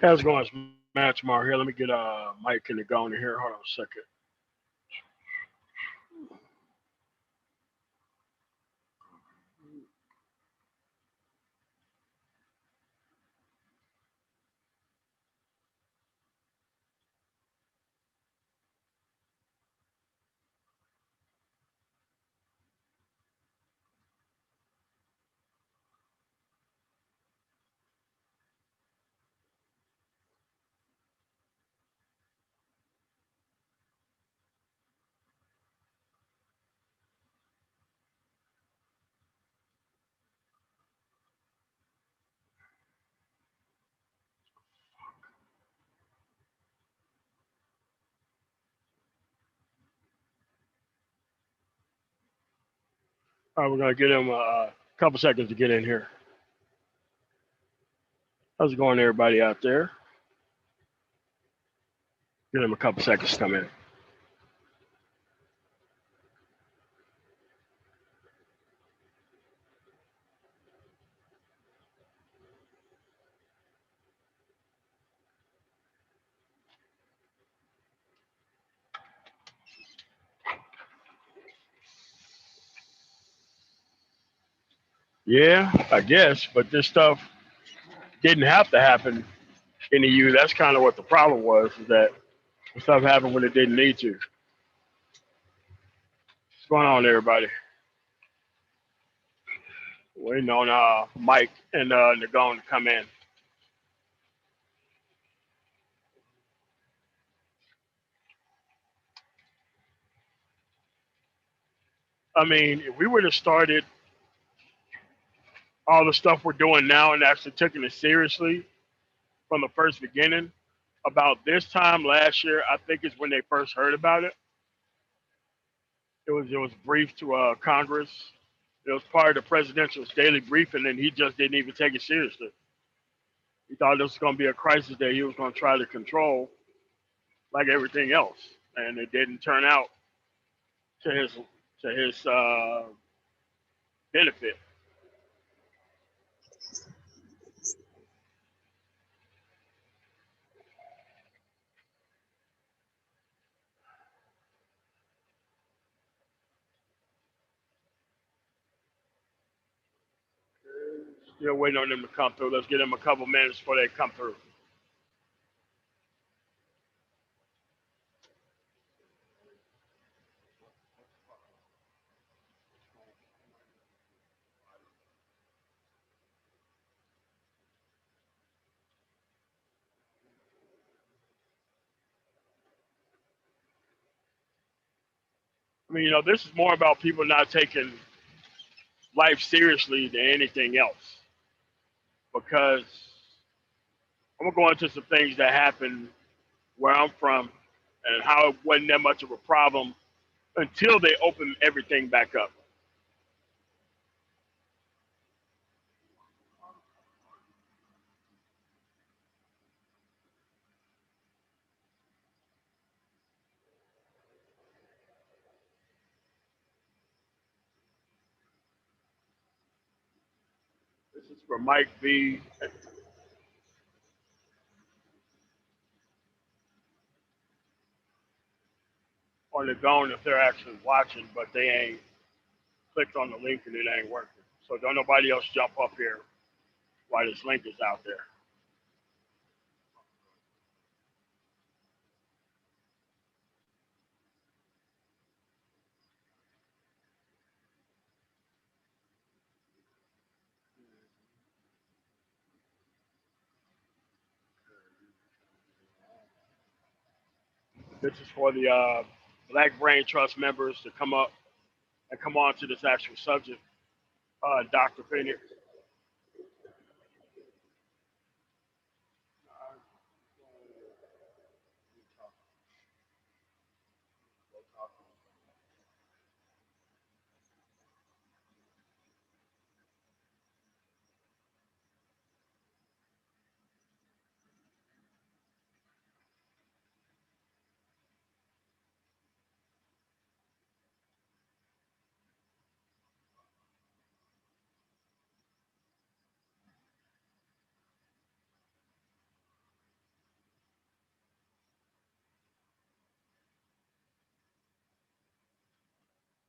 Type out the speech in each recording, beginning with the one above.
How's it going? It's Matt tomorrow here. Let me get Mike in the going here. Hold on a second. All right, we're gonna get him a couple seconds to get in here. How's it going, everybody out there? Give him a couple seconds to come in. Yeah, I guess, but this stuff didn't have to happen in the EU. That's kind of what the problem was, is that the stuff happened when it didn't need to. What's going on, everybody? Waiting on Mike and Nagon to come in. I mean, if we would have started all the stuff we're doing now and actually taking it seriously from the first beginning, about this time last year, I think is when they first heard about it. It was briefed to Congress. It was part of the presidential's daily briefing, and he just didn't even take it seriously. He thought this was going to be a crisis that he was going to try to control, like everything else, and it didn't turn out to his benefit. Still waiting on them to come through. Let's give them a couple minutes before they come through. I mean, this is more about people not taking life seriously than anything else. Because I'm gonna go into some things that happened where I'm from and how it wasn't that much of a problem until they opened everything back up. This is for Mike V on the Gone if they're actually watching, but they ain't clicked on the link and it ain't working. So don't nobody else jump up here while this link is out there. This is for the Black Brain Trust members to come up and come on to this actual subject. Dr. Phoenix.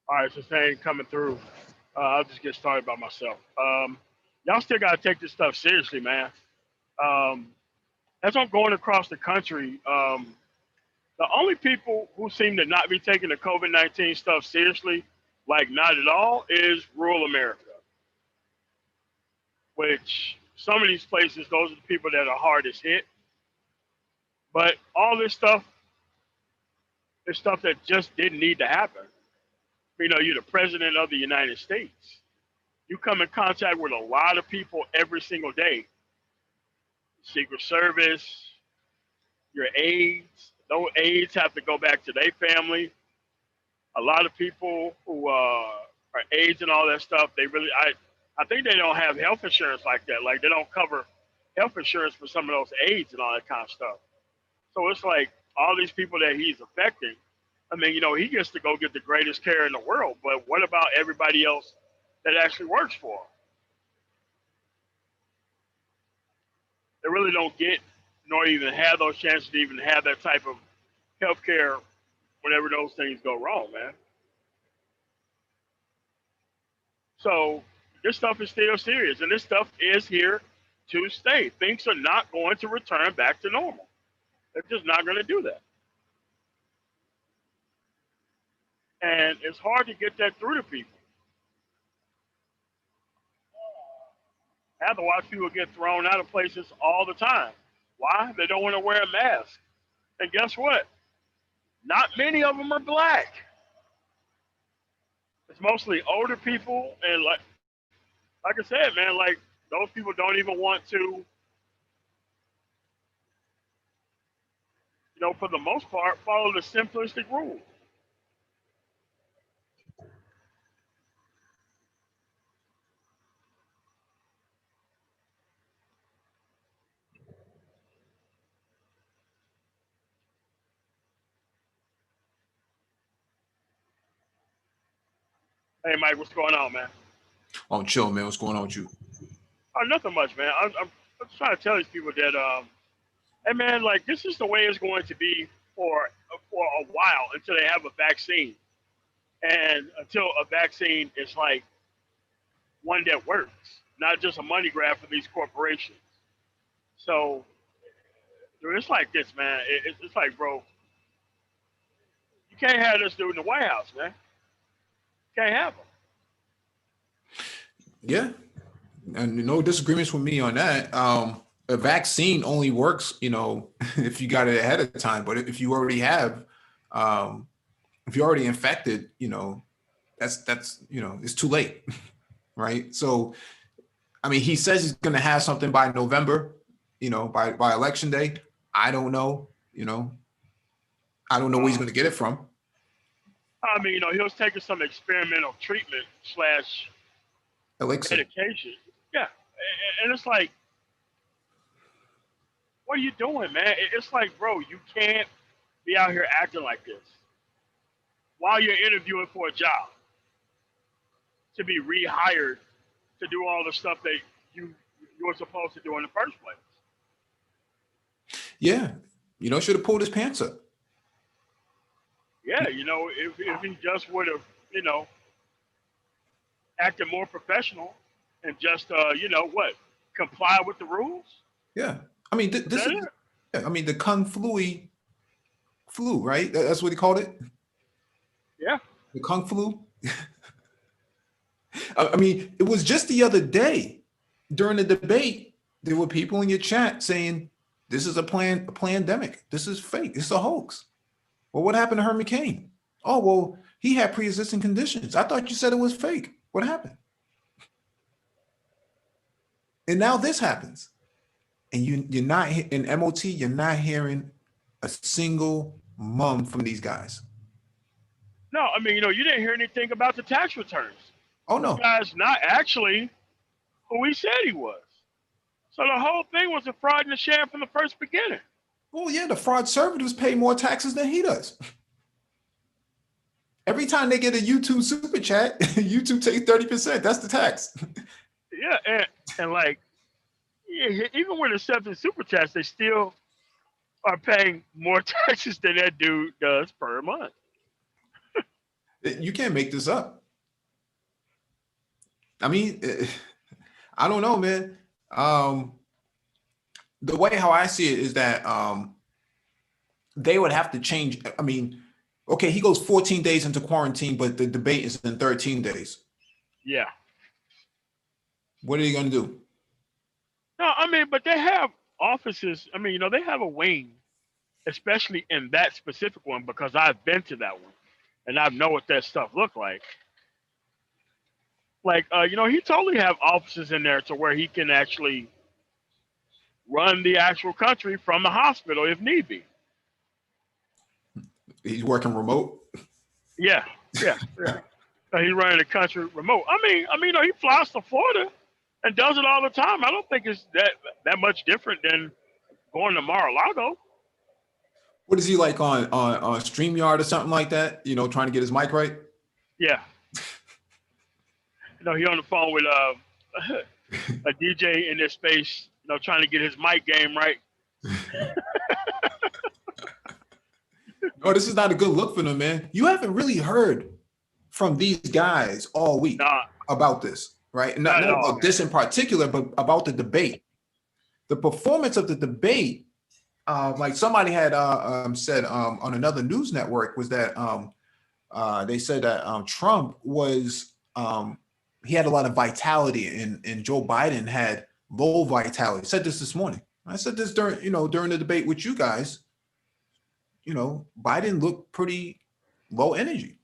All right, so saying coming through. I'll just get started by myself. Y'all still gotta take this stuff seriously, man. Um, as I'm going across the country, the only people who seem to not be taking the COVID-19 stuff seriously, like not at all, is rural America. Which some of these places, those are the people that are hardest hit. But all this stuff is stuff that just didn't need to happen. You know, you're the president of the United States. You come in contact with a lot of people every single day. Secret Service, your aides. Those aides have to go back to their family. A lot of people who are aides and all that stuff, I think they don't have health insurance like that. Like they don't cover health insurance for some of those aides and all that kind of stuff. So it's like all these people that he's affecting. I mean, you know, he gets to go get the greatest care in the world, but what about everybody else that actually works for him? They really don't get nor even have those chances to even have that type of health care whenever those things go wrong, man. So this stuff is still serious, and this stuff is here to stay. Things are not going to return back to normal. They're just not going to do that. And it's hard to get that through to people. I have to watch people get thrown out of places all the time. Why? They don't want to wear a mask. And guess what? Not many of them are black. It's mostly older people, and like I said, man, like those people don't even want to, for the most part, follow the simplistic rule. Hey, Mike, what's going on, man? Oh, chill, man. What's going on with you? Oh, nothing much, man. I'm just trying to tell these people that, hey, man, like this is the way it's going to be for a while until they have a vaccine, and until a vaccine is like one that works, not just a money grab for these corporations. So dude, it's like this, man. It's like, bro, you can't have this dude in the White House, man. Can't have him. Yeah, and no disagreements with me on that. A vaccine only works, if you got it ahead of time. But if you already have, um, if you're already infected, that's it's too late, right? So, I mean, he says he's going to have something by November, by election day. I don't know, I don't know where he's going to get it from. I mean, he was taking some experimental treatment slash Elixir. medication. Yeah, and it's like, what are you doing, man? It's like, bro, you can't be out here acting like this while you're interviewing for a job to be rehired to do all the stuff that you were supposed to do in the first place. Yeah, should have pulled his pants up. Yeah, if he just would have, acted more professional and just, comply with the rules. Yeah, I mean, this is. Yeah, I mean, the Kung flu, right? That's what he called it. Yeah. The Kung flu. I mean, it was just the other day during the debate. There were people in your chat saying, "This is a pandemic. This is fake. It's a hoax." Well, what happened to Herman Cain? Oh, well, he had pre-existing conditions. I thought you said it was fake. What happened? And now this happens. And you're not in MOT, you're not hearing a single mum from these guys. No, I mean, you didn't hear anything about the tax returns. Oh, This no. guy's not actually who he said he was. So the whole thing was a fraud and a sham from the first beginning. Well, yeah, the fraud conservatives pay more taxes than he does. Every time they get a YouTube super chat, YouTube takes 30%. That's the tax. Yeah, and like, yeah, even when accepting super chats, they still are paying more taxes than that dude does per month. You can't make this up. I mean, I don't know, man. The way how I see it is that they would have to change. I mean, okay, he goes 14 days into quarantine, but the debate is in 13 days. Yeah. What are you going to do? No, I mean, but they have offices. I mean, they have a wing, especially in that specific one, because I've been to that one and I know what that stuff looked like. Like, he totally have offices in there to where he can actually run the actual country from the hospital if need be. He's working remote. Yeah, yeah, yeah. He's running the country remote. I mean, he flies to Florida and does it all the time. I don't think it's that much different than going to Mar-a-Lago. What is he like on StreamYard or something like that? Trying to get his mic right. Yeah. He on the phone with a DJ in this space, trying to get his mic game right. No, this is not a good look for them, man. You haven't really heard from these guys all week about this, right? Not about this in particular, but about the debate. The performance of the debate, like somebody had said on another news network, was that they said that Trump was he had a lot of vitality and Joe Biden had low vitality. I said this morning. I said this during the debate with you guys. Biden looked pretty low energy.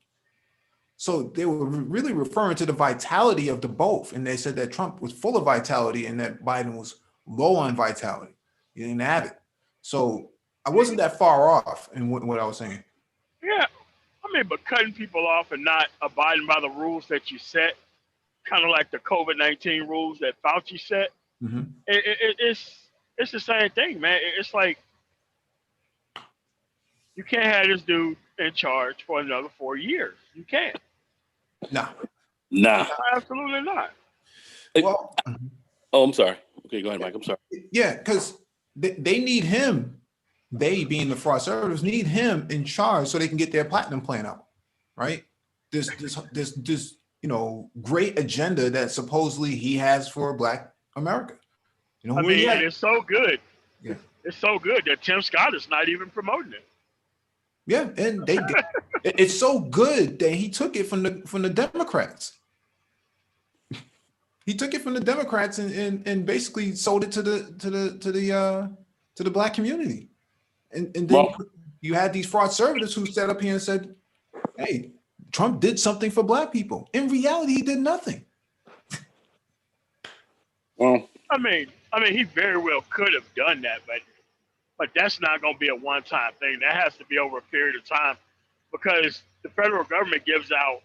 So they were really referring to the vitality of the both. And they said that Trump was full of vitality and that Biden was low on vitality. He didn't have it. So I wasn't that far off in what I was saying. Yeah. I mean, but cutting people off and not abiding by the rules that you set, kind of like the COVID-19 rules that Fauci set, Mm-hmm. it's the same thing, man. It's like, you can't have this dude in charge for another 4 years. You can't. Nah. Absolutely not. Well, oh, I'm sorry. Okay, go ahead, Mike. I'm sorry. Yeah, because they need him. They, being the fraud service, need him in charge so they can get their platinum plan out, right? This great agenda that supposedly he has for Black America. I mean, it's so good. Yeah, it's so good that Tim Scott is not even promoting it. Yeah, and it's so good that he took it from the Democrats. He took it from the Democrats and basically sold it to the Black community. And then you had these fraud servitors who sat up here and said, hey, Trump did something for Black people. In reality, he did nothing. Well, I mean, he very well could have done that, but that's not going to be a one-time thing. That has to be over a period of time, because the federal government gives out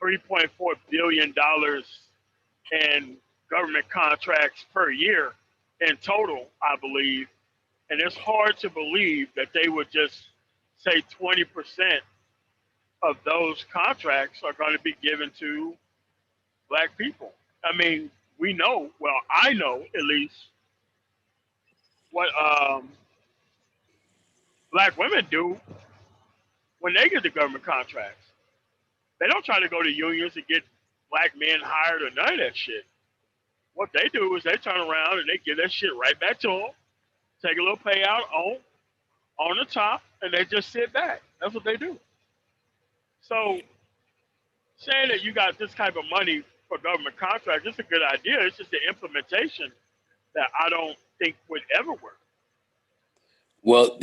$3.4 billion in government contracts per year in total, I believe. And it's hard to believe that they would just say 20% of those contracts are going to be given to Black people. I mean, I know at least what Black women do when they get the government contracts. They don't try to go to unions and get Black men hired or none of that shit. What they do is they turn around and they give that shit right back to them, take a little payout on the top, and they just sit back. That's what they do. So saying that you got this type of money for government contracts, it's a good idea. It's just the implementation that I don't think would ever work. well,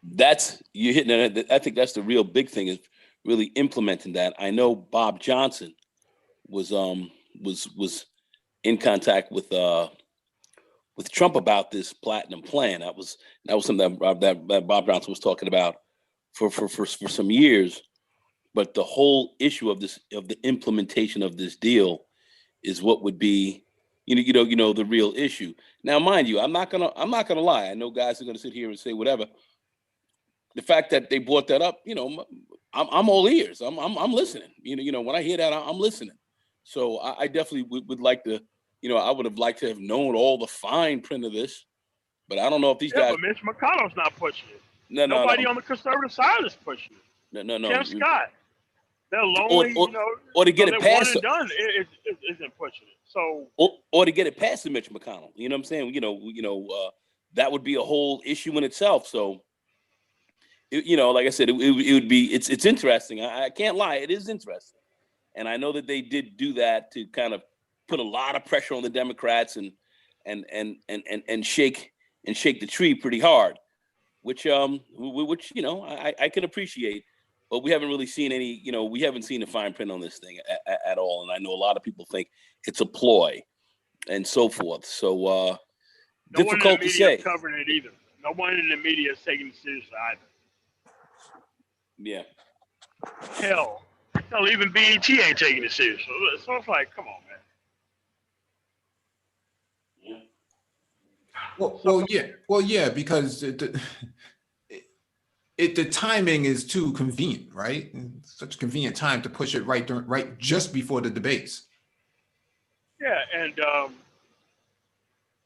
that's you're hitting it. I think that's the real big thing, is really implementing that. I know Bob Johnson was in contact with Trump about this platinum plan. That was something that Bob Johnson was talking about for some years. But the whole issue of the implementation of this deal is what would be, the real issue. Now, mind you, I'm not gonna lie. I know guys are gonna sit here and say whatever. The fact that they brought that up, I'm all ears. I'm listening. When I hear that, I'm listening. So I definitely would like to, I would have liked to have known all the fine print of this, but I don't know if these guys. But Mitch McConnell's not pushing it. No. Nobody on the conservative side is pushing it. No. Tim Scott. they're lonely, or to so get it they're one past, and done. It isn't pushing it. So, or to get it past the Mitch McConnell. You know what I'm saying? That would be a whole issue in itself. So, like I said, it would be. It's interesting. I can't lie. It is interesting, and I know that they did do that to kind of put a lot of pressure on the Democrats and shake the tree pretty hard, which I can appreciate. But we haven't really seen any, we haven't seen the fine print on this thing at all. And I know a lot of people think it's a ploy and so forth. So no difficult one in the to media say. is covering it either. No one in the media is taking it seriously either. Yeah. Hell, even BET ain't taking it seriously. So it's like, come on, man. Well, yeah, because the timing is too convenient, right? It's such a convenient time to push it right just before the debates. Yeah, and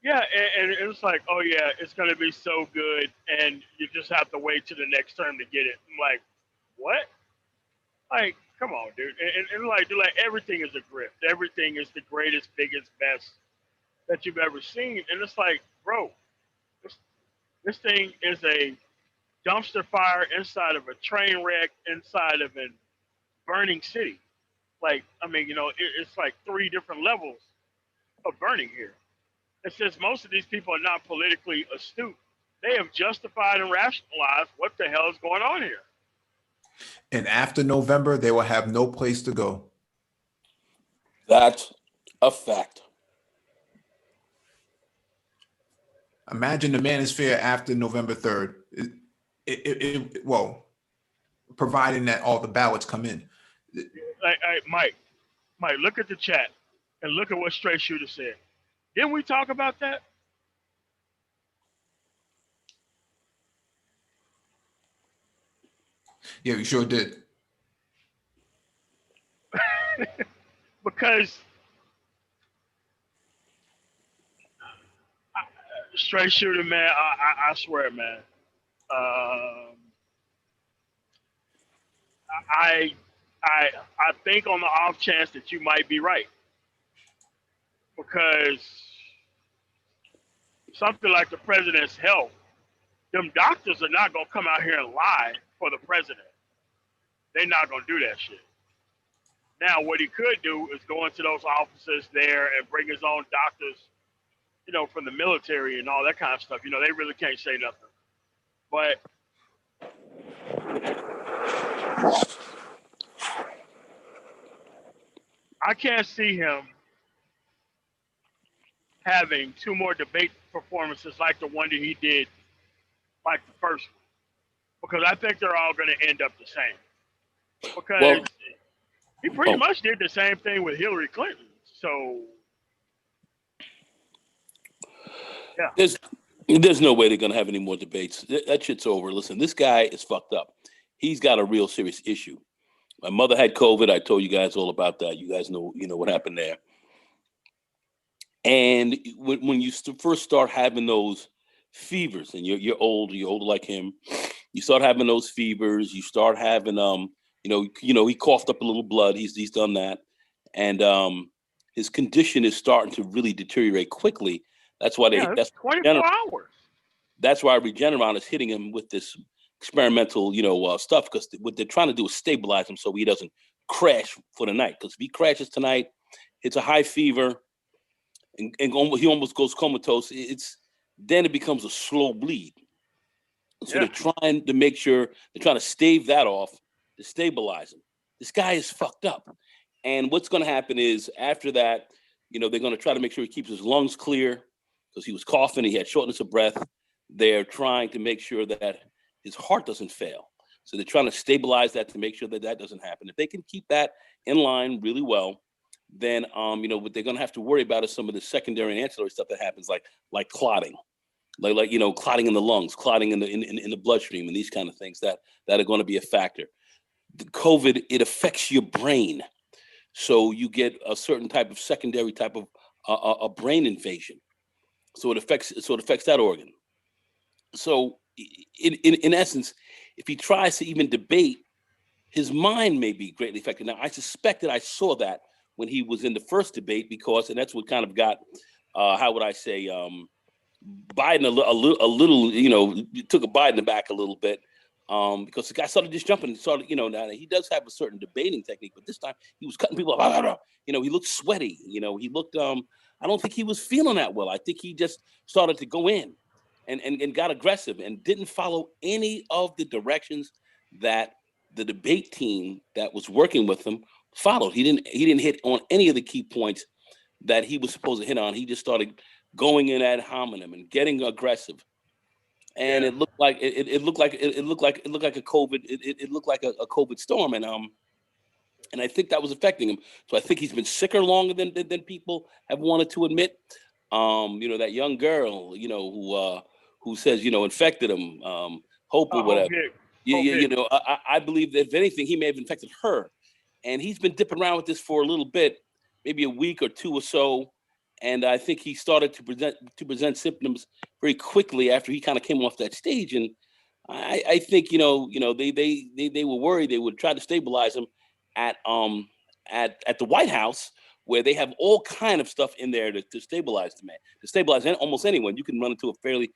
and it's like, oh yeah, it's gonna be so good, and you just have to wait till the next term to get it. I'm like, what? Like, come on, dude. And like, dude, like everything is a grift. Everything is the greatest, biggest, best that you've ever seen. And it's like, bro, this thing is a dumpster fire inside of a train wreck inside of a burning city. Like, I mean, it's like 3 different levels of burning here. And since most of these people are not politically astute, they have justified and rationalized what the hell is going on here. And after November, they will have no place to go. That's a fact. Imagine the manosphere after November 3rd. Well, providing that all the ballots come in. Mike, look at the chat and look at what Straight Shooter said. Didn't we talk about that? Yeah, we sure did. Because Straight Shooter, man, I swear, man. I think on the off chance that you might be right, because something like the president's health, them doctors are not gonna come out here and lie for the president. They're not gonna do that shit. Now, what he could do is go into those offices there and bring his own doctors, from the military and all that kind of stuff. They really can't say nothing. But I can't see him having 2 more debate performances like the one that he did, like the first one, because I think they're all going to end up the same. Because he pretty much did the same thing with Hillary Clinton. So, yeah. There's no way they're going to have any more debates. That shit's over. Listen, this guy is fucked up. He's got a real serious issue. My mother had COVID. I told you guys all about that. You guys know, what happened there. And when you first start having those fevers, and you're older like him, you start having those fevers. You start having he coughed up a little blood. He's done that, and his condition is starting to really deteriorate quickly. That's why that's 24 hours. That's why Regeneron is hitting him with this experimental, stuff, because what they're trying to do is stabilize him so he doesn't crash for the night. Because if he crashes tonight, it's a high fever, and he almost goes comatose. Then it becomes a slow bleed. So they're trying to make sure, they're trying to stave that off to stabilize him. This guy is fucked up. And what's going to happen is after that, they're going to try to make sure he keeps his lungs clear, because he was coughing, he had shortness of breath. They're trying to make sure that his heart doesn't fail. So they're trying to stabilize that to make sure that doesn't happen. If they can keep that in line really well, then what they're going to have to worry about is some of the secondary and ancillary stuff that happens, like clotting, like clotting in the lungs, clotting in the bloodstream, and these kind of things that are going to be a factor. The COVID, it affects your brain, so you get a certain type of secondary type of a brain invasion. So it affects that organ. So in essence, if he tries to even debate, his mind may be greatly affected. Now, I suspect that I saw that when he was in the first debate, and that's what kind of got, how would I say, Biden a little, took a Biden back a little bit, because the guy started just jumping. Now he does have a certain debating technique, but this time he was cutting people off. He looked sweaty. He looked. I don't think he was feeling that well. I think he just started to go in, and got aggressive and didn't follow any of the directions that the debate team that was working with him followed. He didn't hit on any of the key points that he was supposed to hit on. He just started going in ad hominem and getting aggressive, and it looked like a COVID storm, and I think that was affecting him. So I think he's been sicker longer than people have wanted to admit. That young girl, who says infected him, Hope or whatever. I believe that if anything, he may have infected her, and he's been dipping around with this for a little bit, maybe a week or two or so. And I think he started to present symptoms very quickly after he kind of came off that stage. And I think they were worried they would try to stabilize him at the White House, where they have all kind of stuff in there to stabilize the man, to stabilize almost anyone. You can run into a fairly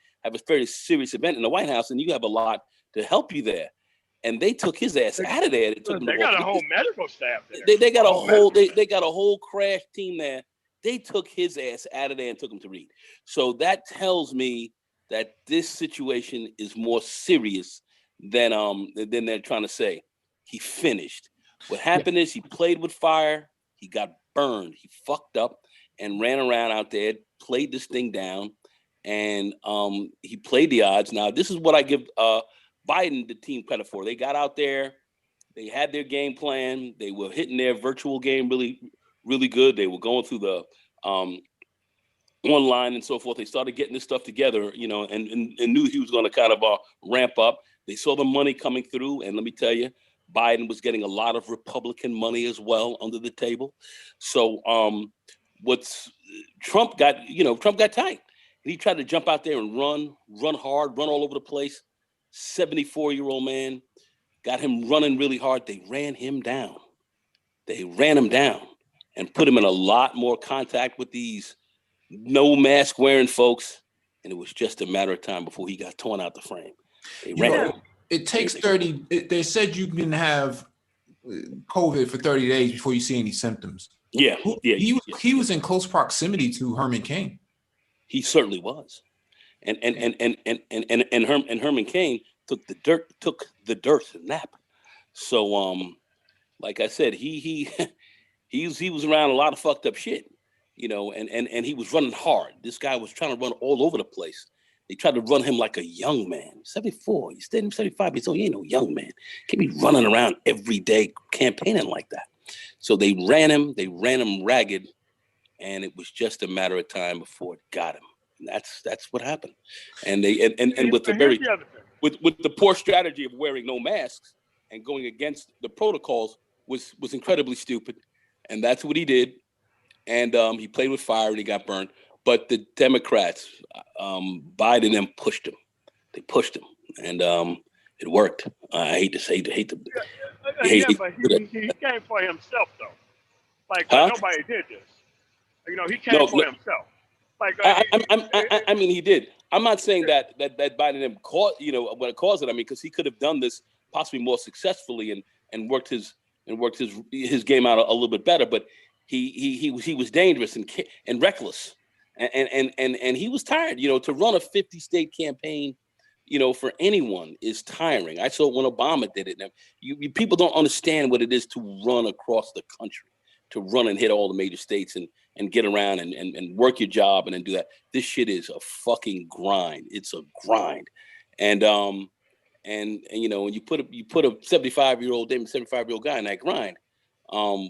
serious event in the White House, and you have a lot to help you there. And they took his ass out of there. They got a whole medical staff there. They got a whole crash team there. They took his ass out of there and took him to Reed. So that tells me that this situation is more serious than they're trying to say. He finished. What happened is he played with fire. He got burned. He fucked up and ran around out there, played this thing down, and he played the odds. Now, this is what I give Biden the team credit for. They got out there. They had their game plan. They were hitting their virtual game really, really good. They were going through the online and so forth. They started getting this stuff together, and knew he was going to kind of ramp up. They saw the money coming through, and let me tell you, Biden was getting a lot of Republican money as well under the table. So Trump got tight. And he tried to jump out there and run hard, run all over the place. 74-year-old man, got him running really hard. They ran him down. And put him in a lot more contact with these no mask wearing folks. And it was just a matter of time before he got torn out the frame. It takes 30. They said you can have COVID for 30 days before you see any symptoms. Yeah. He was in close proximity to Herman Cain. He certainly was. And Herman Cain took the dirt nap. So like I said, he was around a lot of fucked up shit, and he was running hard. This guy was trying to run all over the place. They tried to run him like a young man. 74, he's 75 years old. He ain't no young man. Can't be running around every day campaigning like that. So they ran him ragged, and it was just a matter of time before it got him. And that's what happened. And they and with the with the poor strategy of wearing no masks and going against the protocols was incredibly stupid. And that's what he did. And he played with fire and he got burned. But the Democrats, Biden and them pushed him. They pushed him, and it worked. I hate to say, but he came for himself though. Like nobody did this. He came for himself. Like I mean, he did. I'm not saying that Biden and them caused what caused it. I mean, because he could have done this possibly more successfully and worked his game out a little bit better. But he was dangerous and reckless. And he was tired, to run a 50-state campaign, for anyone is tiring. I saw it when Obama did it. Now, you people don't understand what it is to run across the country, to run and hit all the major states and get around and work your job and then do that. This shit is a fucking grind. It's a grind. And when you put a 75-year-old guy in that grind,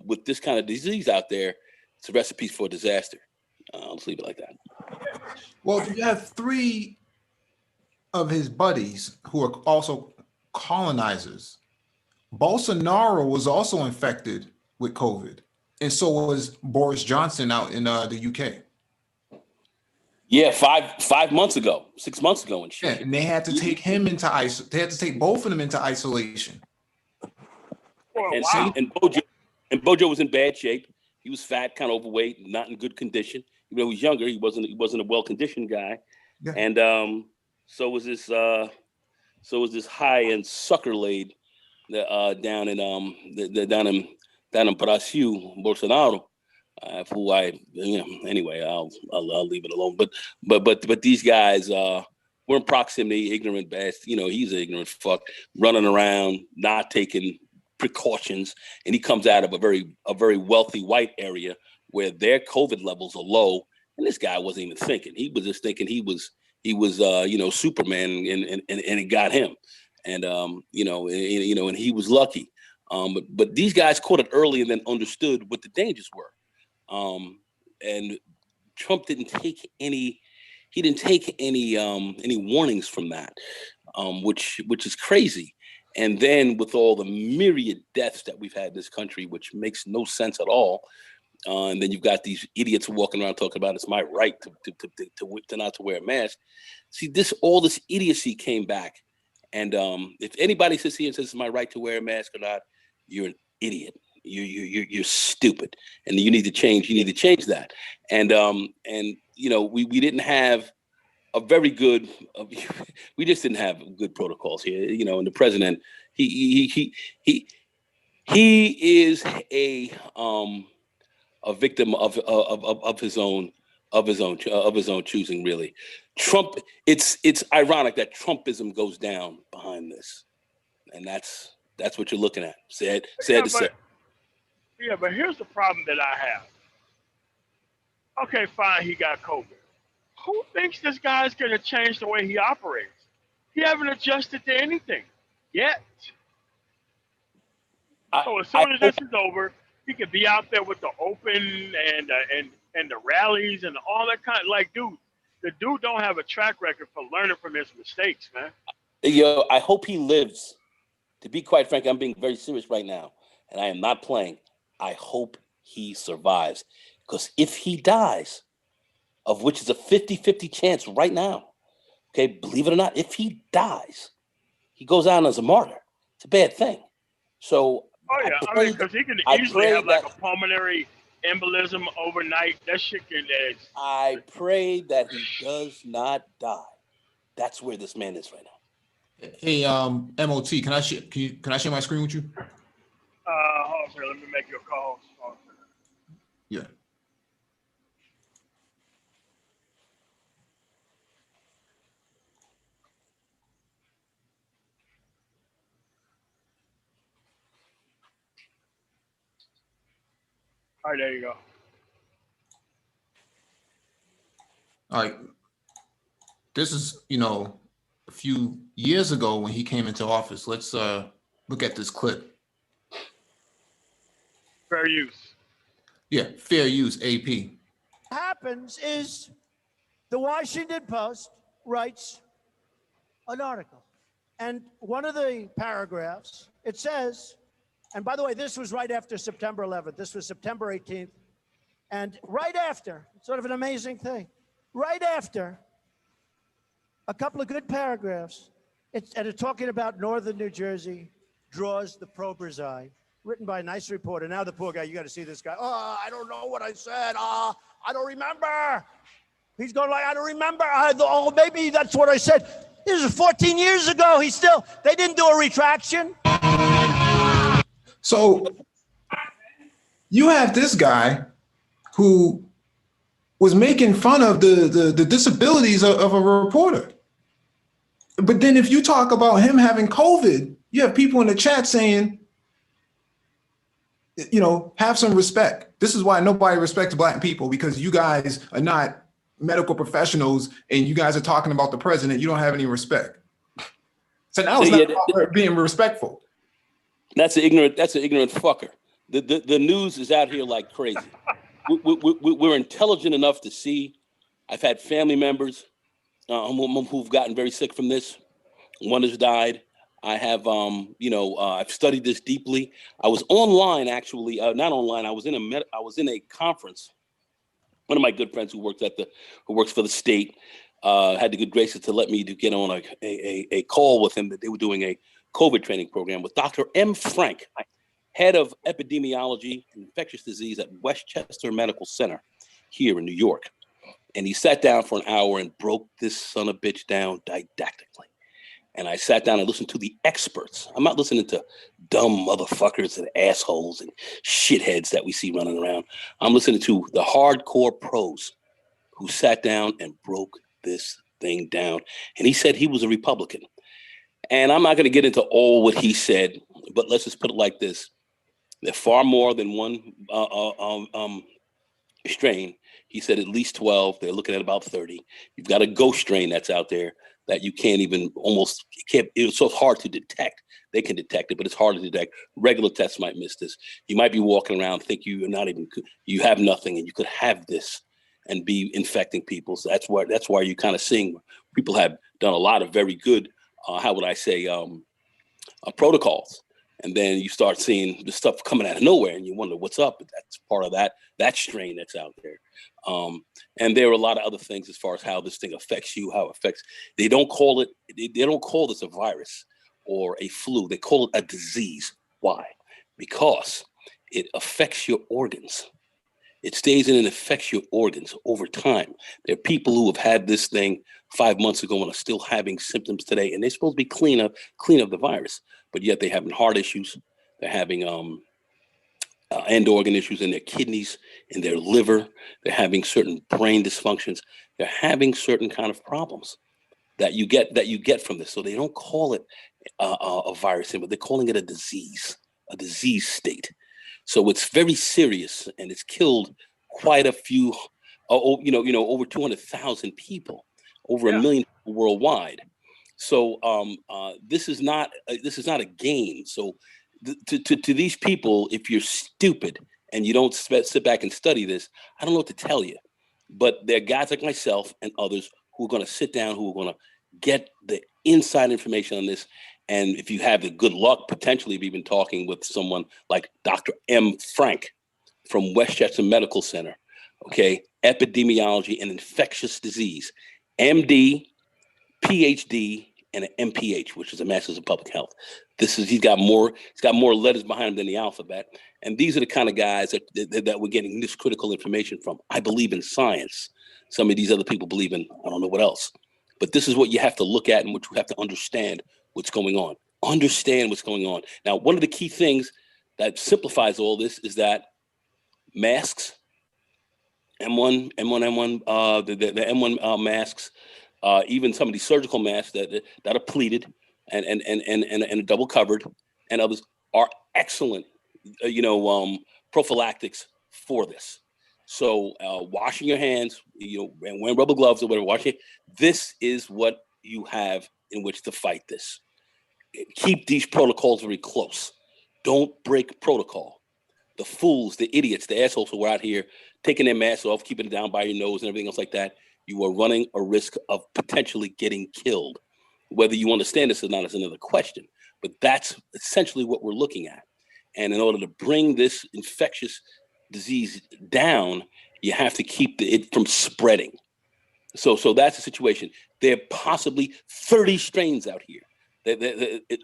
with this kind of disease out there, it's a recipe for disaster. Let's leave it like that. Well, you have 3 of his buddies who are also colonizers. Bolsonaro was also infected with COVID, and so was Boris Johnson out in the UK. Yeah, 5 months ago, 6 months ago, and shit. Yeah, and they had to take him into They had to take both of them into isolation. Oh, wow. And Bojo was in bad shape. He was fat, kind of overweight, not in good condition. Even though he was younger, he wasn't a well-conditioned guy. Yeah. And so was this high-end sucker laid down in Brasil, Bolsonaro. Who anyway, I'll leave it alone. But these guys were in proximity, ignorant bast. He's an ignorant fuck running around, not taking precautions, and he comes out of a very wealthy white area where their COVID levels are low, and this guy wasn't even thinking. He was just thinking he was Superman, and it got him, and and he was lucky. But these guys caught it early and then understood what the dangers were. And Trump didn't take any warnings from that, which is crazy. And then with all the myriad deaths that we've had in this country, which makes no sense at all, and then you've got these idiots walking around talking about it's my right to not to wear a mask. See, all this idiocy came back, and if anybody sits here and says it's my right to wear a mask or not, you're an idiot. You're stupid, and you need to change. You need to change that. And we didn't have a very good. We just didn't have good protocols here. And the president, he is a victim of his own choosing. Really, Trump. It's ironic that Trumpism goes down behind this, and that's what you're looking at. Sad to say. Yeah, but here's the problem that I have. Okay, fine, he got COVID. Who thinks this guy's going to change the way he operates? He haven't adjusted to anything yet. So as soon as this is over, he could be out there with the open and the rallies and all that kind. Like, dude, the dude don't have a track record for learning from his mistakes, man. I hope he lives. To be quite frank, I'm being very serious right now, and I am not playing. I hope he survives, because if he dies, of which is a 50-50 chance right now, okay, believe it or not, if he dies, he goes out as a martyr. It's a bad thing. So, because he can easily have like a pulmonary embolism overnight. That shit can. I pray that he does not die. That's where this man is right now. Hey, MOT, can I share my screen with you? Hold on a second. Let me make you a call. Yeah. All right, there you go. All right. This is, a few years ago when he came into office. Let's look at this clip. Fair use. Yeah, fair use, AP. What happens is the Washington Post writes an article, and one of the paragraphs, it says, and by the way, this was right after September 11th. This was September 18th. And right after, sort of an amazing thing, right after a couple of good paragraphs, it's talking about northern New Jersey draws the prober's eye, written by a nice reporter. Now the poor guy, you got to see this guy. Oh, I don't know what I said. I don't remember. He's going like, I don't remember. Maybe that's what I said. This is 14 years ago. They didn't do a retraction. So you have this guy who was making fun of the disabilities of a reporter. But then if you talk about him having COVID, you have people in the chat saying, have some respect. This is why nobody respects Black people, because you guys are not medical professionals and you guys are talking about the president. You don't have any respect. So now it's not about being respectful. That's an ignorant fucker. The news is out here like crazy. We're intelligent enough to see. I've had family members who've gotten very sick from this. One has died. I have, I've studied this deeply. I was online, actually, not online. I was in a conference. One of my good friends who works for the state had the good graces to let me get on a call with him, that they were doing a COVID training program with Dr. M. Frank. head of epidemiology and infectious disease at Westchester Medical Center here in New York. And he sat down for an hour and broke this son of a bitch down didactically. And I sat down and listened to the experts. I'm not listening to dumb motherfuckers and assholes and shitheads that we see running around. I'm listening to the hardcore pros who sat down and broke this thing down. And he said he was a Republican. And I'm not going to get into all what he said, but let's just put it like this. There are far more than one strain. He said at least 12. They're looking at about 30. You've got a ghost strain that's out there that you can't even it's so hard to detect. They can detect it, but it's hard to detect. Regular tests might miss this. You might be walking around, think you have nothing, and you could have this and be infecting people. So that's why you're kind of seeing people have done a lot of very good, protocols. And then you start seeing the stuff coming out of nowhere and you wonder what's up. That's part of that strain that's out there. And there are a lot of other things as far as how this thing affects you, how it affects. They don't call this a virus or a flu. They call it a disease. Why? Because it affects your organs. It stays in and affects your organs over time. There are people who have had this thing 5 months ago and are still having symptoms today, and they're supposed to be clean up the virus, but yet they're having heart issues. They're having end organ issues in their kidneys, in their liver. They're having certain brain dysfunctions. They're having certain kind of problems that you get from this. So they don't call it a virus, but they're calling it a disease state. So it's very serious, and it's killed quite a few, over 200,000 people, over 1 million people worldwide. So this is not a game. So to these people, if you're stupid and you don't sit back and study this, I don't know what to tell you. But there are guys like myself and others who are going to sit down, who are going to get the inside information on this. And if you have the good luck, potentially, of even talking with someone like Dr. M. Frank from Westchester Medical Center, okay, epidemiology and infectious disease, MD, PhD, and an MPH, which is a Master's of Public Health. He's got more letters behind him than the alphabet. And these are the kind of guys that we're getting this critical information from. I believe in science. Some of these other people believe in, I don't know what else. But this is what you have to look at and what you have to understand what's going on. Understand what's going on. Now, one of the key things that simplifies all this is that masks, M1, the M1 masks, even some of these surgical masks that are pleated and double covered, and others are excellent, prophylactics for this. So washing your hands, and wearing rubber gloves or whatever, this is what you have in which to fight this. Keep these protocols very close. Don't break protocol. The fools, the idiots, the assholes who are out here taking their masks off, keeping it down by your nose and everything else like that, you are running a risk of potentially getting killed. Whether you understand this or not is another question, but that's essentially what we're looking at. And in order to bring this infectious disease down, you have to keep it from spreading. So that's the situation. There are possibly 30 strains out here.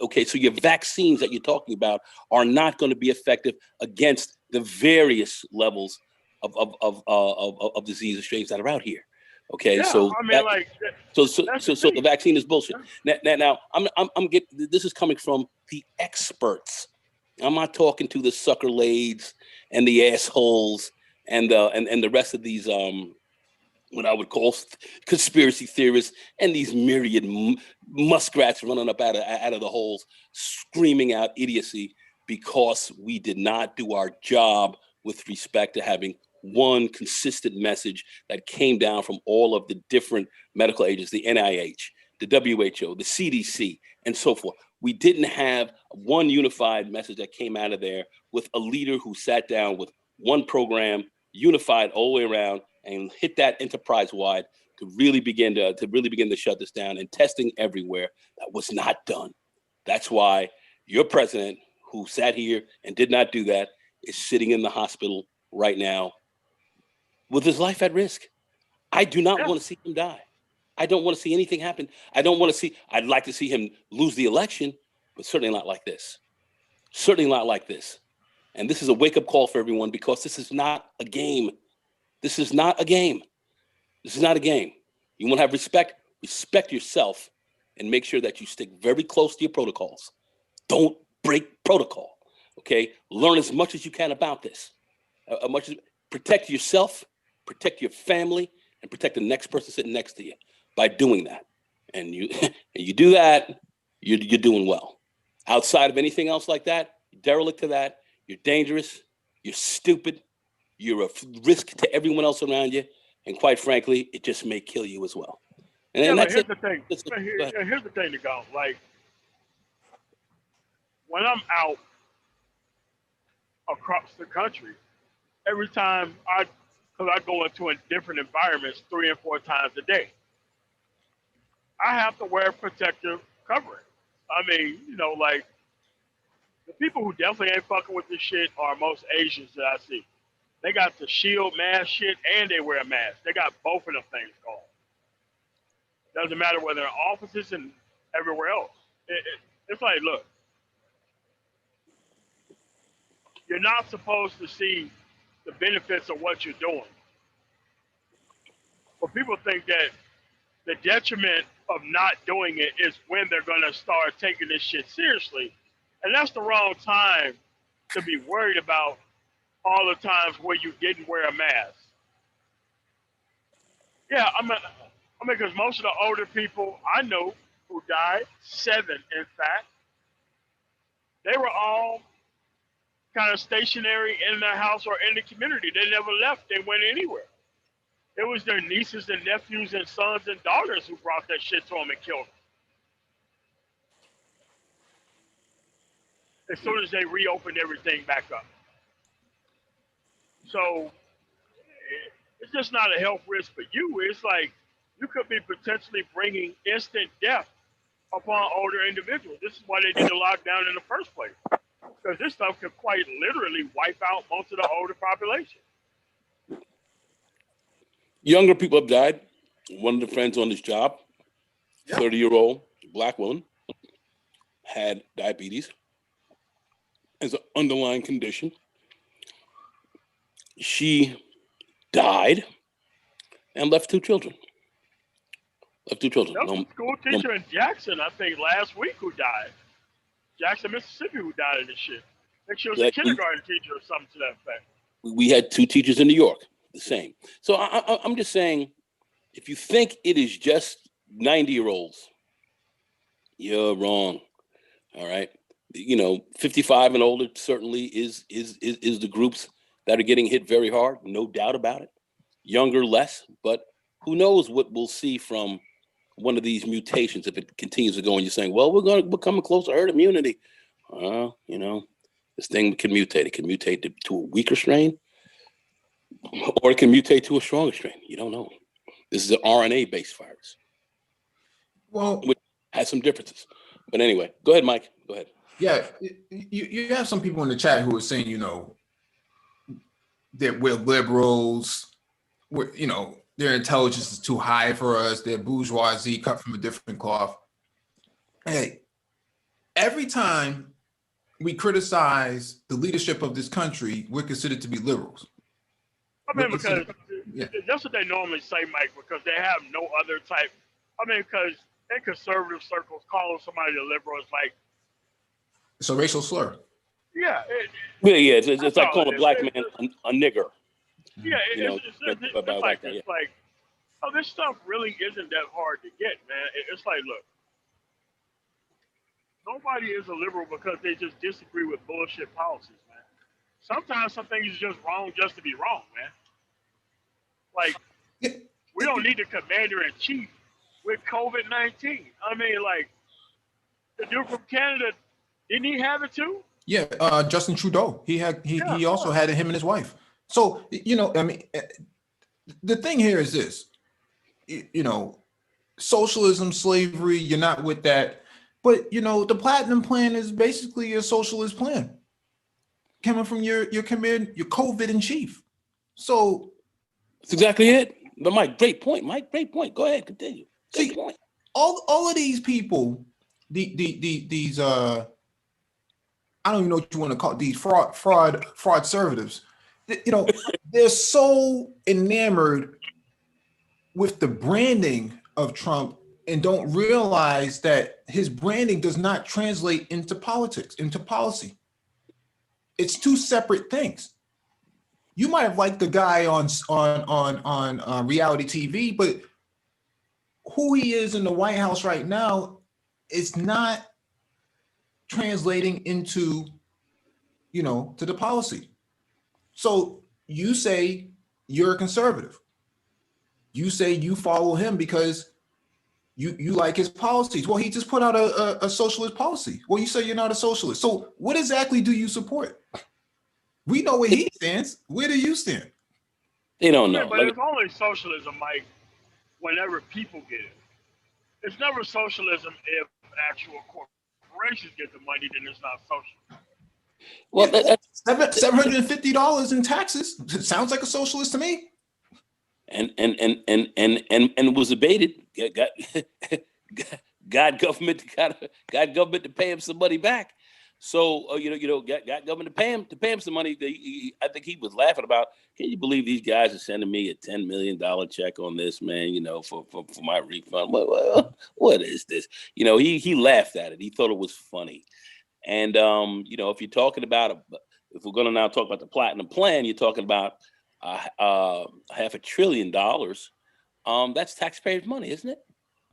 Okay, so your vaccines that you're talking about are not going to be effective against the various levels of disease strains that are out here. Okay, so the vaccine is bullshit. Now I'm getting, this is coming from the experts. I'm not talking to the sucker lades and the assholes and the rest of these what I would call conspiracy theorists and these myriad muskrats running up out of the holes, screaming out idiocy because we did not do our job with respect to having one consistent message that came down from all of the different medical agencies, the NIH, the WHO, the CDC, and so forth. We didn't have one unified message that came out of there with a leader who sat down with one program, unified all the way around, and hit that enterprise wide to really begin to shut this down, and testing everywhere. That was not done. That's why your president, who sat here and did not do that, is sitting in the hospital right now with his life at risk. I do not want to see him die. I don't want to see anything happen. I'd like to see him lose the election, but certainly not like this. Certainly not like this. And this is a wake-up call for everyone, because this is not a game. This is not a game. This is not a game. You want to have respect? Respect yourself, and make sure that you stick very close to your protocols. Don't break protocol, okay? Learn as much as you can about this. Protect yourself, protect your family, and protect the next person sitting next to you by doing that. And you do that, you're doing well. Outside of anything else like that, you're derelict to that, you're dangerous, you're stupid, you're a risk to everyone else around you, and quite frankly, it just may kill you as well. And that's here's it. the thing. Here's the thing to go. Like, when I'm out across the country, every time because I go into different environments 3 and 4 times a day, I have to wear protective covering. I mean, like, the people who definitely ain't fucking with this shit are most Asians that I see. They got the shield mask shit, and they wear a mask. They got both of them things going. Doesn't matter whether in offices and everywhere else. It's like, look, you're not supposed to see the benefits of what you're doing. But people think that the detriment of not doing it is when they're going to start taking this shit seriously. And that's the wrong time to be worried about all the times where you didn't wear a mask. Yeah, I mean, because most of the older people I know who died, 7 in fact, they were all kind of stationary in their house or in the community. They never left. They went anywhere. It was their nieces and nephews and sons and daughters who brought that shit to them and killed them. As soon as they reopened everything back up. So it's just not a health risk for you. It's like you could be potentially bringing instant death upon older individuals. This is why they did the lockdown in the first place. Because this stuff could quite literally wipe out most of the older population. Younger people have died. One of the friends on this job, 30-year-old black woman, had diabetes as an underlying condition. She died and left 2 children. There was a school teacher in Jackson, I think, last week who died. Jackson, Mississippi, who died of this shit. I think she was a kindergarten teacher or something to that effect. We had 2 teachers in New York, the same. So I'm just saying, if you think it is just 90-year-olds, you're wrong. All right. 55 and older certainly is the groups that are getting hit very hard, no doubt about it. Younger, less, but who knows what we'll see from one of these mutations if it continues to go. And you're saying, well, we're coming close to herd immunity. This thing can mutate. It can mutate to a weaker strain, or it can mutate to a stronger strain. You don't know. This is an RNA-based virus. Well, which has some differences. But anyway, go ahead, Mike. Go ahead. Yeah, you have some people in the chat who are saying, that we're liberals, their intelligence is too high for us, they're bourgeoisie cut from a different cloth. Hey, every time we criticize the leadership of this country, we're considered to be liberals. I mean, because that's what they normally say, Mike, because they have no other type. I mean, because in conservative circles, calling somebody a liberal is like, it's a racial slur. Yeah. It's like calling a black man a nigger. Yeah, it's like, oh, this stuff really isn't that hard to get, man. It's like, look, nobody is a liberal because they just disagree with bullshit policies, man. Sometimes some things is just wrong just to be wrong, man. Like, we don't need the commander-in-chief with COVID-19. I mean, like, the dude from Canada, didn't he have it too? Yeah, Justin Trudeau. He also had it, him and his wife. So, I mean, the thing here is this, socialism, slavery, you're not with that. But, the Platinum Plan is basically a socialist plan coming from your COVID in chief. So that's exactly it. But Mike, great point. Go ahead, continue. Great point. All of these people, these I don't even know what you want to call it, these fraud conservatives. You know, they're so enamored with the branding of Trump and don't realize that his branding does not translate into politics, into policy. It's two separate things. You might have liked the guy on reality TV, but who he is in the White House right now is not translating into, to the policy. So you say you're a conservative. You say you follow him because you like his policies. Well, he just put out a socialist policy. Well, you say you're not a socialist. So what exactly do you support? We know where he stands. Where do you stand? They don't know. Yeah, but it's only socialism, Mike, whenever people get it. It's never socialism if actual corporations get the money, then it's not social. Well, that's $750 in taxes. It sounds like a socialist to me. And was abated. Got government to pay him some money back. So got government to pay him some money. I think he was laughing about. Can you believe these guys are sending me a $10 million check on this, man? For my refund. What is this? He laughed at it. He thought it was funny. And if you're talking about if we're going to now talk about the platinum plan, you're talking about $500 billion. That's taxpayers' money, isn't it?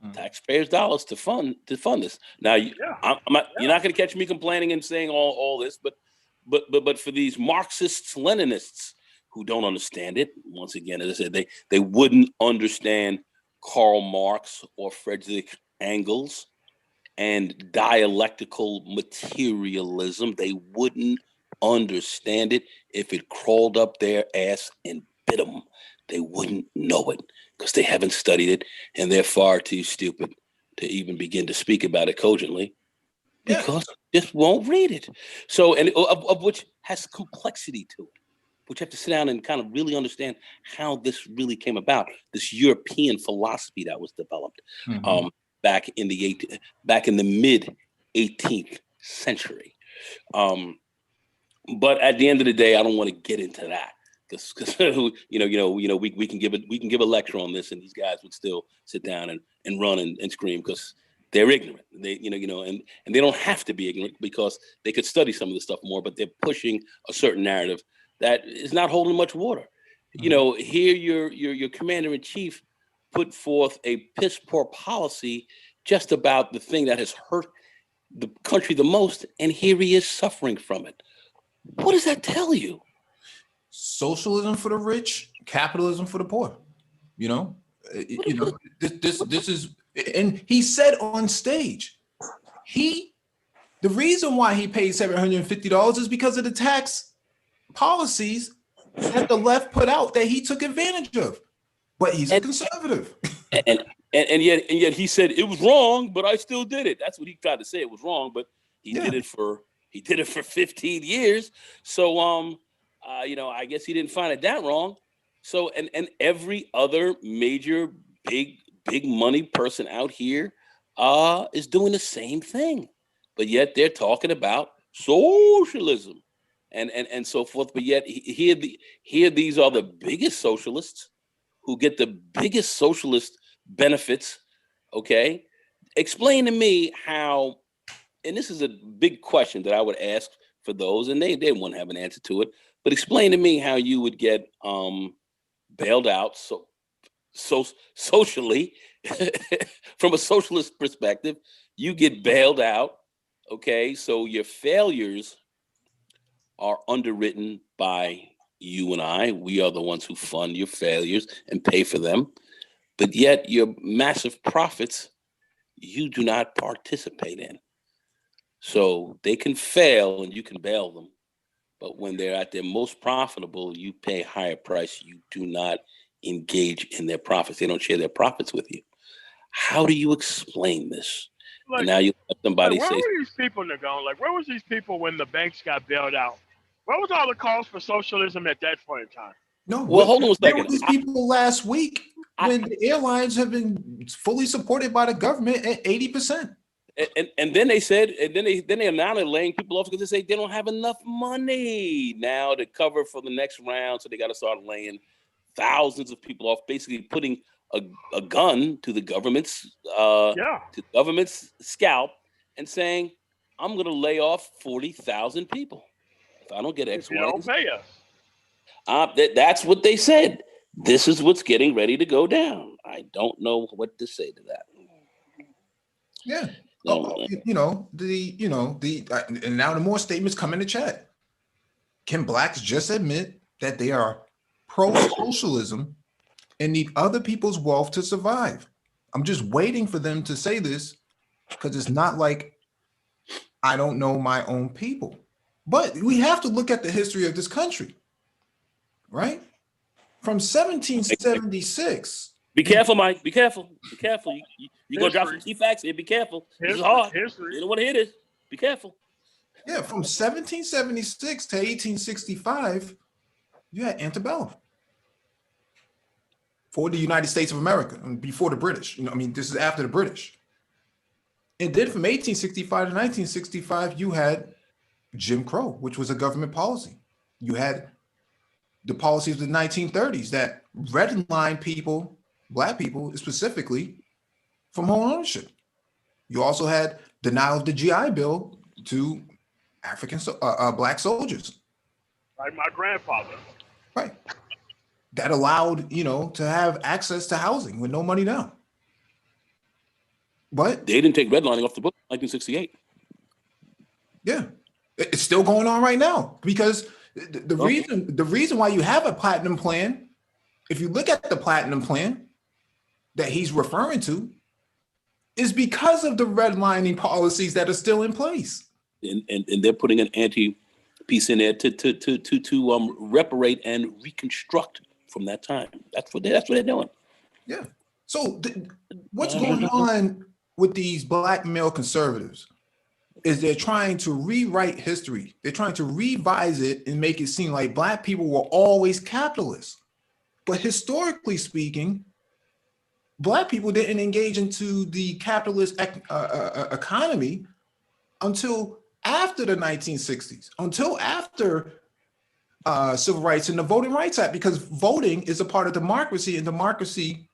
Mm-hmm. Taxpayers' dollars to fund this. Now, you're not going to catch me complaining and saying all this, but for these Marxists, Leninists who don't understand it, once again, as I said, they wouldn't understand Karl Marx or Friedrich Engels and dialectical materialism. They wouldn't understand it if it crawled up their ass and bit them. They wouldn't know it because they haven't studied it, and they're far too stupid to even begin to speak about it cogently because they just won't read it. So, and of which has complexity to it, which you have to sit down and kind of really understand how this really came about. This European philosophy that was developed back in the mid 18th century. But at the end of the day, I don't want to get into that because we can give a lecture on this, and these guys would still sit down and run and scream because they're ignorant. They and they don't have to be ignorant because they could study some of the stuff more, but they're pushing a certain narrative that is not holding much water. Here your commander in chief put forth a piss poor policy just about the thing that has hurt the country the most, and here he is suffering from it. What does that tell you? Socialism for the rich, capitalism for the poor. This is, and he said on stage, the reason why he paid $750 is because of the tax policies that the left put out that he took advantage of. But he's a conservative. And yet he said it was wrong, but I still did it. That's what he tried to say. It was wrong, but he did it for 15 years. So I guess he didn't find it that wrong. So and every other major big money person out here is doing the same thing. But yet they're talking about socialism and so forth. But yet here these are the biggest socialists who get the biggest socialist benefits. Okay, explain to me how, and this is a big question that I would ask for those, and they wouldn't have an answer to it, but explain to me how you would get bailed out so socially from a socialist perspective. You get bailed out, okay, so your failures are underwritten by you and I. We are the ones who fund your failures and pay for them. But yet your massive profits, you do not participate in. So they can fail and you can bail them. But when they're at their most profitable, you pay a higher price. You do not engage in their profits. They don't share their profits with you. How do you explain this? And now you have somebody where say, were these people, Nagon? Where was these people when the banks got bailed out? Where was all the calls for socialism at that point in time? No, well, hold on a second. There were these people last week when the airlines have been fully supported by the government at 80%. And then they said, and then they are now laying people off because they say they don't have enough money now to cover for the next round, so they got to start laying thousands of people off, basically putting a gun to the government's scalp and saying, I'm going to lay off 40,000 people if I don't get X, if you Y, don't and Z. pay us. That's what they said. This is what's getting ready to go down. I don't know what to say to that. Yeah. And now the more statements come in the chat. Can blacks just admit that they are pro-socialism and need other people's wealth to survive? I'm just waiting for them to say this because it's not like I don't know my own people. But we have to look at the history of this country, right? From 1776. Be careful, Mike. Be careful. Be careful. You're going to drop some key facts here. Be careful. This is hard. You don't want to hear this. Be careful. Yeah, from 1776 to 1865, you had antebellum for the United States of America and before the British. This is after the British. And then from 1865 to 1965, you had Jim Crow, which was a government policy. You had the policies of the 1930s that redlined people, black people specifically, from home ownership. You also had denial of the GI Bill to African black soldiers. Like my grandfather. Right. That allowed, to have access to housing with no money down. But they didn't take redlining off the book in 1968. Yeah. It's still going on right now because the reason why you have a platinum plan, if you look at the platinum plan that he's referring to, is because of the redlining policies that are still in place. And they're putting an anti-piece in there to reparate and reconstruct from that time. That's what they're doing. Yeah. So what's going on with these black male conservatives is they're trying to rewrite history. They're trying to revise it and make it seem like black people were always capitalists. But historically speaking, black people didn't engage into the capitalist economy until after the 1960s, until after civil rights and the Voting Rights Act, because voting is a part of democracy and democracy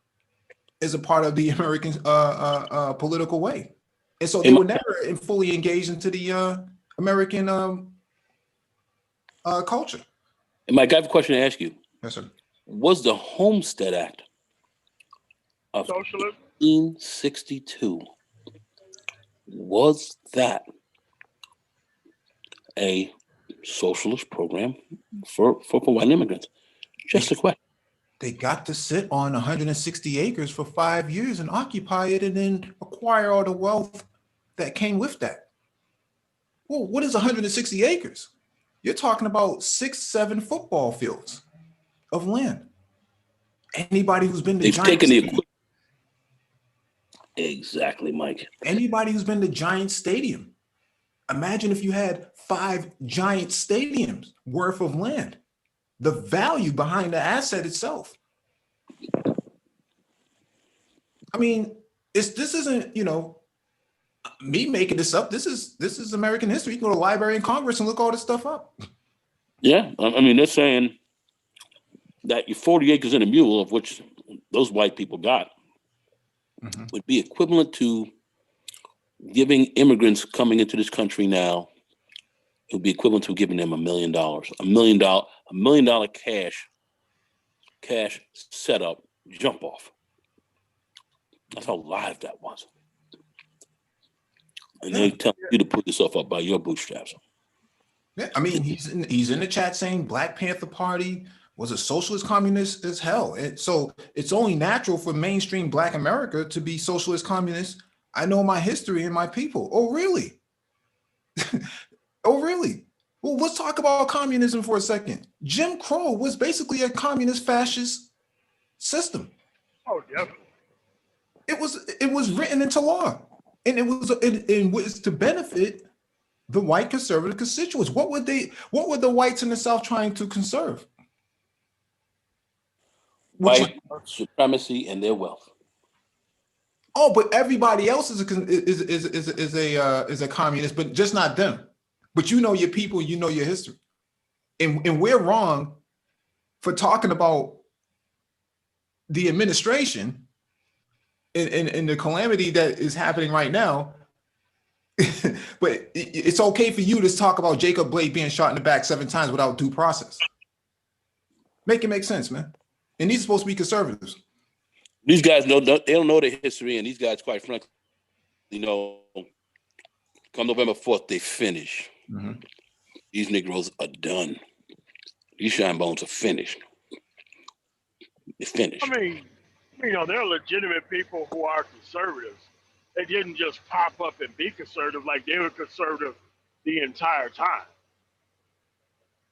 is a part of the American political way. And so they were never fully engaged into the American culture. And Mike, I have a question to ask you. Yes, sir. Was the Homestead Act of socialism? 1862, was that a socialist program for white immigrants? Just a question. They got to sit on 160 acres for 5 years and occupy it and then acquire all the wealth that came with that. Well, what is 160 acres? You're talking about 6-7 football fields of land. Anybody who's been to Giant Stadium. Exactly, Mike. Anybody who's been to Giant Stadium. Imagine if you had 5 Giant Stadiums worth of land. The value behind the asset itself. I mean, this isn't, me making this up. This is American history. You can go to the Library of Congress and look all this stuff up. Yeah, I mean, they're saying that your 40 acres and a mule, of which those white people got, would be equivalent to giving immigrants coming into this country now, it would be equivalent to giving them $1 million, $1 million cash setup, jump off. That's how live that was. And they tell you to put yourself up by your bootstraps. Yeah, I mean, he's in the chat saying Black Panther Party was a socialist communist as hell. So it's only natural for mainstream Black America to be socialist communist. I know my history and my people. Oh, really? Oh, really? Well, let's talk about communism for a second. Jim Crow was basically a communist fascist system. Oh, definitely. It was written into law, and it was to benefit the white conservative constituents. What were the whites in the South trying to conserve? White supremacy and their wealth. Oh, but everybody else is a communist, but just not them. But you know your people, you know your history, and we're wrong for talking about the administration and the calamity that is happening right now. But it's okay for you to talk about Jacob Blake being shot in the back 7 times without due process. Make it make sense, man. And these are supposed to be conservatives. These guys they don't know the history, and these guys, quite frankly, come November 4th, they finish. Mm-hmm. These Negroes are done. These shine bones are finished. They're finished. I mean, there are legitimate people who are conservatives. They didn't just pop up and be conservative like they were conservative the entire time.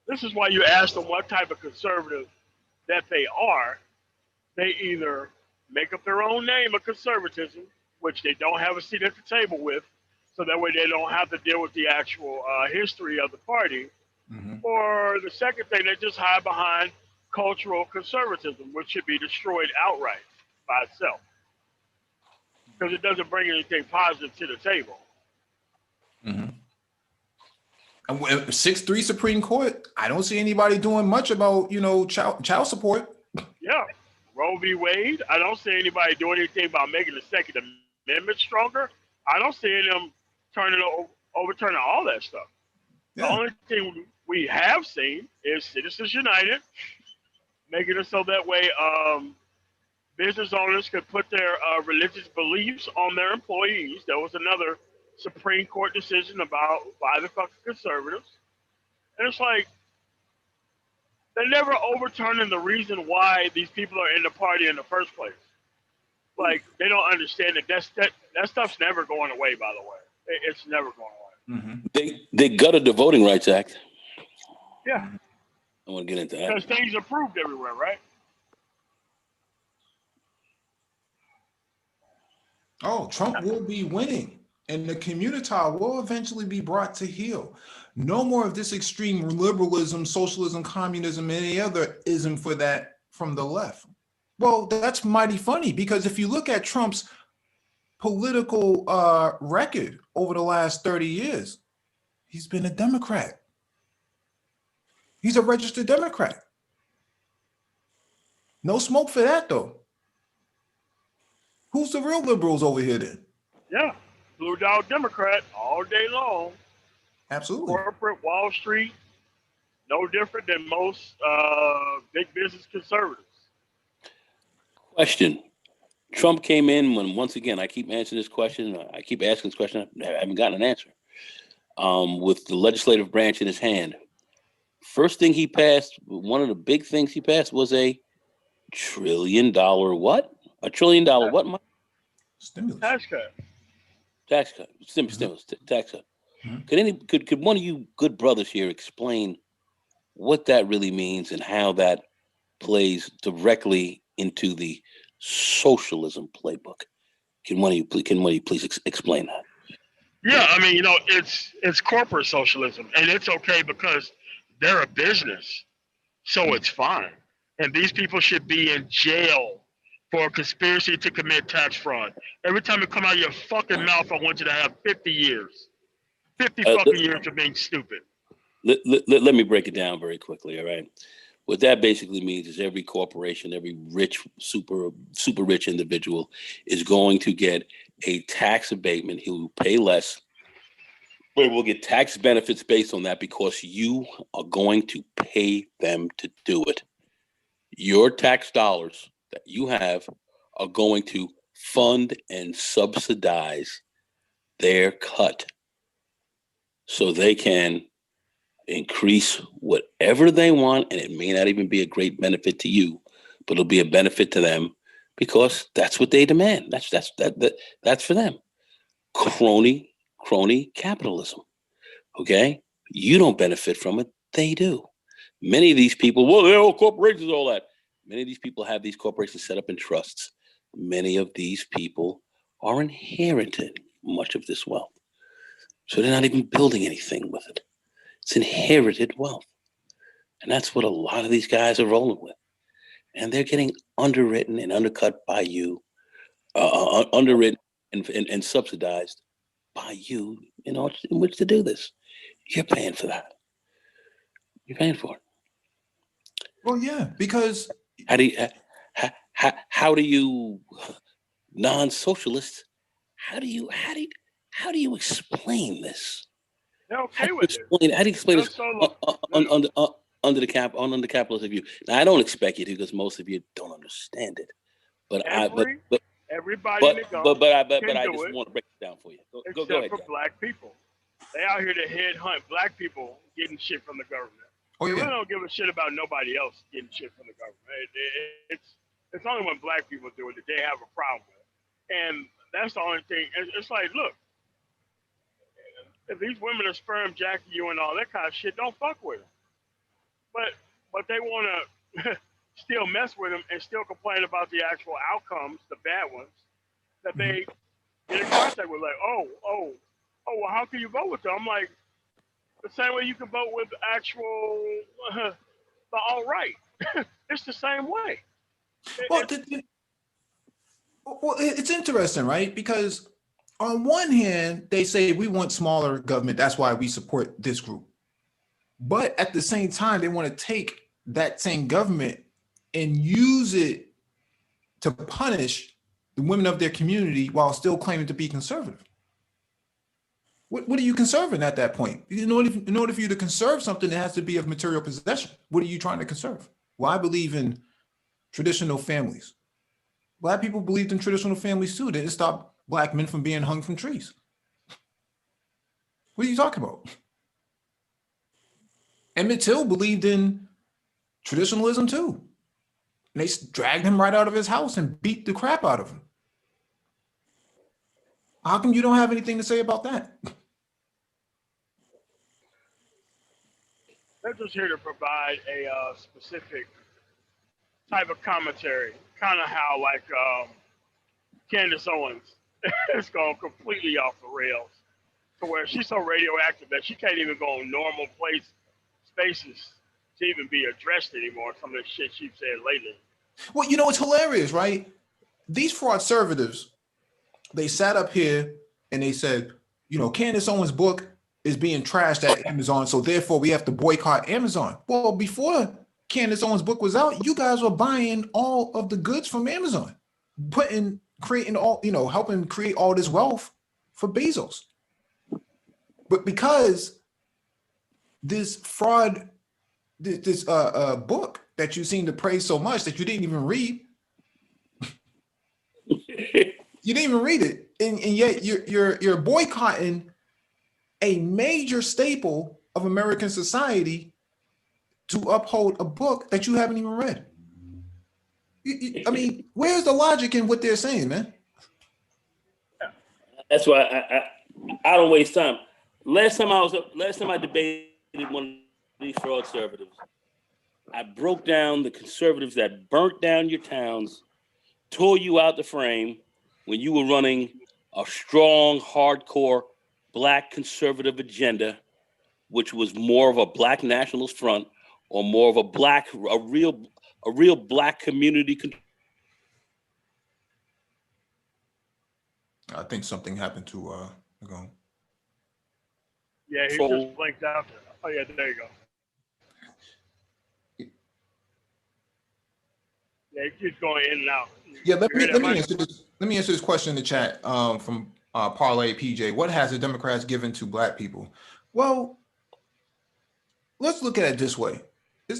This is why you ask them what type of conservative that they are. They either make up their own name of conservatism, which they don't have a seat at the table with, so that way they don't have to deal with the actual history of the party. Mm-hmm. Or the second thing, they just hide behind cultural conservatism, which should be destroyed outright by itself, because it doesn't bring anything positive to the table. Mm-hmm. And 6-3 Supreme Court, I don't see anybody doing much about, child support. Yeah. Roe v. Wade, I don't see anybody doing anything about making the Second Amendment stronger. I don't see them overturning all that stuff. Yeah. The only thing we have seen is Citizens United, making it so that way business owners could put their religious beliefs on their employees. There was another Supreme Court decision by the fucking conservatives. And it's like, they're never overturning the reason why these people are in the party in the first place. Like, they don't understand that stuff's never going away, by the way. It's never going away. Mm-hmm. They gutted the Voting Rights Act. Yeah. I want to get into that. Because things are proved everywhere, right? Oh, Trump will be winning, and the community will eventually be brought to heel. No more of this extreme liberalism, socialism, communism, any other ism for that from the left. Well, that's mighty funny, because if you look at Trump's political record over the last 30 years, he's been a Democrat. He's a registered Democrat. No smoke for that, though. Who's the real liberals over here then? Yeah, Blue Dog Democrat all day long. Absolutely. Corporate Wall Street, no different than most big business conservatives. Question. Trump came in when, once again, I keep answering this question. I keep asking this question. I haven't gotten an answer. With the legislative branch in his hand. First thing he passed, one of the big things he passed was a $1 trillion what? $1 trillion what? Stimulus. Tax cut. Tax cut. Stimulus. Tax cut. Mm-hmm. Could one of you good brothers here explain what that really means and how that plays directly into the socialism playbook? Can one of you please explain that? Yeah, I mean, it's corporate socialism, and it's okay because they're a business, so it's fine. And these people should be in jail for a conspiracy to commit tax fraud. Every time it come out of your fucking mouth, I want you to have 50 years. 50 fucking years of being stupid. Let me break it down very quickly, all right? What that basically means is every corporation, every rich, super rich individual is going to get a tax abatement. He will pay less, but will get tax benefits based on that because you are going to pay them to do it. Your tax dollars that you have are going to fund and subsidize their cut so they can increase whatever they want, and it may not even be a great benefit to you, but it'll be a benefit to them because that's what they demand. That's for them. Crony capitalism. Okay, you don't benefit from it; they do. Many of these people, well, they're all corporations, all that. Many of these people have these corporations set up in trusts. Many of these people are inheriting much of this wealth, so they're not even building anything with it. It's inherited wealth. And that's what a lot of these guys are rolling with. And they're getting underwritten and undercut by you underwritten and subsidized by you in order in which to do this. You're paying for that. You're paying for it. Well, yeah, because How do you non-socialists? How do you explain this? They're okay with it. How do you explain No this solo. No. under the capitalist view? Now, I don't expect you to, because most of you don't understand it. But Everybody in the government I can just do it, want to break it down for you. Go except ahead. for black people. They out here to headhunt black people getting shit from the government. oh They really yeah, don't give a shit about nobody else getting shit from the government. It's only when black people do it that they have a problem with. And that's the only thing. It's like, look, if these women are sperm jacking you and all that kind of shit, don't fuck with them. But they want to still mess with them and still complain about the actual outcomes, the bad ones, that they get in contact with. Like, well, how can you vote with them? I'm like, the same way you can vote with actual the alt-right. It's the same way. Well, it's interesting, right? Because on one hand, they say we want smaller government. That's why we support this group. But at the same time, they want to take that same government and use it to punish the women of their community while still claiming to be conservative. What are you conserving at that point? In order for you to conserve something, it has to be of material possession. What are you trying to conserve? Well, I believe in traditional families. Black people believed in traditional families too. They didn't stop black men from being hung from trees. What are you talking about? Emmett Till believed in traditionalism too. And they dragged him right out of his house and beat the crap out of him. How come you don't have anything to say about that? They're just here to provide a specific type of commentary, kind of how like Candace Owens is going completely off the rails, to where she's so radioactive that she can't even go on normal spaces to even be addressed anymore. Some of the shit she's said lately. Well, it's hilarious, right? These fraud conservatives, they sat up here and they said, Candace Owens' book is being trashed at Amazon, so therefore we have to boycott Amazon. Well, before Candace Owens' book was out, you guys were buying all of the goods from Amazon, helping create all this wealth for Bezos. But because this fraud, this book that you seem to praise so much that you didn't even read, you didn't even read it, and yet you're boycotting a major staple of American society to uphold a book that you haven't even read. I mean, where's the logic in what they're saying, man? That's why I don't waste time. Last time I debated one of these fraud conservatives, I broke down the conservatives that burnt down your towns, tore you out the frame when you were running a strong, hardcore black conservative agenda, which was more of a black nationalist front or more of a real black community. I think something happened to go. Yeah, he just blinked out. Oh yeah, there you go. Yeah, he keeps going in and out. Yeah, let me answer this question in the chat from Parlay PJ. What has the Democrats given to black people? Well, let's look at it this way.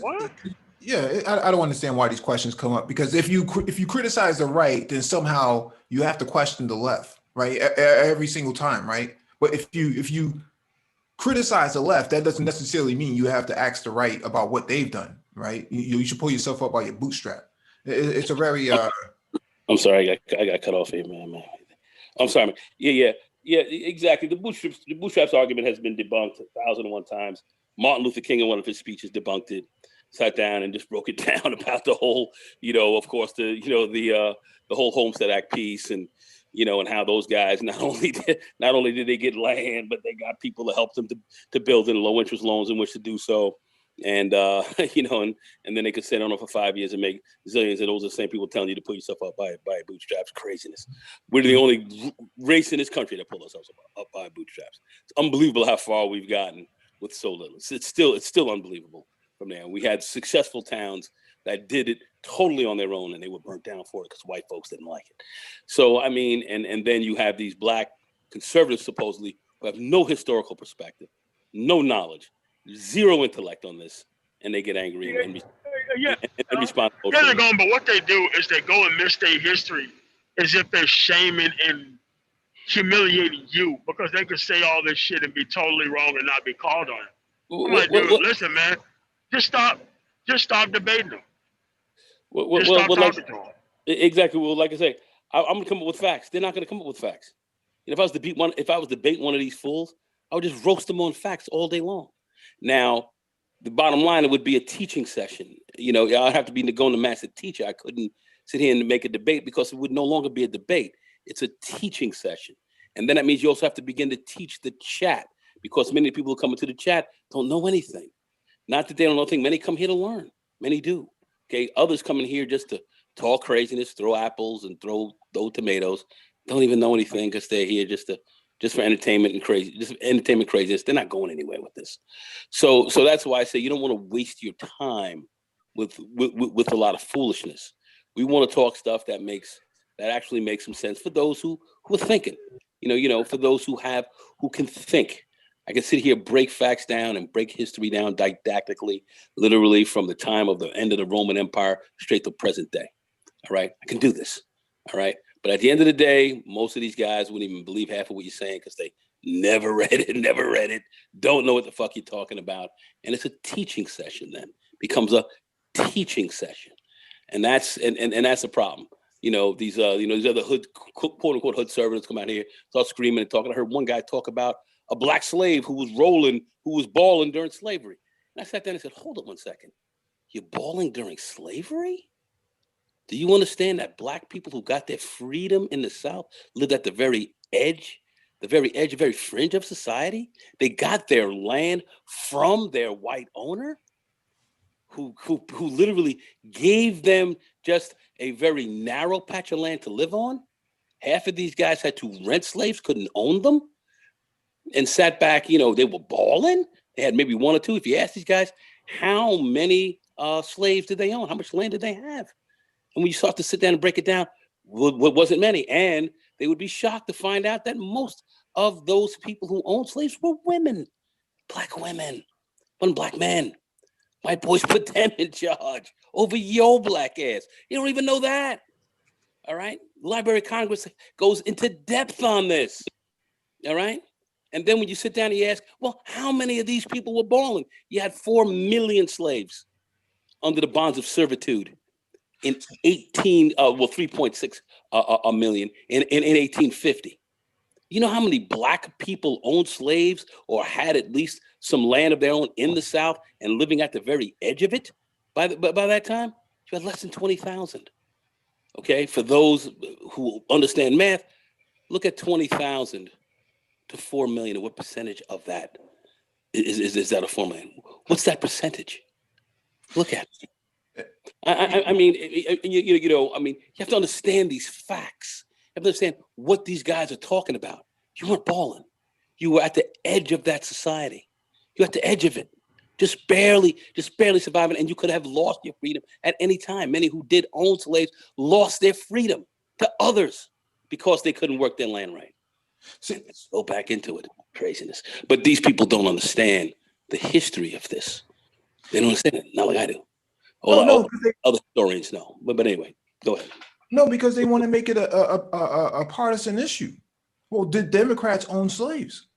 What? Yeah, I don't understand why these questions come up, because if you criticize the right, then somehow you have to question the left, right? Every single time, right? But if you criticize the left, that doesn't necessarily mean you have to ask the right about what they've done, right? You should pull yourself up by your bootstrap. It's a very I'm sorry, I got cut off here, man. I'm sorry, man. Yeah, exactly. The bootstraps argument has been debunked 1,001 times. Martin Luther King in one of his speeches debunked it, sat down and just broke it down about the whole, of course, the whole Homestead Act piece, and and how those guys not only did they get land, but they got people to help them to build in low interest loans in which to do so. And you know, and then they could sit on it for 5 years and make zillions, and those are the same people telling you to pull yourself up by bootstraps. Craziness. We're the only race in this country that pull ourselves up by bootstraps. It's unbelievable how far we've gotten with so little. It's still unbelievable from there. We had successful towns that did it totally on their own, and they were burnt down for it because white folks didn't like it. So I mean, and then you have these black conservatives supposedly who have no historical perspective, no knowledge, zero intellect on this, and they get angry and respond. Yeah, they're going, but what they do is they go and misstate history as if they're shaming and humiliating you because they could say all this shit and be totally wrong and not be called on it. I'm like, dude, listen, man, just stop debating them. Just stop talking to them. Exactly. Well, like I say, I'm gonna come up with facts. They're not gonna come up with facts. And if I was debating one of these fools, I would just roast them on facts all day long. Now, the bottom line, it would be a teaching session. You know, I'd have to be going to master teacher. I couldn't sit here and make a debate because it would no longer be a debate. It's a teaching session. And then that means you also have to begin to teach the chat because many people who come into the chat don't know anything. Not that they don't know anything. Many come here to learn. Many do. Okay. Others come in here just to talk craziness, throw apples and throw tomatoes. Don't even know anything because they're here just for entertainment and craziness. They're not going anywhere with this. So that's why I say you don't want to waste your time with a lot of foolishness. We want to talk stuff that actually makes some sense for those who are thinking. You know, for those who can think. I can sit here, break facts down and break history down didactically, literally from the time of the end of the Roman Empire straight to present day. All right, I can do this. All right. But at the end of the day, most of these guys wouldn't even believe half of what you're saying because they never read it, don't know what the fuck you're talking about. And it's a teaching session then. Becomes a teaching session. And that's a problem. You know, these other hood, quote unquote, hood servants come out here, start screaming and talking. I heard one guy talk about a black slave who was balling during slavery. And I sat down and said, hold up one second. You're balling during slavery? Do you understand that black people who got their freedom in the South lived at the very edge, the very fringe of society? They got their land from their white owner who literally gave them just a very narrow patch of land to live on. Half of these guys had to rent slaves, couldn't own them, and sat back, you know, they were balling. They had maybe one or two. If you ask these guys, how many slaves did they own? How much land did they have? And when you start to sit down and break it down, wasn't many. And they would be shocked to find out that most of those people who owned slaves were women, black women, one black men. White boys put them in charge over your black ass. You don't even know that. All right. The Library of Congress goes into depth on this. All right. And then when you sit down and you ask, well, how many of these people were balling? You had 4 million slaves under the bonds of servitude in 3.6 million in 1850. You know how many black people owned slaves or had at least some land of their own in the South and living at the very edge of it? By that time, you had less than 20,000. Okay, for those who understand math, look at 20,000 to 4 million. What percentage of that is that a 4 million? What's that percentage? Look at it. I mean, you have to understand these facts. You have to understand what these guys are talking about. You weren't balling. You were at the edge of that society. You're at the edge of it, just barely surviving, and you could have lost your freedom at any time. Many who did own slaves lost their freedom to others because they couldn't work their land right. So let's go back into it. Craziness. But these people don't understand the history of this. They don't understand it, not like I do. All other historians know. But anyway, go ahead. No, because they want to make it a partisan issue. Well, did Democrats own slaves?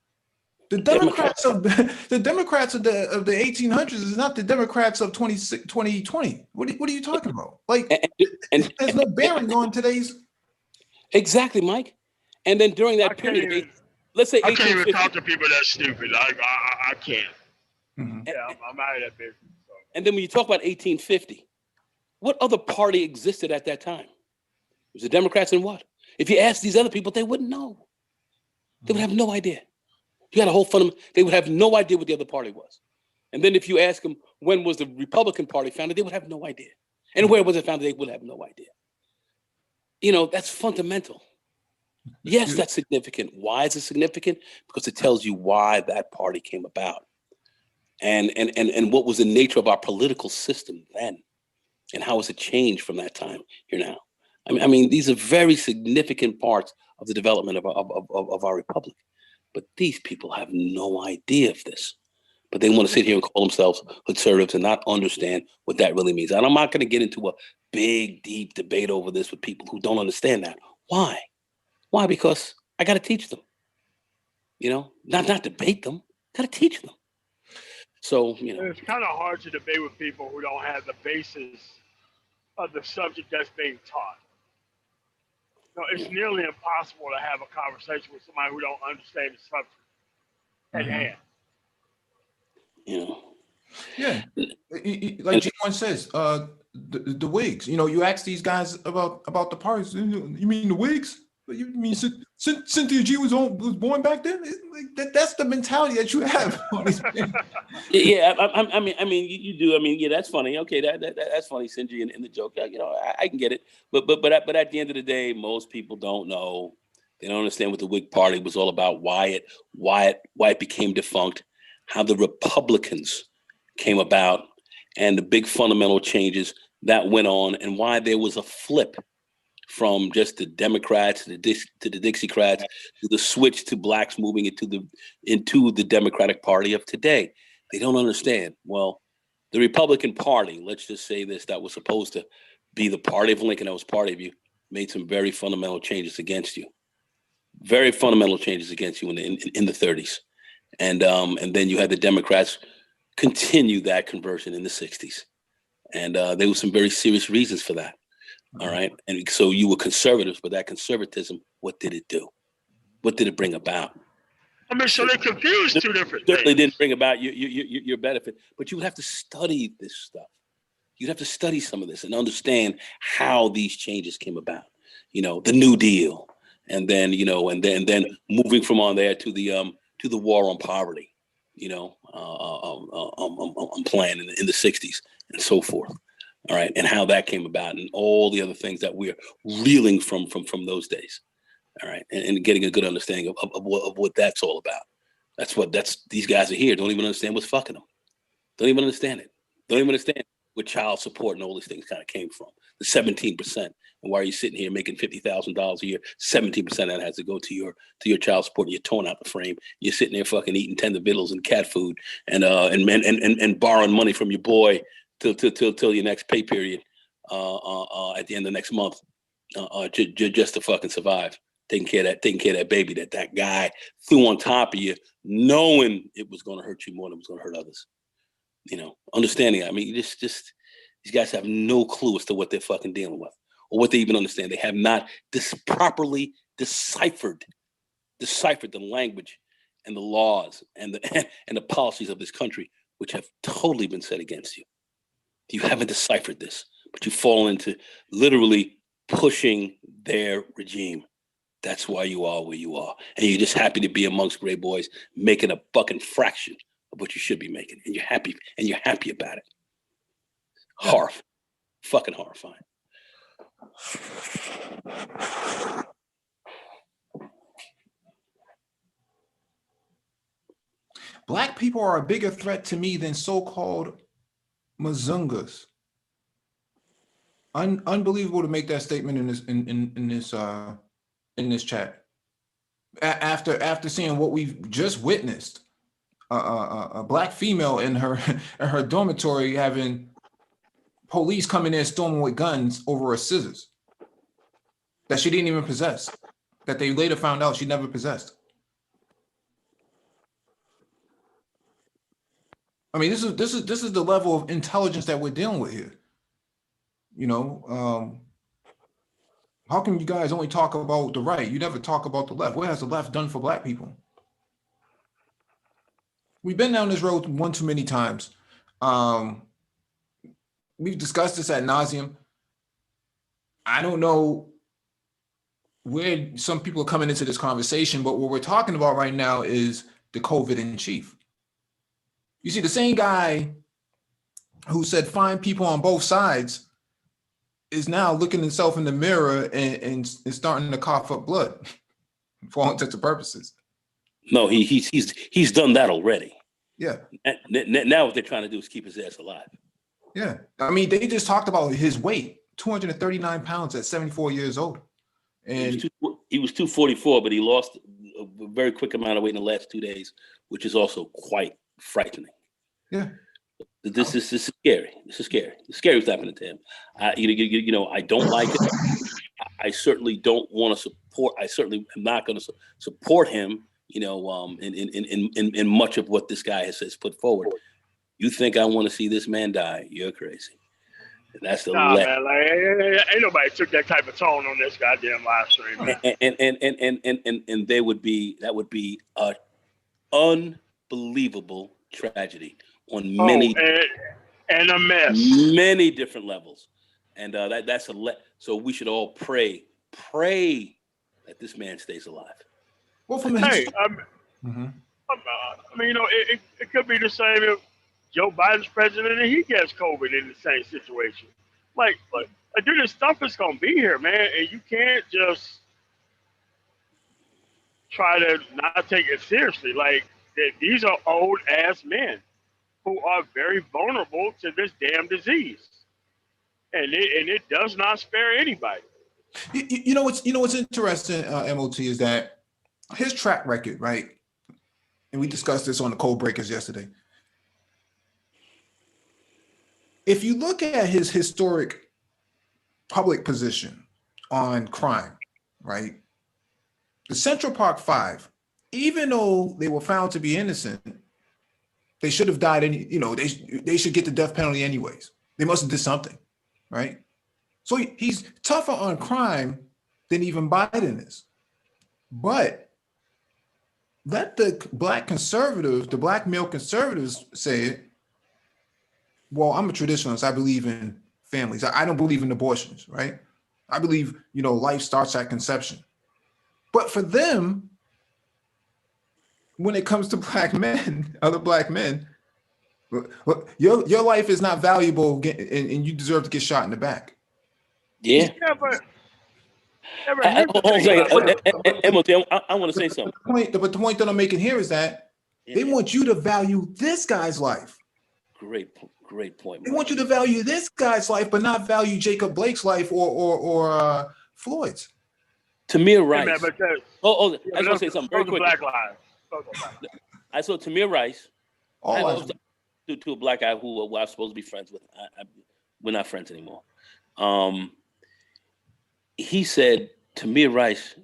The Democrats of the 1800s is not the Democrats of 2020. What are you talking about? Like, there's no bearing on today's. Exactly, Mike. And then during that period, let's say I can't even talk to people that stupid. I can't. Mm-hmm. Yeah, I'm out of that business. So. And then when you talk about 1850, what other party existed at that time? It was the Democrats and what? If you ask these other people, they wouldn't know. They would have no idea. You had a whole fundamental, they would have no idea what the other party was. And then if you ask them when was the Republican Party founded, they would have no idea. And where was it founded, they would have no idea. You know, that's fundamental. Yes, that's significant. Why is it significant? Because it tells you why that party came about. And what was the nature of our political system then, and how has it changed from that time here now? I mean, these are very significant parts of the development of our republic. But these people have no idea of this. But they want to sit here and call themselves conservatives and not understand what that really means. And I'm not going to get into a big, deep debate over this with people who don't understand that. Why? Why? Because I got to teach them. You know, not debate them. Got to teach them. So, you know, it's kind of hard to debate with people who don't have the basis of the subject that's being taught. No, it's nearly impossible to have a conversation with somebody who don't understand the subject at hand. You know. Yeah, like G1 says, the Whigs. You know, you ask these guys about the parties. You mean the Whigs? You mean Cynthia G was born back then? That's the mentality that you have. Yeah, I mean, you do. I mean, yeah, that's funny. Okay, that's funny, Cynthia, in the joke. You know, I can get it. But at the end of the day, most people don't know. They don't understand what the Whig Party was all about. Why it became defunct. How the Republicans came about, and the big fundamental changes that went on, and why there was a flip from just the Democrats to the Dixiecrats to the switch to blacks moving into the Democratic Party of today. They don't understand. Well, the Republican Party, let's just say this, that was supposed to be the party of Lincoln, that was part of you, made some very fundamental changes against you. Very fundamental changes against you in the 30s. And then you had the Democrats continue that conversion in the 60s. And there were some very serious reasons for that. All right. And so you were conservatives, but that conservatism, what did it do? What did it bring about? I mean, so they confused two different things. Certainly didn't bring about your benefit, but you would have to study this stuff. You'd have to study some of this and understand how these changes came about. You know, the New Deal, and then, you know, and then moving from on there to the war on poverty, you know, plan in the 60s and so forth. All right, and how that came about, and all the other things that we're reeling from those days. All right, and getting a good understanding of what that's all about. That's these guys are here. Don't even understand what's fucking them. Don't even understand it. Don't even understand where child support and all these things kind of came from. The 17%, and why are you sitting here making $50,000 a year? 17% of that has to go to your child support, and you're torn out the frame. You're sitting there fucking eating tender vittles and cat food, and borrowing money from your boy till your next pay period at the end of next month, just to fucking survive, taking care of that baby that guy threw on top of you, knowing it was going to hurt you more than it was going to hurt others. You know, understanding. I mean, just these guys have no clue as to what they're fucking dealing with, or what they even understand. They have not properly deciphered the language and the laws and the policies of this country, which have totally been set against you. You haven't deciphered this, but you've fallen into literally pushing their regime. That's why you are where you are. And you're just happy to be amongst great boys making a fucking fraction of what you should be making. And you're happy about it. Fucking horrifying. Black people are a bigger threat to me than so-called Mazungas. Unbelievable to make that statement in this chat. After seeing what we've just witnessed, a black female in her dormitory having police coming in storming with guns over her scissors that she didn't even possess, that they later found out she never possessed. I mean, this is the level of intelligence that we're dealing with here. You know, how can you guys only talk about the right? You never talk about the left. What has the left done for black people? We've been down this road one too many times. We've discussed this ad nauseum. I don't know where some people are coming into this conversation, but what we're talking about right now is the COVID in chief. You see, the same guy who said find people on both sides is now looking himself in the mirror and starting to cough up blood for all intents and purposes. No, he's done that already. Yeah. Now what they're trying to do is keep his ass alive. Yeah. I mean, they just talked about his weight, 239 pounds at 74 years old. And he was 244, but he lost a very quick amount of weight in the last 2 days, which is also quite frightening. Yeah. This is scary. This is scary. It's scary what's happening to him. You know, I don't like it. I certainly don't want to support. I certainly am not going to support him. You know, in much of what this guy has put forward. You think I want to see this man die? You're crazy. And that's the man. Like, ain't nobody took that type of tone on this goddamn live stream, man. And that would be a unbelievable tragedy on many and a mess, many different levels, and so we should all pray that this man stays alive. Well, from I mean, you know, it could be the same if Joe Biden's president and he gets COVID in the same situation. Like dude, this stuff is gonna be here, man, and you can't just try to not take it seriously. Like these are old ass men who are very vulnerable to this damn disease, and it does not spare anybody. You know what's interesting, MOT, is that his track record, right? And we discussed this on the Code Breakers yesterday. If you look at his historic public position on crime, right? The Central Park Five, even though they were found to be innocent, they should have died. They should get the death penalty anyways. They must have did something, right? So he's tougher on crime than even Biden is. But let the black male conservatives say it. Well, I'm a traditionalist. I believe in families. I don't believe in abortions, right? I believe, life starts at conception. But for them, when it comes to black men, other black men, your life is not valuable and you deserve to get shot in the back. Yeah. But I want to say something. But the point that I'm making here is that they want you to value this guy's life. Great point. They want you to value this guy's life, but not value Jacob Blake's life or Floyd's. Tamir Rice. I just want to say something very quick. Black lives. I saw Tamir Rice. To a black guy who I'm supposed to be friends with. We're not friends anymore. He said Tamir Rice,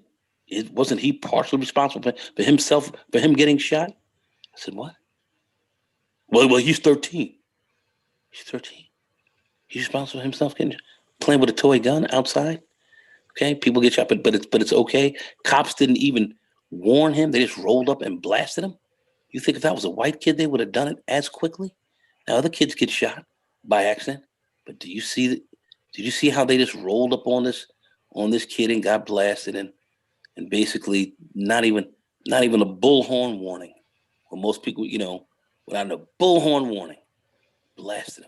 wasn't he partially responsible for him getting shot? I said, what? Well, he's 13. He's 13. He's responsible for himself playing with a toy gun outside. Okay, people get shot, but it's okay. Cops didn't even warn him; they just rolled up and blasted him. You think if that was a white kid, they would have done it as quickly? Now other kids get shot by accident, but did you see how they just rolled up on this kid and got blasted and basically not even a bullhorn warning? Well, most people, without a bullhorn warning, blasted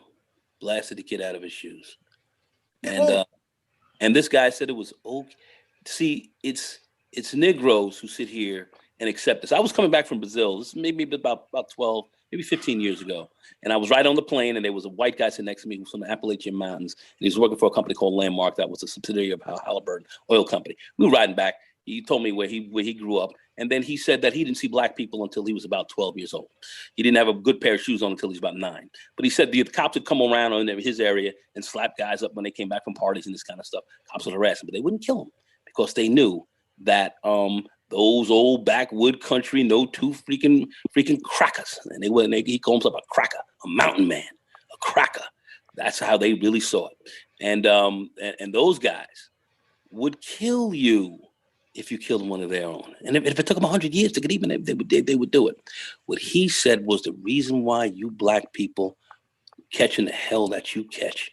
the kid out of his shoes. And this guy said it was okay. See, it's Negroes who sit here and accept this. I was coming back from Brazil. This maybe about 12, maybe 15 years ago. And I was right on the plane, and there was a white guy sitting next to me who was from the Appalachian Mountains. And he was working for a company called Landmark that was a subsidiary of Halliburton Oil Company. We were riding back. He told me where he grew up. And then he said that he didn't see black people until he was about 12 years old. He didn't have a good pair of shoes on until he was about 9. But he said the cops would come around in his area and slap guys up when they came back from parties and this kind of stuff. Cops would harass them, but they wouldn't kill them because they knew that those old backwood country, no two freaking crackers. And he calls himself a cracker, a mountain man, a cracker. That's how they really saw it. And those guys would kill you if you killed one of their own. And if it took them 100 years to get even, they would do it. What he said was the reason why you black people catching the hell that you catch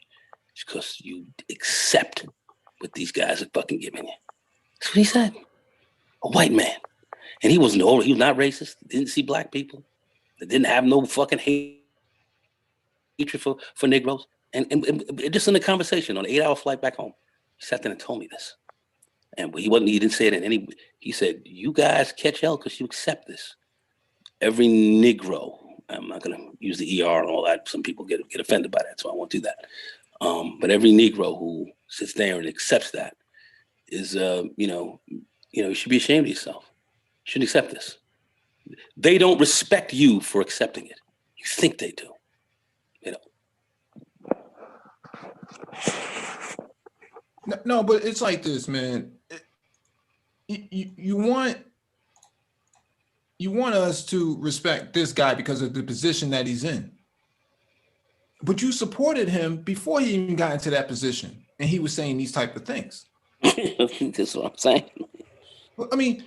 is because you accept what these guys are fucking giving you. That's what he said. A white man. And he wasn't old. He was not racist. Didn't see black people. that didn't have no fucking hatred for Negroes. And just in the conversation on an 8-hour flight back home, he sat there and told me this. And he didn't say it in any, he said, you guys catch hell because you accept this. Every Negro, I'm not going to use the ER and all that. Some people get offended by that, so I won't do that. But every Negro who sits there and accepts that is, you should be ashamed of yourself. You shouldn't accept this. They don't respect you for accepting it. You think they do, No, but it's like this, man. You want us to respect this guy because of the position that he's in. But you supported him before he even got into that position, and he was saying these type of things. That's what I'm saying. I mean,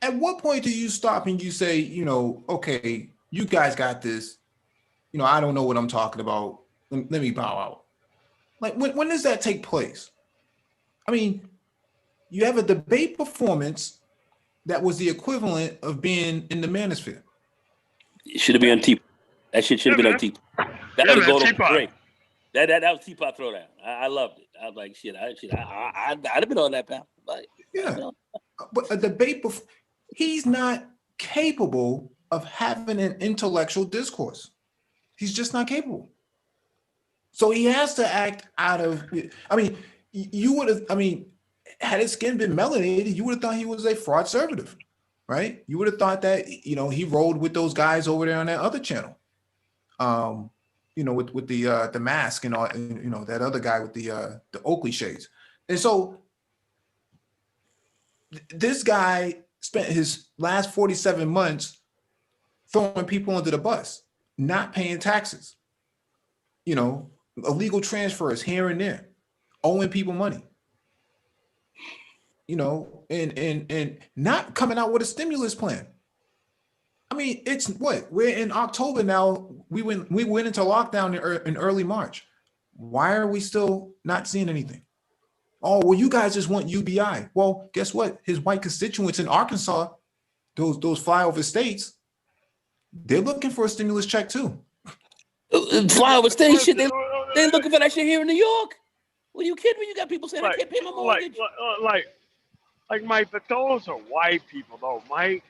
at what point do you stop and you say, okay, you guys got this. I don't know what I'm talking about. Let me bow out. Like, when does that take place? I mean, you have a debate performance that was the equivalent of being in the manosphere. It should have been on T. That shit should have been on T. That would have gone over great. That was Teapot Throwdown. I loved it. I was like, shit. I'd have been on that path. Like, yeah, but a debate he's not capable of having an intellectual discourse. He's just not capable. So he has to act out of. I mean, you would have. I mean, had his skin been melanated, you would have thought he was a fraud conservative, right? You would have thought that he rolled with those guys over there on that other channel. With the mask and all, and, that other guy with the Oakley shades. And so this guy spent his last 47 months throwing people under the bus, not paying taxes, illegal transfers here and there, owing people money, and not coming out with a stimulus plan. I mean, it's what we're in October now. We went into lockdown in early March. Why are we still not seeing anything? Oh, well, you guys just want UBI. Well, guess what? His white constituents in Arkansas, those flyover states, they're looking for a stimulus check too. Flyover state shit. They're looking for that shit here in New York. Well, you kidding me? You got people saying I can't pay my mortgage. Like Mike, but those are white people though, Mike.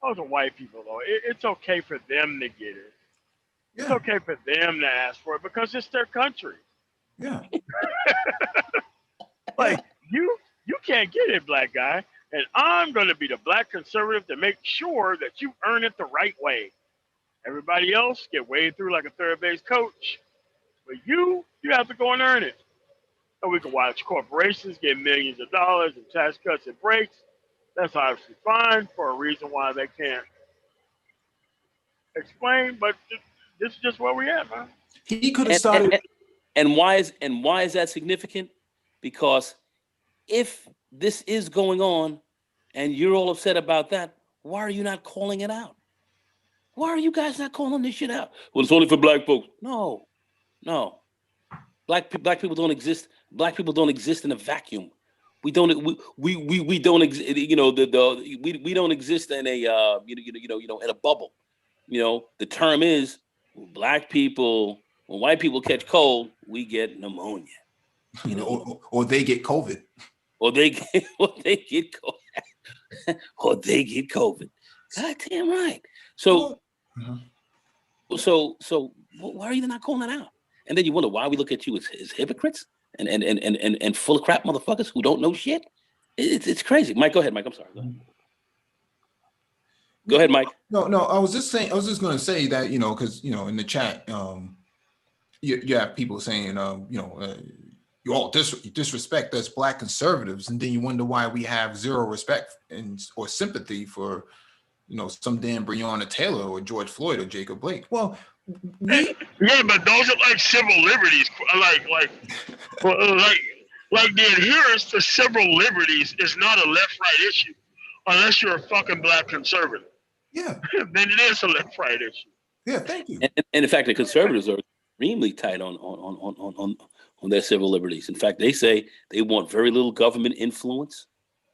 Those are white people, though. It's okay for them to get it. Yeah. It's okay for them to ask for it because it's their country. Yeah. You can't get it, black guy. And I'm going to be the black conservative to make sure that you earn it the right way. Everybody else get waved through like a third base coach. But you have to go and earn it. And we can watch corporations get millions of dollars in tax cuts and breaks. That's obviously fine for a reason why they can't explain, but this is just where we at, man. He could have started. And why is that significant? Because if this is going on and you're all upset about that, why are you not calling it out? Why are you guys not calling this shit out? Well, it's only for black folks. No. Black people don't exist. Black people don't exist in a vacuum. We don't exist. We don't exist in a in a bubble. The term is black people. When white people catch cold, we get pneumonia. Or they get COVID. Or they get COVID. Or they get COVID. God damn right. So why are you not calling that out? And then you wonder why we look at you as hypocrites and full of crap motherfuckers who don't know shit. It's crazy. Mike, go ahead, Mike. I'm sorry. Go ahead, Mike. No. I was just going to say that because in the chat, you have people saying you all disrespect us black conservatives, and then you wonder why we have zero respect or sympathy for some damn Breonna Taylor or George Floyd or Jacob Blake. Well, yeah, but those are like civil liberties, like the adherence to civil liberties is not a left-right issue, unless you're a fucking black conservative. Yeah, then it is a left-right issue. Yeah, thank you. And in fact, the conservatives are extremely tight on their civil liberties. In fact, they say they want very little government influence.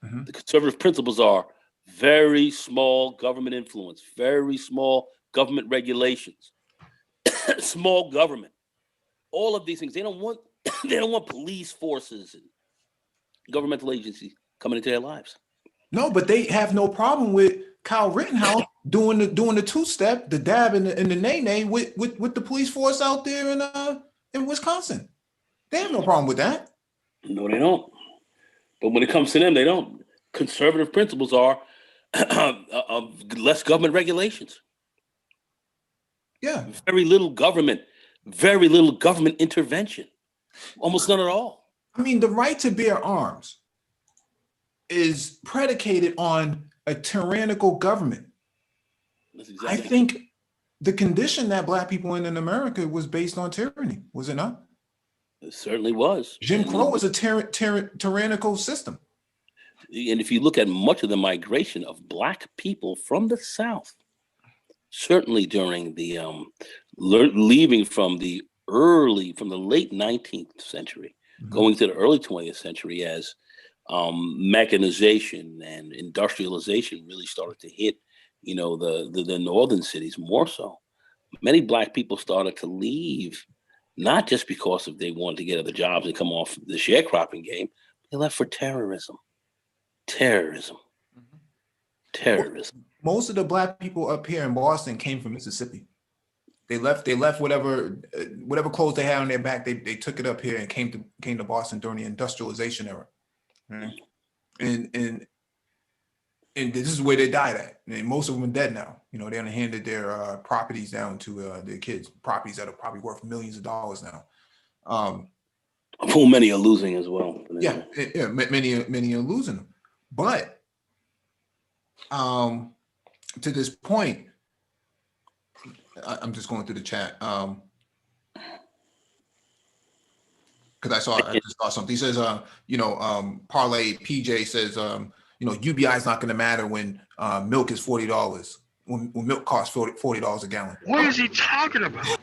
Mm-hmm. The conservative principles are very small government influence, very small government regulations, small government. All of these things. They don't want they don't want police forces and governmental agencies coming into their lives. No, but they have no problem with Kyle Rittenhouse doing the two-step, the dab and the nay-nay with the police force out there in Wisconsin. They have no problem with that. No, they don't. But when it comes to them, they don't. Conservative principles are less government regulations. Yeah. Very little government intervention. Almost none at all. I mean, the right to bear arms is predicated on a tyrannical government. That's exactly. I think the condition that Black people in America was based on tyranny, was it not? It certainly was. Jim Crow was a tyrannical system. And if you look at much of the migration of Black people from the South, certainly during the leaving from the late 19th century, going to the early 20th century, as mechanization and industrialization really started to hit, the northern cities more so. Many Black people started to leave, not just because they wanted to get other jobs and come off the sharecropping game. They left for terrorism. Most of the Black people up here in Boston came from Mississippi. They left whatever clothes they had on their back. They took it up here and came to Boston during the industrialization era. Right? And this is where they died at. And most of them are dead now. They handed their properties down to their kids, properties that are probably worth millions of dollars now. Many are losing as well. Yeah, many are losing them. But to this point, I'm just going through the chat because I just saw something. He says, Parlay PJ says, UBI is not going to matter when milk is $40. When milk costs $40 a gallon. What is he talking about?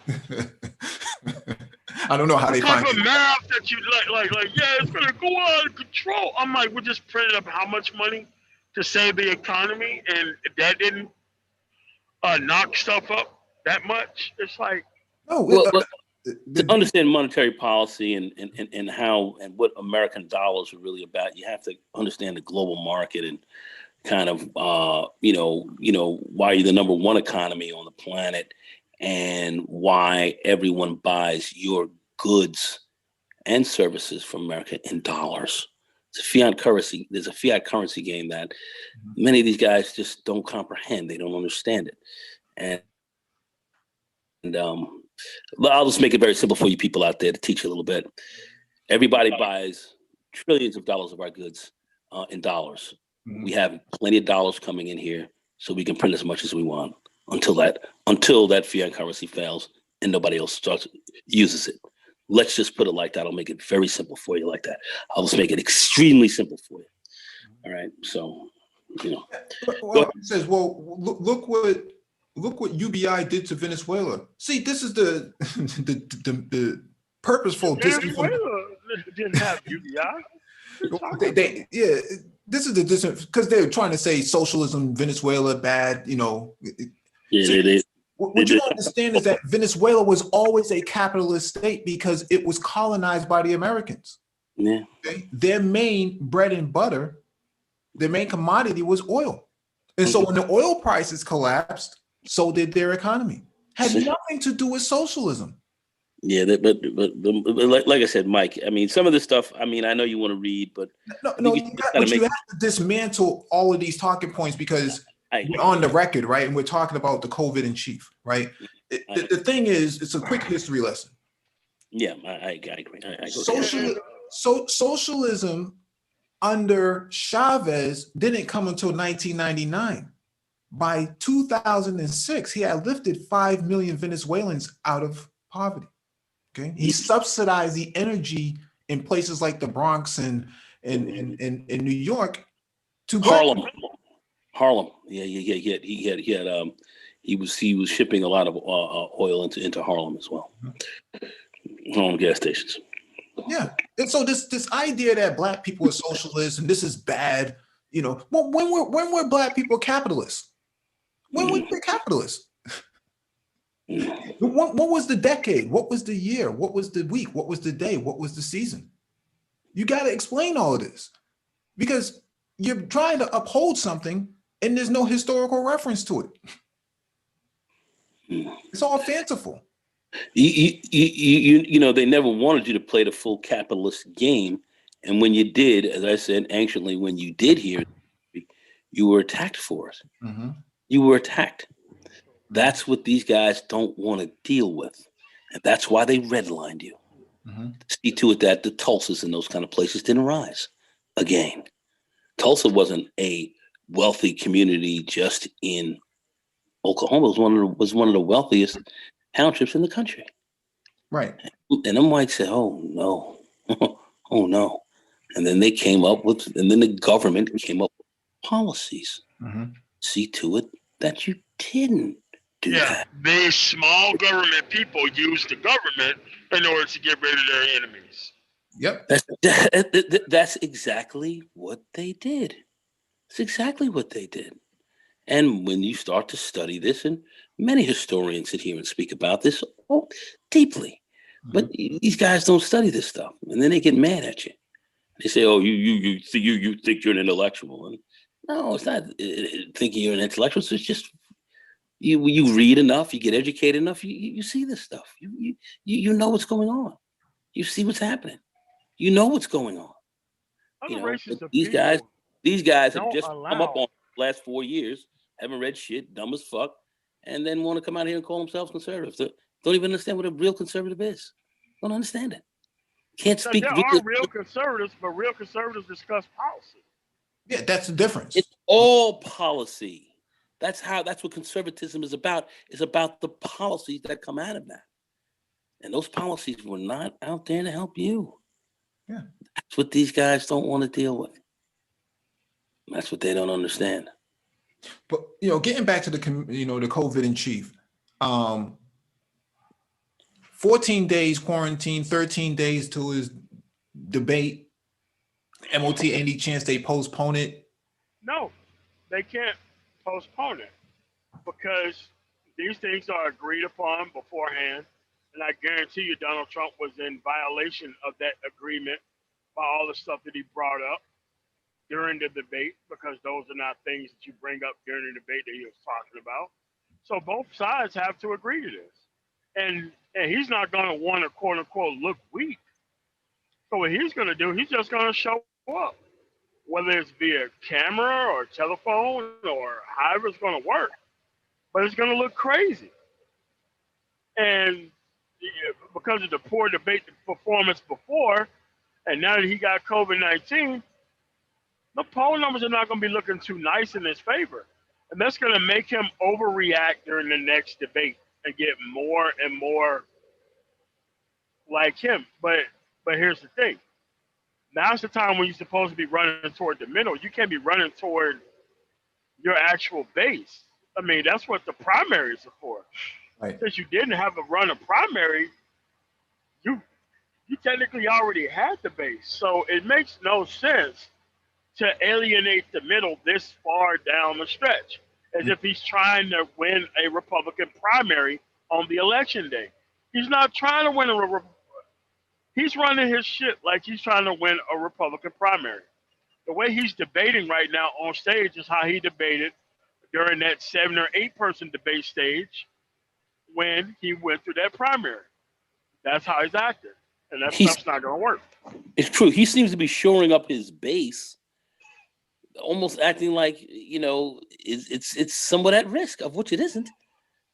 I don't know how they find it. Math that you like, yeah, it's gonna go out of control. I'm like, we just printed up how much money to save the economy, and that didn't knock stuff up that much. It's like, to understand monetary policy and how and what American dollars are really about, you have to understand the global market and kind of why you're the number one economy on the planet and why everyone buys your goods and services from America in dollars. It's a fiat currency. There's a fiat currency game that many of these guys just don't comprehend. They don't understand it. And I'll just make it very simple for you people out there to teach you a little bit. Everybody buys trillions of dollars of our goods in dollars. We have plenty of dollars coming in here, so we can print as much as we want until that fiat currency fails and nobody else uses it. Let's just put it like that. I'll make it very simple for you like that. I'll just make it extremely simple for you. All right. So, it says, look what UBI did to Venezuela. See, this is the purposeful. Venezuela didn't have UBI. This is the because they're trying to say socialism, Venezuela bad. What you don't understand is that Venezuela was always a capitalist state because it was colonized by the Americans. Yeah. Okay? Their main bread and butter, their main commodity was oil. And so when the oil prices collapsed, so did their economy. Had nothing to do with socialism. Yeah, but like I said, Mike, I mean, some of this stuff, I mean, I know you want to read, but you have to dismantle all of these talking points because we're on the record, right? And we're talking about the COVID in chief, right? The thing is, it's a quick history lesson. Yeah, I agree. Socialism under Chavez didn't come until 1999. By 2006, he had lifted 5 million Venezuelans out of poverty. Okay, he subsidized the energy in places like the Bronx and in New York to Harlem. Yeah. He was shipping a lot of oil into Harlem as well. Harlem gas stations. Yeah, and so this idea that Black people are socialists and this is bad, You know, when were black people capitalists? When were they capitalists? What was the decade? What was the year? What was the week? What was the day? What was the season? You got to explain all of this because you're trying to uphold something and there's no historical reference to it. It's all fanciful. You know, they never wanted you to play the full capitalist game. And when you did, as I said anciently, when you did hear it, you were attacked for it. Mm-hmm. You were attacked. That's what these guys don't want to deal with. And that's why they redlined you. Mm-hmm. See to it that the Tulsas and those kind of places didn't rise again. Tulsa wasn't a wealthy community just in Oklahoma. It was one of the wealthiest townships in the country. Right. And them whites said, oh, no. Oh, no. And then they came up with, and then the government came up with policies. Mm-hmm. See to it that you didn't do that. These small government people use the government in order to get rid of their enemies. Yep. That's exactly what they did. It's exactly what they did. And when you start to study this, and many historians sit here and speak about this deeply, but these guys don't study this stuff, and then they get mad at you. They say, "Oh, you think you're an intellectual?" And no, it's not thinking you're an intellectual. It's just you read enough, you get educated enough, you see this stuff. You know what's going on. You see what's happening. You know what's going on. Other You know, races of these people guys have don't just come up allow- on the last 4 years, haven't read shit, dumb as fuck, and then want to come out here and call themselves conservatives. Don't even understand what a real conservative is. Don't understand it. Can't So speak. there are real conservatives, but real conservatives discuss policy. Yeah, that's the difference. It's all policy. That's what conservatism is about. It's about the policies that come out of that. And those policies were not out there to help you. Yeah. That's what these guys don't want to deal with. That's what they don't understand. But getting back to the the COVID in chief, 14 days quarantine, 13 days to his debate. MOT, any chance they postpone it? No, they can't postpone it because these things are agreed upon beforehand. And I guarantee you Donald Trump was in violation of that agreement by all the stuff that he brought up during the debate, because those are not things that you bring up during the debate that he was talking about. So both sides have to agree to this. And he's not going to want to, quote unquote, look weak. So what he's going to do, he's just going to show up, whether it's via camera or telephone or however it's going to work. But it's going to look crazy. And because of the poor debate performance before, and now that he got COVID-19, the poll numbers are not going to be looking too nice in his favor. And that's going to make him overreact during the next debate and get more and more like him. But here's the thing. Now's the time when you're supposed to be running toward the middle. You can't be running toward your actual base. I mean, that's what the primaries are for. Right. Since you didn't have a run a primary, you technically already had the base. So it makes no sense to alienate the middle this far down the stretch, as if he's trying to win a Republican primary on the election day. He's not trying to win he's running his shit like he's trying to win a Republican primary. The way he's debating right now on stage is how he debated during that 7 or 8 person debate stage when he went through that primary. That's how he's acting. And that stuff's not going to work. It's true. He seems to be shoring up his base, almost acting like, it's somewhat at risk, of which it isn't.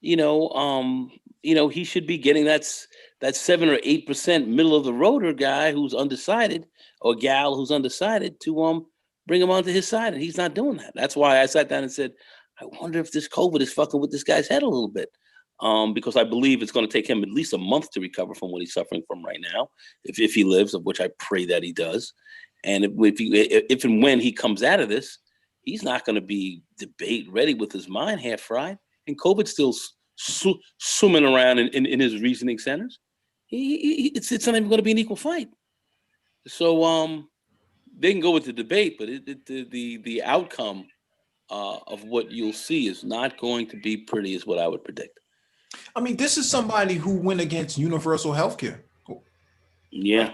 He should be getting that 7 or 8% middle of the roader guy who's undecided, or gal who's undecided, to bring him onto his side, and he's not doing that. That's why I sat down and said, I wonder if this COVID is fucking with this guy's head a little bit, because I believe it's going to take him at least a month to recover from what he's suffering from right now, if he lives, of which I pray that he does. And if and when he comes out of this, he's not going to be debate ready with his mind half fried, and COVID's still swimming around in his reasoning centers. It's not even going to be an equal fight. So they can go with the debate, but the outcome of what you'll see is not going to be pretty, is what I would predict. I mean, this is somebody who went against universal health care. Yeah.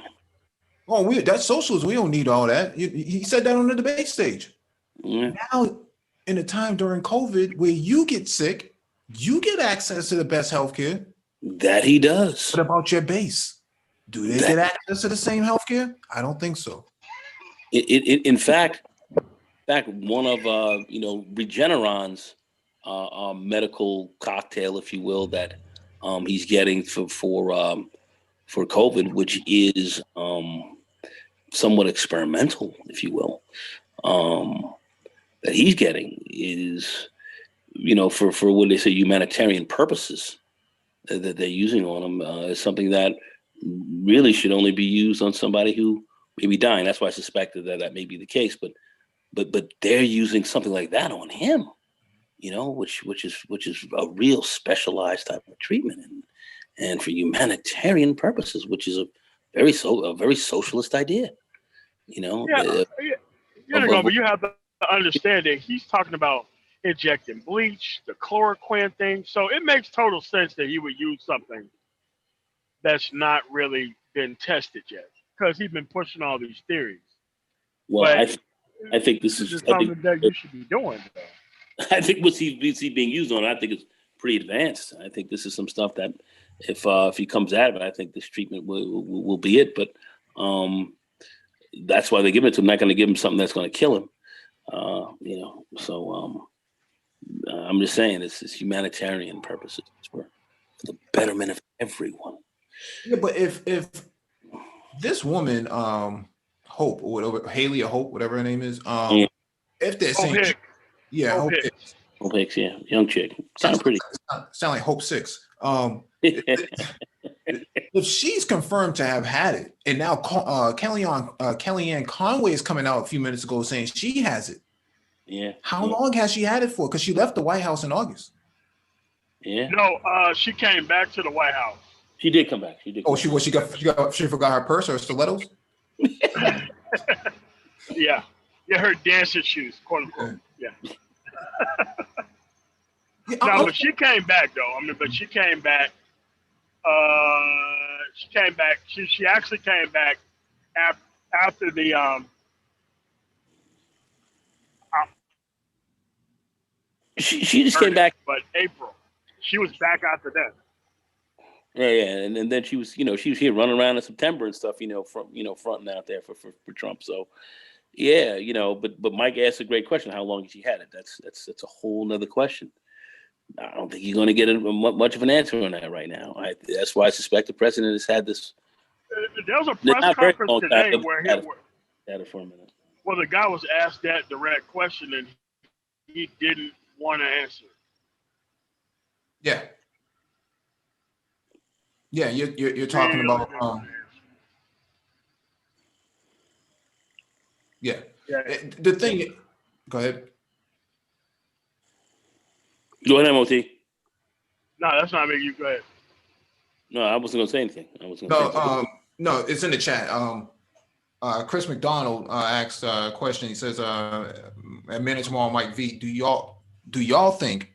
Oh, that's socialism. We don't need all that. He said that on the debate stage. Yeah. Now, in a time during COVID where you get sick, you get access to the best healthcare. That he does. What about your base? Do they get access to the same healthcare? I don't think so. In fact, one of Regeneron's medical cocktail, if you will, that he's getting for COVID, which is somewhat experimental, if you will, that he's getting is, for what they say humanitarian purposes that they're using on him, is something that really should only be used on somebody who may be dying. That's why I suspected that may be the case, but they're using something like that on him, which is a real specialized type of treatment and for humanitarian purposes, which is a very socialist idea, But you have to understand that he's talking about injecting bleach, the chloroquine thing. So it makes total sense that he would use something that's not really been tested yet, because he's been pushing all these theories. Well, but I think this is something that you should be doing, though. I think what's he being used on, I think it's pretty advanced. I think this is some stuff that if he comes out of it, I think this treatment will be it. But that's why they give it to him. Not going to give him something that's going to kill him. So I'm just saying it's humanitarian purposes. It's for the betterment of everyone. Yeah, but if this woman, Hope or whatever, Haley or Hope, whatever her name is, if they're saying, Hope Hicks. Hope Hicks, yeah, young chick, sound pretty. Sound like Hope Six. If she's confirmed to have had it, and now Kellyanne Conway is coming out a few minutes ago saying she has it. Yeah. How long has she had it for? Because she left the White House in August. Yeah. No, she came back to the White House. She did come back. She forgot her purse or stilettos? Yeah, her dancing shoes, quote unquote. Yeah. No, but she came back though. But she came back. She came back. She actually came back after the She just came back, but April. She was back after that. Yeah, and then she was here running around in September and stuff, fronting out there for Trump. So, yeah, but Mike asked a great question: how long has she had it? That's a whole nother question. I don't think you're going to get much of an answer on that right now. That's why I suspect the president has had this. There was a press conference today where had it for a minute. Well, the guy was asked that direct question and he didn't want to answer. Yeah. Yeah, you're talking about yeah. The thing. Go ahead. Go ahead, MOT. No, that's not me. You go ahead. No, I wasn't gonna say anything. No, it's in the chat. Chris McDonald asked a question. He says, "At minute tomorrow, Mike V, do y'all think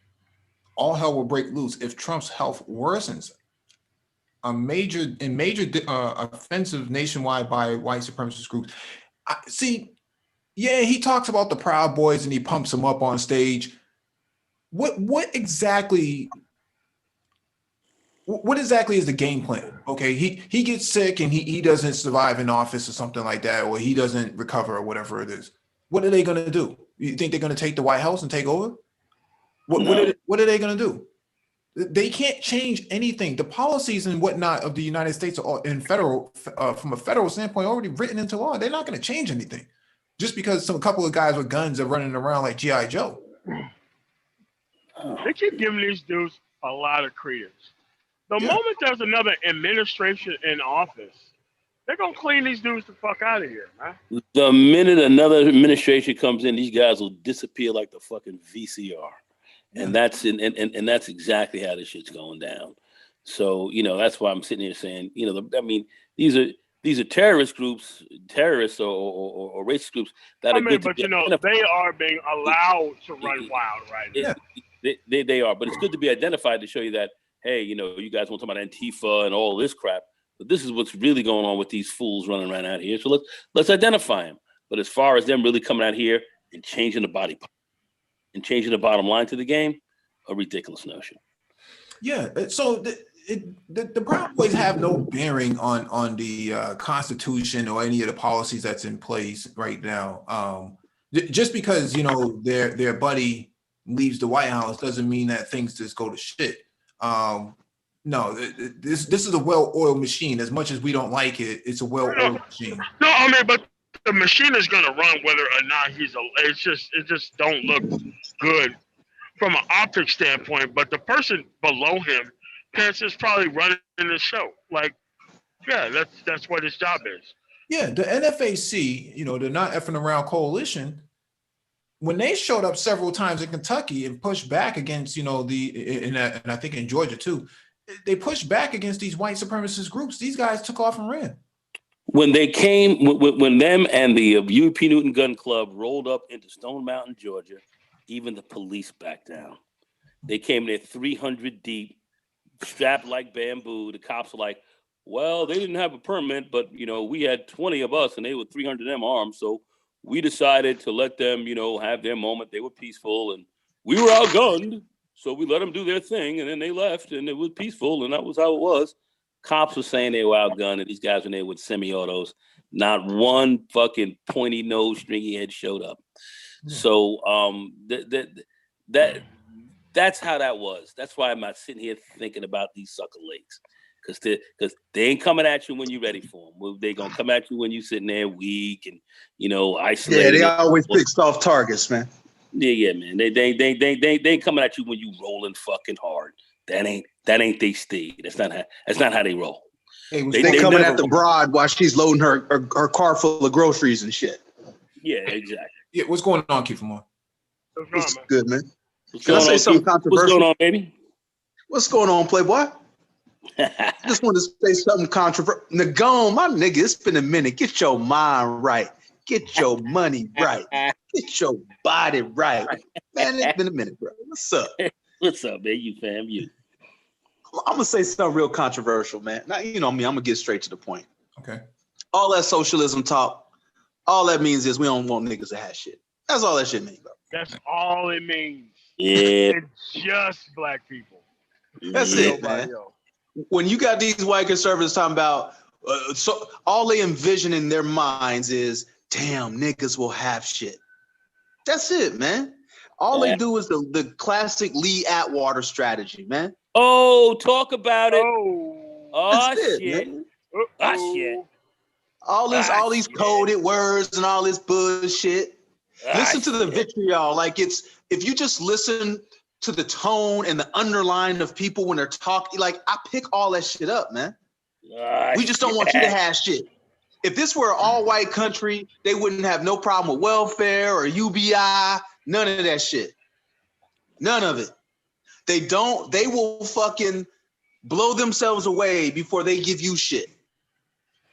all hell will break loose if Trump's health worsens? A major offensive nationwide by white supremacist groups." He talks about the Proud Boys and he pumps them up on stage. What exactly is the game plan? Okay, he gets sick and he doesn't survive in office or something like that, or he doesn't recover or whatever it is. What are they going to do? You think they're going to take the White House and take over? What are they going to do? They can't change anything. The policies and whatnot of the United States are from a federal standpoint already written into law. They're not going to change anything just because a couple of guys with guns are running around like G.I. Joe. They keep giving these dudes a lot of credence. The moment there's another administration in office, they're going to clean these dudes the fuck out of here, man. The minute another administration comes in, these guys will disappear like the fucking VCR. And that's and that's exactly how this shit's going down. So, that's why I'm sitting here saying, these are these are terrorist groups, terrorists or racist groups that I are mean, good to but be you know, identified. they are being allowed to run wild right now. They are, but it's good to be identified to show you that, hey, you know, you guys want to talk about Antifa and all this crap, but this is what's really going on with these fools running around out here. So let's identify them. But as far as them really coming out here and changing the and changing the bottom line to the game, a ridiculous notion. Yeah. So the Proud Boys have no bearing on the Constitution or any of the policies that's in place right now. Just because, you know, their buddy leaves the White House doesn't mean that things just go to shit. No, this is a well-oiled machine. As much as we don't like it, it's a well-oiled machine. No, I mean, but the machine is going to run whether or not it just don't look good from an optics standpoint. But the person below him, Pence, is probably running the show. Like, yeah, that's what his job is. Yeah, the NFAC, you know, the Not Effing Around Coalition, when they showed up several times in Kentucky and pushed back against, you know, and I think in Georgia too, they pushed back against these white supremacist groups. These guys took off and ran. When they came, when them and the UP Newton Gun Club rolled up into Stone Mountain, Georgia, even the police backed down. They came there 300 deep, strapped like bamboo. The cops were like, well, they didn't have a permit, but, you know, we had 20 of us and they were 300 of them armed. So we decided to let them, you know, have their moment. They were peaceful and we were outgunned. So we let them do their thing, and then they left, and it was peaceful, and that was how it was. Cops were saying they were outgunned, and these guys were there with semi-autos. Not one fucking pointy nose, stringy head showed up. Yeah. So that's how that was. That's why I'm not sitting here thinking about these sucker legs, because they ain't coming at you when you're ready for them. They gonna come at you when you're sitting there weak and, you know, isolated. Yeah, they always pick soft targets, man. Yeah, man. They coming at you when you rolling fucking hard. That ain't they steed. That's not how they roll. Hey, they coming at the broad while she's loading her car full of groceries and shit. Yeah, exactly. Yeah, what's going on, Keith Lamar? What's good, man? Can I say something controversial? What's going on, baby? What's going on, Playboy? I just want to say something controversial. Nagone, my nigga, it's been a minute. Get your mind right. Get your money right. Get your body right. Man, it's been a minute, bro. What's up? What's up, man? You fam, you. I'm going to say something real controversial, man. Now, you know me, I'm going to get straight to the point. Okay. All that socialism talk, all that means is we don't want niggas to have shit. That's all that shit means, bro. That's all it means. Yeah. It's just black people. That's it, man. When you got these white conservatives talking about, so all they envision in their minds is, damn, niggas will have shit. That's it, man. All they do is the classic Lee Atwater strategy, man. Oh, talk about it. Oh, shit. Man. Oh, shit. All these coded words and all this bullshit. Listen to the vitriol. Like if you just listen to the tone and the underline of people when they're talking, like I pick all that shit up, man. We just don't want you to have shit. If this were an all-white country, they wouldn't have no problem with welfare or UBI, none of that shit. None of it. They will fucking blow themselves away before they give you shit.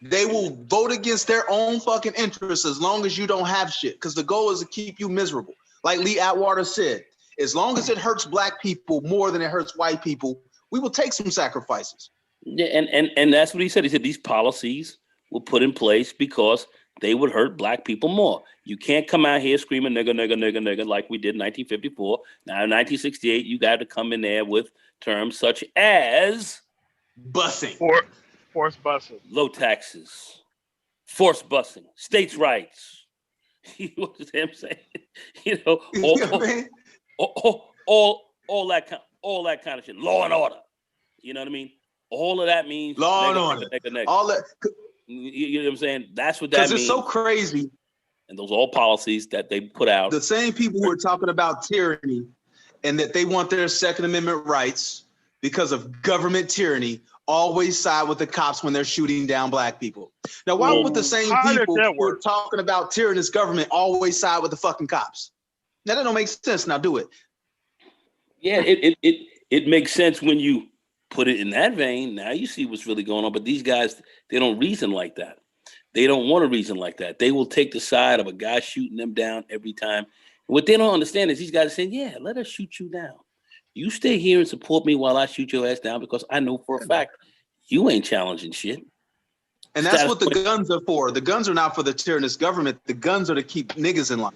They will vote against their own fucking interests as long as you don't have shit, because the goal is to keep you miserable. Like Lee Atwater said, as long as it hurts black people more than it hurts white people, we will take some sacrifices. Yeah, and that's what he said. He said these policies were put in place because they would hurt black people more. You can't come out here screaming nigga, nigga, nigga, nigga like we did in 1954. Now in 1968, you got to come in there with terms such as busing, forced busing, low taxes, forced busing, states' rights. You know what I'm saying? You know, all that kind of shit. Law and order. You know what I mean? All of that means law and order. Nigga. All that. You know what I'm saying? That's what that means. Because it's so crazy. And those are all policies that they put out. The same people who are talking about tyranny and that they want their Second Amendment rights because of government tyranny always side with the cops when they're shooting down black people. Now, why would the same people who are talking about tyrannous government always side with the fucking cops? Now, that don't make sense. Now, do it. Yeah, it makes sense when you put it in that vein, now you see what's really going on. But these guys, they don't reason like that. They don't want to reason like that. They will take the side of a guy shooting them down every time. And what they don't understand is these guys are saying, yeah, let us shoot you down. You stay here and support me while I shoot your ass down, because I know for a fact you ain't challenging shit. And that's what the guns are for. The guns are not for the tyrannous government. The guns are to keep niggas in line.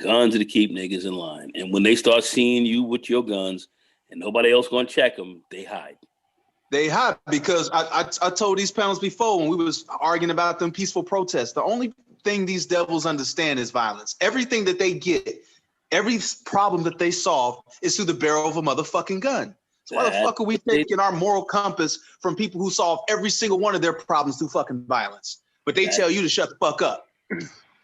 Guns are to keep niggas in line. And when they start seeing you with your guns and nobody else going to check them, they hide. They hide because I told these panels before when we was arguing about them peaceful protests, the only thing these devils understand is violence. Everything that they get, every problem that they solve is through the barrel of a motherfucking gun. So why the fuck are we taking our moral compass from people who solve every single one of their problems through fucking violence? But they tell you to shut the fuck up.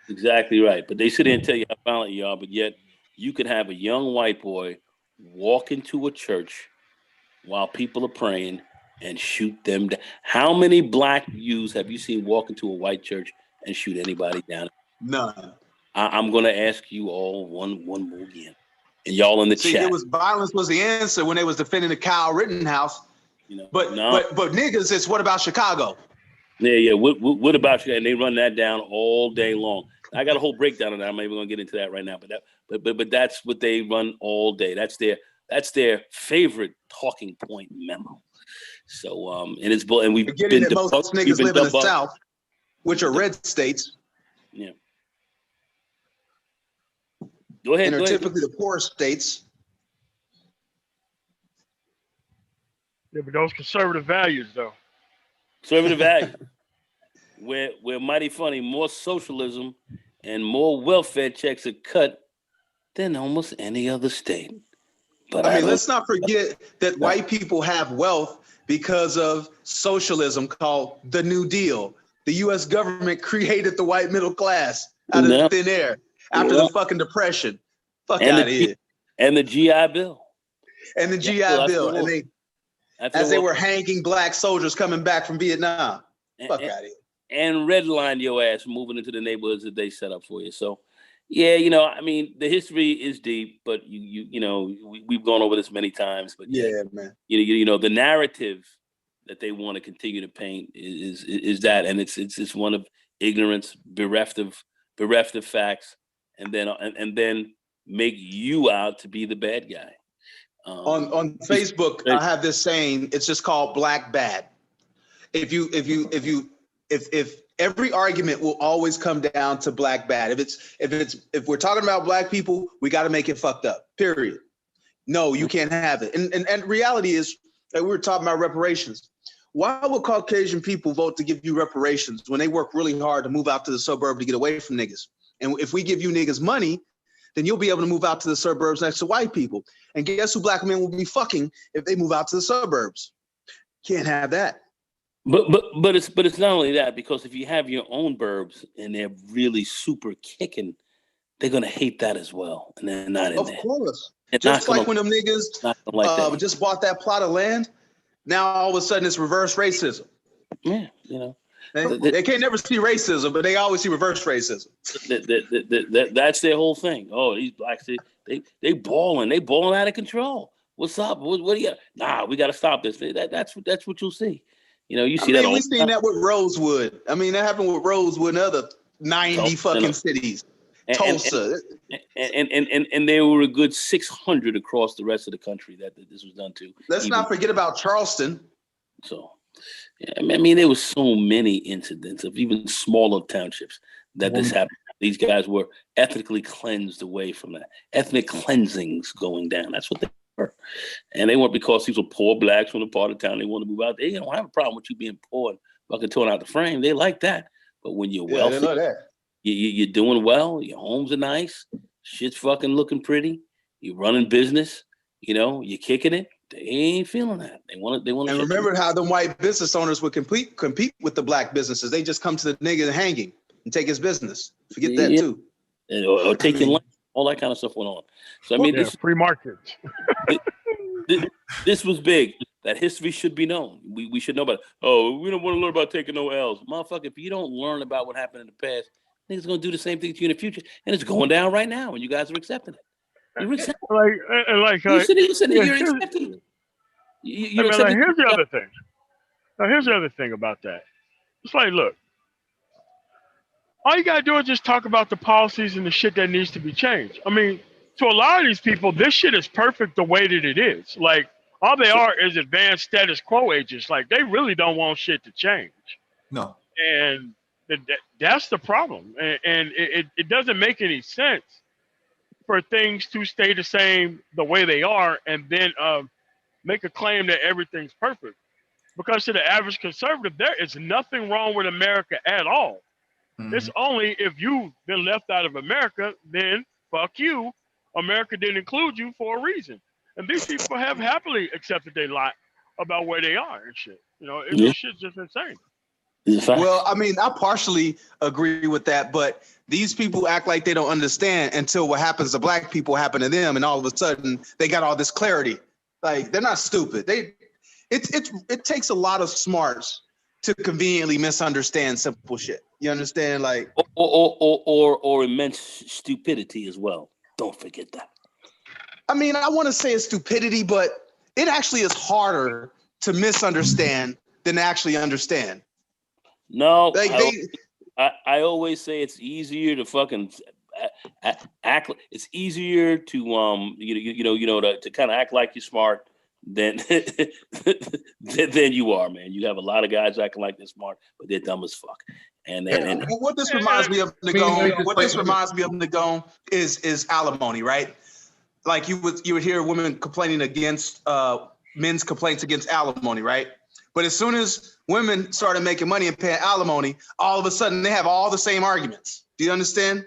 Exactly right. But they sit there and tell you how violent you are, but yet you could have a young white boy walk into a church while people are praying and shoot them down. How many black youths have you seen walk into a white church and shoot anybody down? None. I'm going to ask you all one more again. And y'all in the chat. It was violence was the answer when they was defending the Kyle Rittenhouse. You know, but niggas, it's what about Chicago? Yeah. What about you? And they run that down all day long. I got a whole breakdown on that. I'm not even going to get into that right now. But that's what they run all day. That's their favorite talking point memo. So and it's and we've forgetting been that most niggas live in the South, which are red states. Yeah. Go ahead. And are typically the poorest states. Yeah, but those conservative values, though. Conservative values. We're mighty funny. More socialism and more welfare checks are cut than almost any other state. But I mean, let's not forget that white people have wealth because of socialism called the New Deal. The U.S. government created the white middle class out of thin air after the fucking Depression. Fuck out of here. And the GI Bill. And the GI Bill. And they were hanging black soldiers coming back from Vietnam. Fuck out of here. And redline your ass moving into the neighborhoods that they set up for you. So, yeah, I mean, the history is deep, but we've gone over this many times. But yeah, man. The narrative that they want to continue to paint is that, and it's one of ignorance, bereft of facts, and then make you out to be the bad guy. On Facebook, I have this saying. It's just called Black Bad. If every argument will always come down to black bad. If we're talking about black people, we got to make it fucked up. Period. No, you can't have it. And reality is that we were talking about reparations. Why would Caucasian people vote to give you reparations when they work really hard to move out to the suburb to get away from niggas? And if we give you niggas money, then you'll be able to move out to the suburbs next to white people. And guess who black men will be fucking if they move out to the suburbs? Can't have that. But it's not only that, because if you have your own burbs and they're really super kicking, they're gonna hate that as well, and they're not in there. Of course, just like when them niggas just bought that plot of land. Now all of a sudden it's reverse racism. Yeah, they can't never see racism, but they always see reverse racism. That's their whole thing. Oh, these blacks, they balling out of control. What's up? What do you? Nah, we got to stop this. That's what you'll see. You see that. We've seen that with Rosewood. I mean, that happened with Rosewood and other 90 fucking cities. Tulsa. And there were a good 600 across the rest of the country that this was done to. Let's not forget about Charleston. So, yeah, I mean, there were so many incidents of even smaller townships that this happened. These guys were ethnically cleansed away from that. Ethnic cleansings going down. That's what they were. And they weren't because these were poor blacks from the part of town they want to move out. They don't have a problem with you being poor and fucking torn out the frame. They like that. But when you're wealthy, they know that. You're doing well. Your homes are nice. Shit's fucking looking pretty. You're running business. You're kicking it. They ain't feeling that. They want. And remember how the white business owners would compete with the black businesses. They just come to the nigga hanging and take his business. Forget that too. Or taking land. All that kind of stuff went on. So I mean, this free market. This was big. That history should be known. We should know about it. Oh, we don't want to learn about taking no L's. Motherfucker, if you don't learn about what happened in the past, niggas gonna do the same thing to you in the future. And it's going down right now, and you guys are accepting it. You're accepting it. You're accepting it. You I mean, like, accept here's the other thing. Now, here's the other thing about that. It's like, look, all you gotta do is just talk about the policies and the shit that needs to be changed. I mean, to a lot of these people, this shit is perfect the way that it is. Like, all they are is advanced status quo agents. Like, they really don't want shit to change. No. And that's the problem. And it doesn't make any sense for things to stay the same the way they are and then make a claim that everything's perfect. Because to the average conservative, there is nothing wrong with America at all. It's only if you've been left out of America, then fuck you. America didn't include you for a reason. And these people have happily accepted their lot about where they are and shit. You know, this shit's just insane. Well, I mean, I partially agree with that, but these people act like they don't understand until what happens to black people happen to them, and all of a sudden they got all this clarity. Like, they're not stupid. It takes a lot of smarts to conveniently misunderstand simple shit. You understand? Like, or immense stupidity as well. Don't forget that. I mean, I want to say it's stupidity, but it actually is harder to misunderstand than to actually understand. No, like I always say it's easier to fucking act. It's easier to to kind of act like you're smart than than you are, man. You have a lot of guys acting like they're smart, but they're dumb as fuck. And what this reminds me of, Nagone, is alimony, right? Like you would hear women complaining against men's complaints against alimony, right? But as soon as women started making money and paying alimony, all of a sudden they have all the same arguments. Do you understand?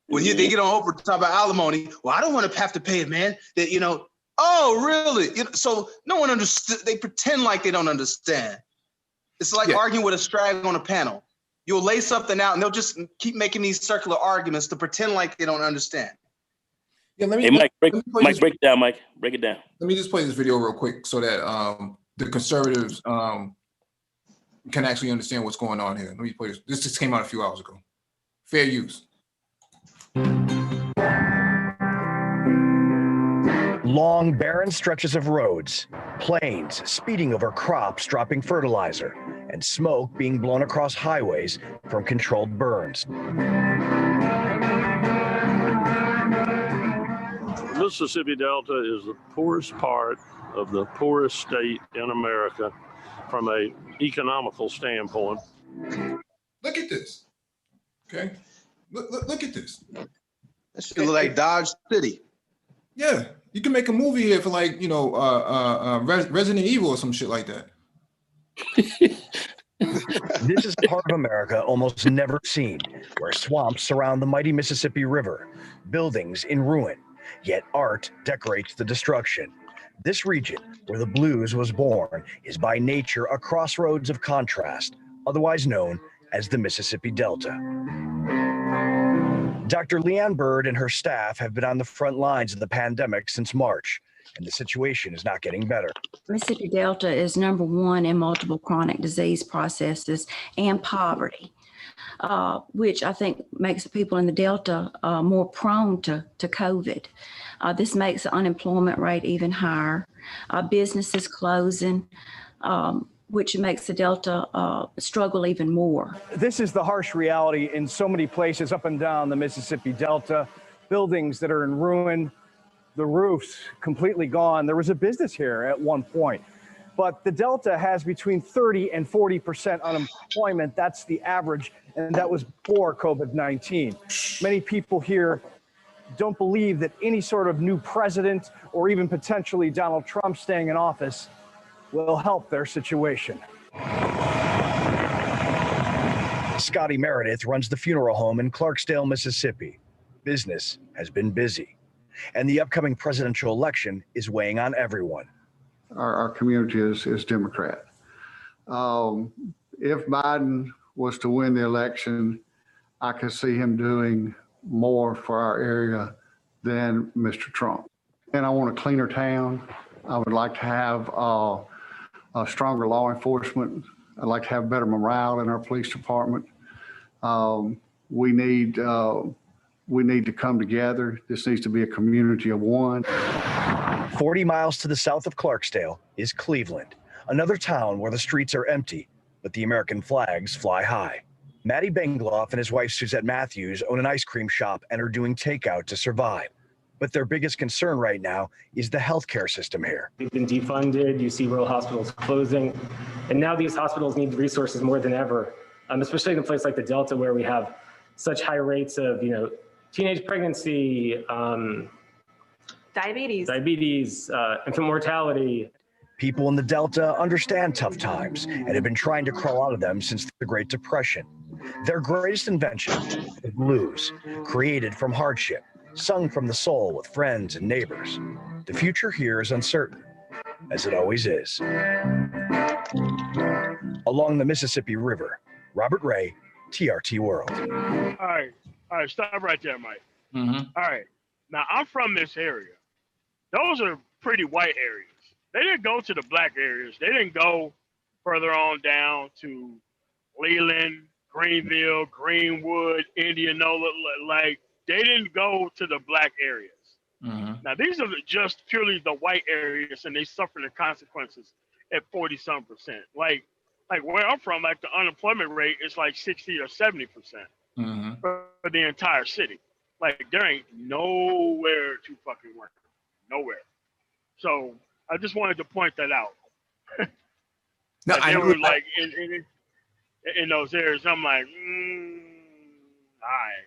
When they get on Oprah to talk about alimony, well, I don't want to have to pay it, man. That oh, really? So no one understood. They pretend like they don't understand. It's like arguing with a strag on a panel. You'll lay something out and they'll just keep making these circular arguments to pretend like they don't understand. Yeah, Mike, break it down, Mike. Break it down. Let me just play this video real quick so that the conservatives can actually understand what's going on here. Let me play this. This just came out a few hours ago. Fair use. Long, barren stretches of roads, planes speeding over crops dropping fertilizer, and smoke being blown across highways from controlled burns. The Mississippi Delta is the poorest part of the poorest state in America from an economical standpoint. Look at this. Okay. Look at this. That shit look like Dodge City. Yeah. You can make a movie here for like, Resident Evil or some shit like that. This is a part of America almost never seen, where swamps surround the mighty Mississippi River, buildings in ruin, yet art decorates the destruction. This region, where the blues was born, is by nature a crossroads of contrast, otherwise known as the Mississippi Delta. Dr. Leanne Bird and her staff have been on the front lines of the pandemic since March, and the situation is not getting better. Mississippi Delta is #1 in multiple chronic disease processes and poverty, which I think makes the people in the Delta more prone to COVID. This makes the unemployment rate even higher. Businesses closing, which makes the Delta struggle even more. This is the harsh reality in so many places up and down the Mississippi Delta. Buildings that are in ruin, the roofs completely gone. There was a business here at one point, but the Delta has between 30 and 40% unemployment. That's the average, and that was before COVID-19. Many people here don't believe that any sort of new president or even potentially Donald Trump staying in office will help their situation. Scotty Meredith runs the funeral home in Clarksdale, Mississippi. Business has been busy, and the upcoming presidential election is weighing on everyone. Our community is Democrat. If Biden was to win the election, I could see him doing more for our area than Mr. Trump. And I want a cleaner town. I would like to have a stronger law enforcement. I'd like to have better morale in our police department. We need to come together. This needs to be a community of one. 40 miles to the south of Clarksdale is Cleveland, another town where the streets are empty, but the American flags fly high. Matty Bengloff and his wife Suzette Matthews own an ice cream shop and are doing takeout to survive. But their biggest concern right now is the healthcare system here. They've been defunded, you see rural hospitals closing, and now these hospitals need resources more than ever, especially in a place like the Delta where we have such high rates of, teenage pregnancy, diabetes, infant mortality. People in the Delta understand tough times and have been trying to crawl out of them since the Great Depression. Their greatest invention, the blues, created from hardship, sung from the soul with friends and neighbors. The future here is uncertain, as it always is. Along the Mississippi River, Robert Ray, TRT World. All right, stop right there, Mike. All right, now I'm from this area. Those are pretty white areas. They didn't go to the black areas. They didn't go further on down to Leland, Greenville, Greenwood, Indianola. Like, they didn't go to the black areas. Now, these are just purely the white areas, and they suffer the consequences at 40-some%. Like where I'm from, like the unemployment rate is like 60 or 70% for the entire city. Like, there ain't nowhere to fucking work. Nowhere. So I just wanted to point that out. No, they were like in those areas. I'm like, all right.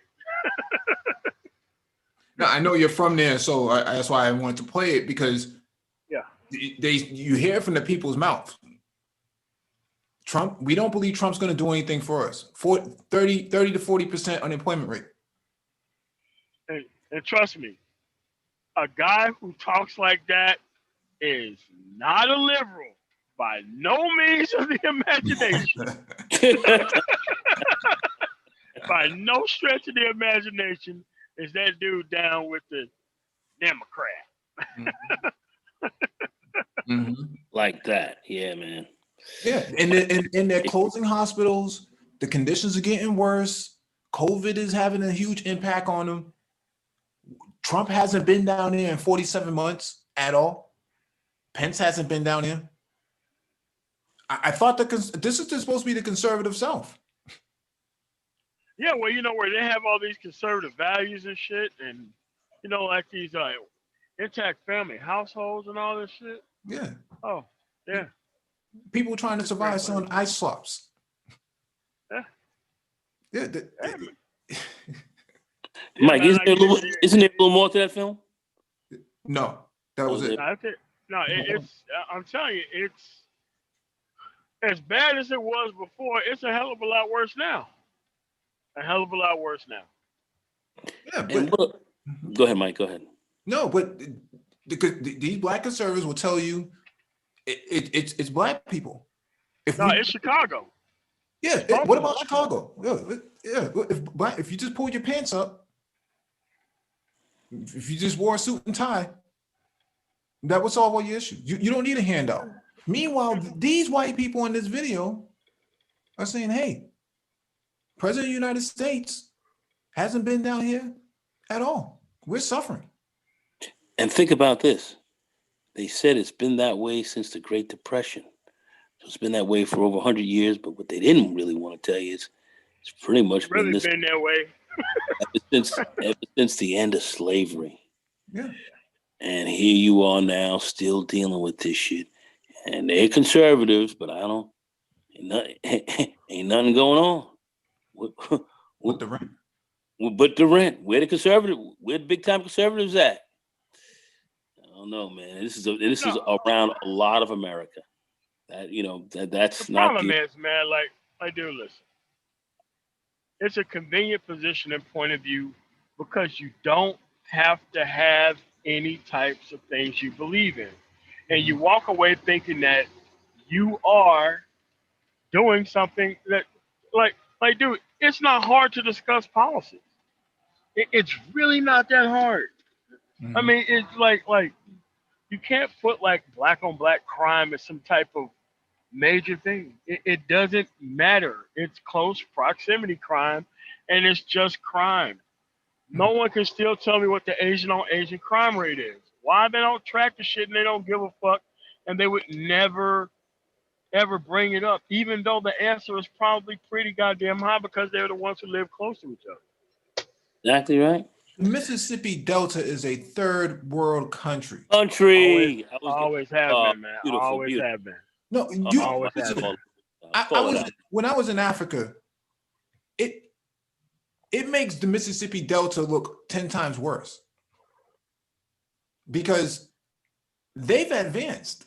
No, I know you're from there, so that's why I wanted to play it, because you hear it from the people's mouth. Trump, we don't believe Trump's going to do anything for us. 30 to 40% unemployment rate. And trust me, a guy who talks like that is not a liberal by no means of the imagination. By no stretch of the imagination is that dude down with the Democrat. Like that. Yeah, man. Yeah, and they're closing hospitals. The conditions are getting worse. COVID is having a huge impact on them. Trump hasn't been down there in 47 months at all. Pence hasn't been down here. I thought this is supposed to be the conservative South. Yeah, well, where they have all these conservative values and shit, and like these intact family households and all this shit. Yeah. Oh, yeah. People trying to survive selling ice slops. Yeah. Mike, isn't there a little more to that film? No, that was it. It's. I'm telling you, it's as bad as it was before. It's a hell of a lot worse now. A hell of a lot worse now. Yeah, but go ahead, Mike. Go ahead. No, but these black conservatives will tell you it's black people. It's Chicago. Yeah. What about Chicago? Yeah. If you just pull your pants up, if you just wore a suit and tie, that would solve all your issues. You don't need a handout. Meanwhile, these white people in this video are saying, hey, President of the United States hasn't been down here at all. We're suffering. And think about this. They said it's been that way since the Great Depression. So it's been that way for over 100 years, but what they didn't really want to tell you is it's pretty much been that way ever since the end of slavery. Yeah. And here you are now still dealing with this shit. And they're conservatives, but ain't nothing going on. With the rent. But the rent. Where the big time conservatives at? I don't know, man. This is around a lot of America. That's the not problem is, man, like dude, listen. It's a convenient position and point of view because you don't have to have any types of things you believe in. And you walk away thinking that you are doing something that like dude, it's not hard to discuss policies. It's really not that hard. I mean, it's like you can't put like black on black crime as some type of major thing. It doesn't matter. It's close proximity crime, and it's just crime. No one can still tell me what the Asian on Asian crime rate is. Why they don't track the shit and they don't give a fuck, and they would never ever bring it up, even though the answer is probably pretty goddamn high because they're the ones who live close to each other. Exactly right. The Mississippi Delta is a third world country. Always have been, man. Beautiful, Always beautiful. have been. No, Always have been. When I was in Africa, it makes the Mississippi Delta look 10 times worse because they've advanced.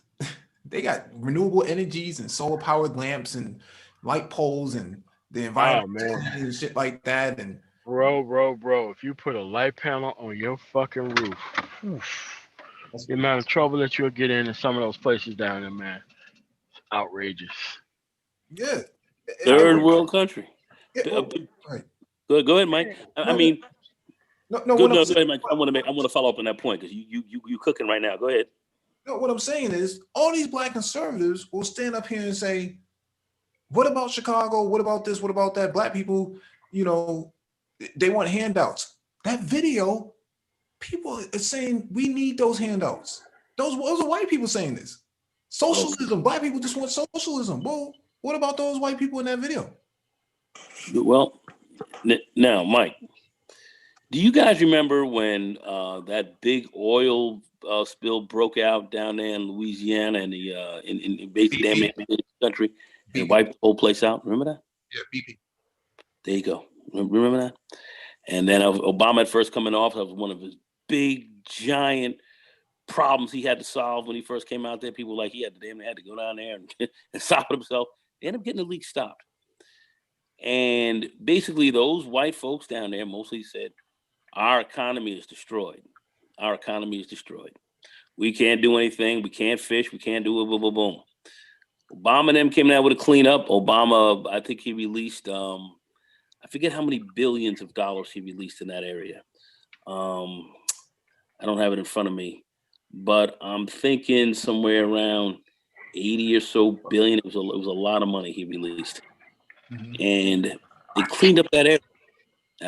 They got renewable energies and solar powered lamps and light poles and the environment and shit like that. And bro, if you put a light panel on your fucking roof, the amount of trouble that you'll get in some of those places down there, man, it's outrageous. Yeah. Third world country. Right. Go ahead, Mike. I mean, go ahead, Mike. I want to follow up on that point because you cooking right now. Go ahead. No, what I'm saying is all these black conservatives will stand up here and say, what about Chicago? What about this? What about that? Black people, they want handouts. That video, people are saying we need those handouts. Those are white people saying this. Socialism, black people just want socialism. Well, what about those white people in that video? Well, now, Mike, do you guys remember when that big oil spill broke out down there in Louisiana and in basically damn near the country and wiped the whole place out? Remember that? Yeah, BP. There you go. Remember that? And then Obama at first coming off, that was one of his big, giant problems he had to solve when he first came out there. People were like he had to go down there and stop it himself. They ended up getting the leak stopped. And basically those white folks down there mostly said, our economy is destroyed. Our economy is destroyed. We can't do anything. We can't fish. We can't do it. Boom, boom, boom. Obama and them came out with a cleanup. Obama, I think he released, I forget how many billions of dollars he released in that area. I don't have it in front of me, but I'm thinking somewhere around 80 or so billion. It was a lot of money he released. Mm-hmm. And they cleaned up that area.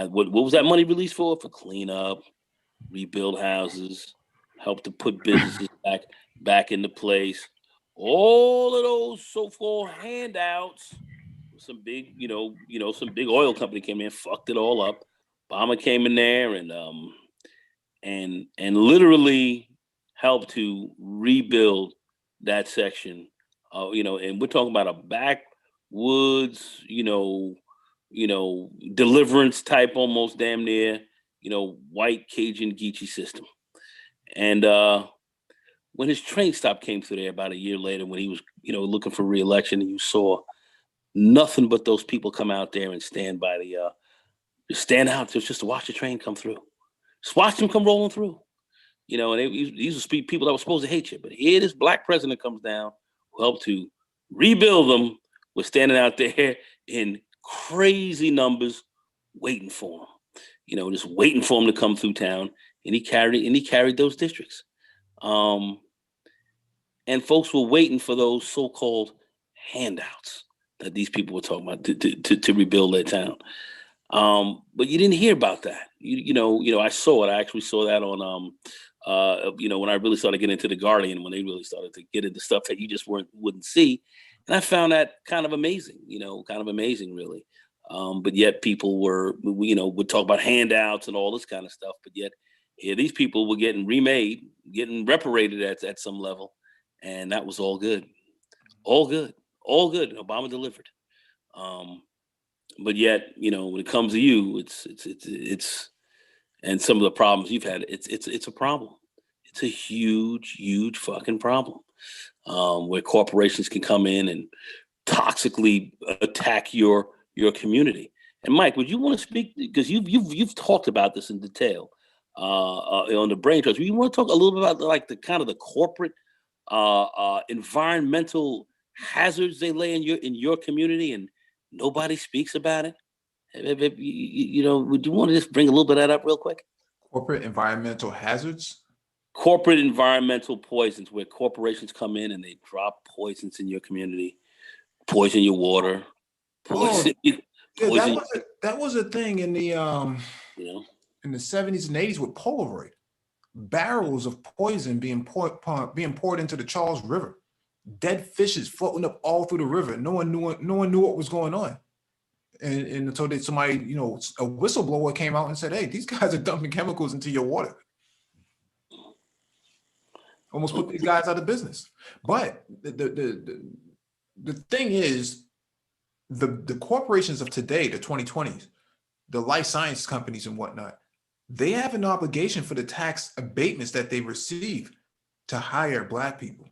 What was that money released for? For cleanup, rebuild houses, help to put businesses back into place. All of those so-called handouts. Some big, some big oil company came in, fucked it all up. Obama came in there and literally helped to rebuild that section. And we're talking about a backwoods, deliverance type, almost damn near, white Cajun Geechee system. And when his train stop came through there about a year later, when he was, looking for re-election, and you saw nothing but those people come out there and stand by stand out just to watch the train come through. Just watch them come rolling through. And these were people that were supposed to hate you. But here this black president comes down who helped to rebuild them, was standing out there in crazy numbers waiting for him. Just waiting for him to come through town. And he carried those districts. And folks were waiting for those so-called handouts that these people were talking about to rebuild their town. But you didn't hear about that. I saw it. I actually saw that on, when I really started getting into The Guardian, when they really started to get into stuff that you just wouldn't see. And I found that kind of amazing, really. But yet people would talk about handouts and all this kind of stuff. But yet here these people were getting remade, getting reparated at some level. And that was all good. All good. All good. Obama delivered. But yet, when it comes to you, it's and some of the problems you've had, it's a problem. It's a huge, huge fucking problem. Where corporations can come in and toxically attack your community. And Mike, would you want to speak, because you've talked about this in detail on the Brain Trust. You want to talk a little bit about like the kind of the corporate environmental hazards they lay in your community and nobody speaks about it? Would you want to just bring a little bit of that up real quick? Corporate environmental hazards? Corporate environmental poisons, where corporations come in and they drop poisons in your community, poison your water, poison. That was a thing in the in the 70s and 80s with Polaroid. barrels of poison being poured into the Charles River, dead fishes floating up all through the river. No one knew what was going on. And until somebody, a whistleblower came out and said, hey, these guys are dumping chemicals into your water. Almost put these guys out of business. But the thing is, the corporations of today, the 2020s, the life science companies and whatnot, they have an obligation for the tax abatements that they receive to hire Black people.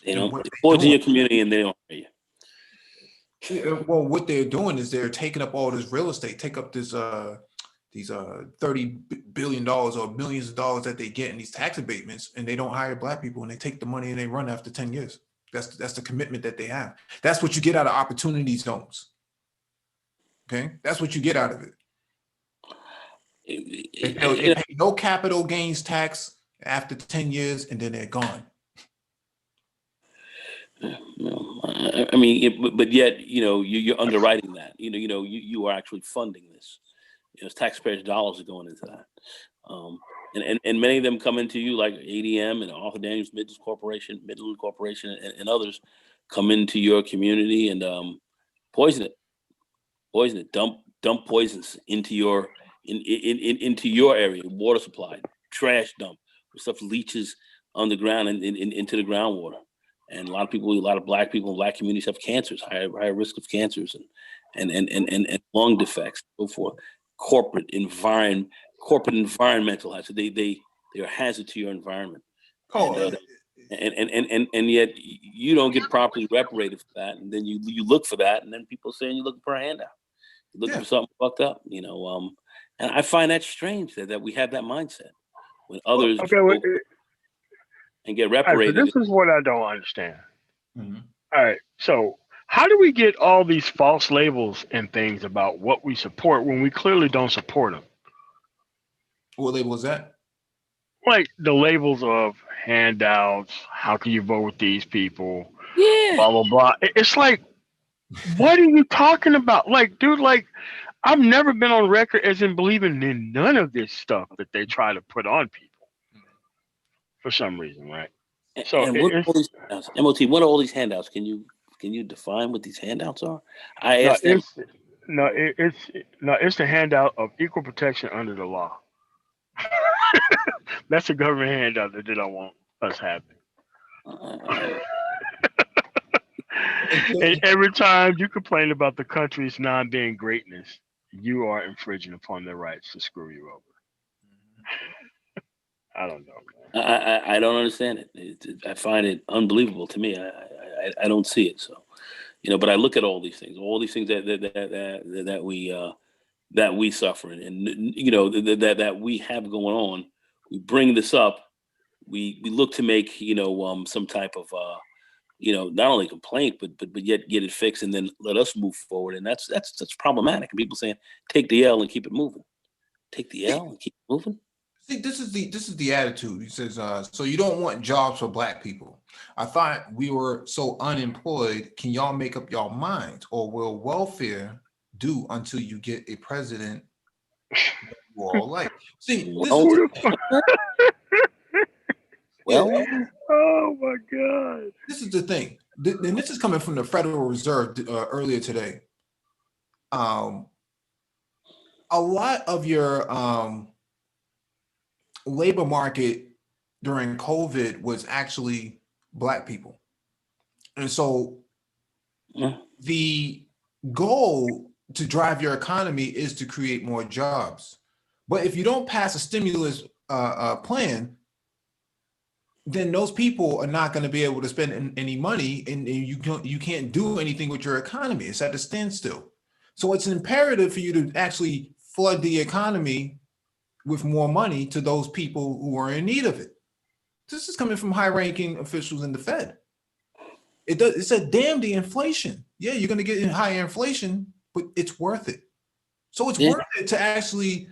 They don't report to your community and they don't hire you. Well, what they're doing is they're taking up all this real estate, take up this these $30 billion or millions of dollars that they get in these tax abatements, and they don't hire Black people, and they take the money and they run after 10 years. That's the commitment that they have. That's what you get out of opportunity zones. Okay, that's what you get out of it. They pay no capital gains tax after 10 years, and then they're gone. I mean, but yet, you're underwriting that. You are actually funding this. Taxpayers' dollars are going into that. And many of them come into you, like ADM and Arthur Daniels Midland Corporation, and others come into your community and poison it, dump poisons into your into your area, water supply, trash dump, where stuff leaches underground and into the groundwater. And a lot of Black people in Black communities have cancers, higher risk of cancers and lung defects, so forth. Corporate environmental hazard. They are a hazard to your environment. And yet you don't get properly reparated for that, and then you look for that, and then people are saying you're looking for a handout, you're looking for something fucked up, and I find that strange that we have that mindset when others and get reparated. Right, so this is what I don't understand. Mm-hmm. All right, so how do we get all these false labels and things about what we support when we clearly don't support them? What label is that? Like the labels of handouts, how can you vote with these people? Yeah. Blah, blah, blah. It's like, what are you talking about? Like, dude, I've never been on record as in believing in none of this stuff that they try to put on people for some reason, right? So and what are all these handouts? MOT, what are all these handouts? Can you define what these handouts are? It's the handout of equal protection under the law. That's a government handout that they don't want us having. And every time you complain about the country's non-being greatness, you are infringing upon their rights to screw you over. I don't know. I don't understand it. I find it unbelievable to me. I don't see it. So, but I look at all these things that we suffer, and that we have going on. We bring this up. We look to make some type of not only complaint but yet get it fixed and then let us move forward. And that's problematic. And people saying take the L and keep it moving. Take the L and keep it moving. See, this is the attitude. He says, so you don't want jobs for Black people. I thought we were so unemployed. Can y'all make up y'all minds, or will welfare do until you get a president you all like? See, oh my God. This is the thing, and this is coming from the Federal Reserve earlier today. A lot of your labor market during COVID was actually Black people. And so the goal to drive your economy is to create more jobs. But if you don't pass a stimulus plan, then those people are not going to be able to spend any money, and you can't do anything with your economy. It's at a standstill. So it's imperative for you to actually flood the economy with more money to those people who are in need of it. This is coming from high-ranking officials in the Fed. It said, damn the inflation. Yeah, you're going to get higher inflation, but it's worth it. So it's worth it to actually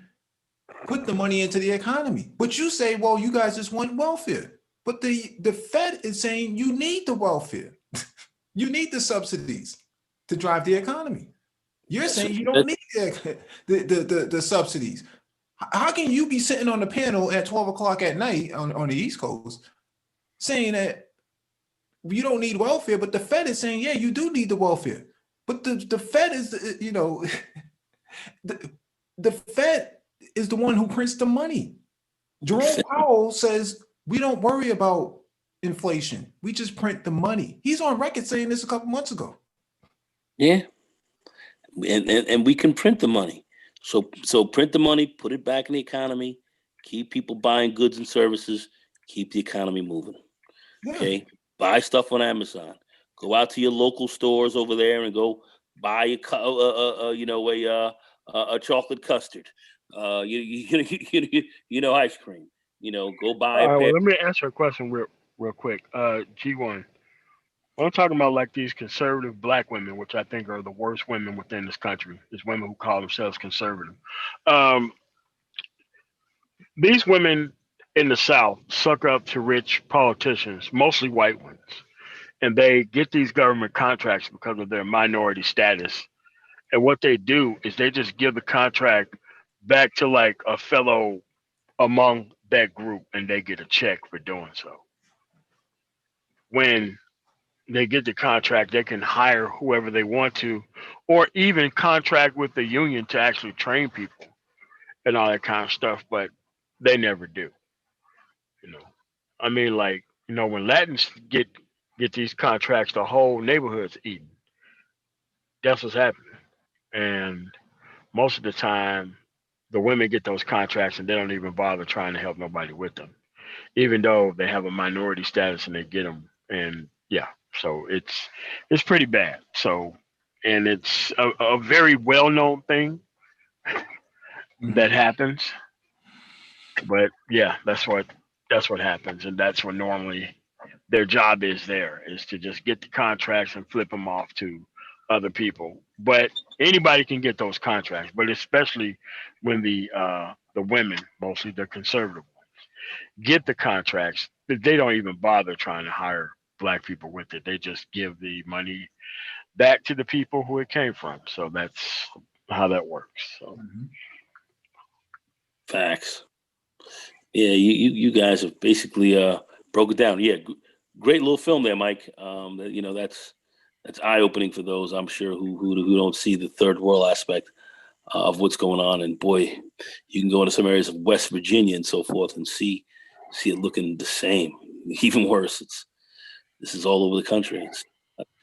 put the money into the economy. But you say, well, you guys just want welfare. But the Fed is saying you need the welfare. You need the subsidies to drive the economy. You're saying you don't need the subsidies. How can you be sitting on the panel at 12 o'clock at night on the East Coast saying that you don't need welfare, but the Fed is saying, yeah, you do need the welfare. But the Fed is, you know, the Fed is the one who prints the money. Jerome Powell says, we don't worry about inflation. We just print the money. He's on record saying this a couple months ago. Yeah. And we can print the money. So print the money, put it back in the economy, keep people buying goods and services, keep the economy moving. Yeah. Okay. Buy stuff on Amazon. Go out to your local stores over there and go buy a chocolate custard. Ice cream. Go buy a All right, pair. well, let me answer a question real quick. G1. I'm talking about like these conservative black women, which I think are the worst women within this country, is women who call themselves conservative. Um, these women in the South suck up to rich politicians, mostly white ones, and they get these government contracts because of their minority status. And what they do is they just give the contract back to like a fellow among that group, and they get a check for doing so. When they get the contract, they can hire whoever they want to, or even contract with the union to actually train people and all that kind of stuff. But they never do. You know, I mean, like when Latins get these contracts, the whole neighborhood's eating. That's what's happening, and most of the time, the women get those contracts and they don't even bother trying to help nobody with them, even though they have a minority status and they get them. And yeah, so it's pretty bad. So, and it's a very well known thing that happens. But yeah, that's what happens, and that's what normally their job is to just get the contracts and flip them off to other people. But anybody can get those contracts, but especially when the women, mostly the conservative ones, get the contracts, they don't even bother trying to hire black people with it. They just give the money back to the people who it came from. So that's how that works. So Facts. Yeah, you guys have basically broke it down. Yeah, great little film there, Mike. That's eye opening for those I'm sure who don't see the third world aspect of what's going on. And boy, you can go into some areas of West Virginia and so forth and see it looking the same, even worse. This is all over the country. It's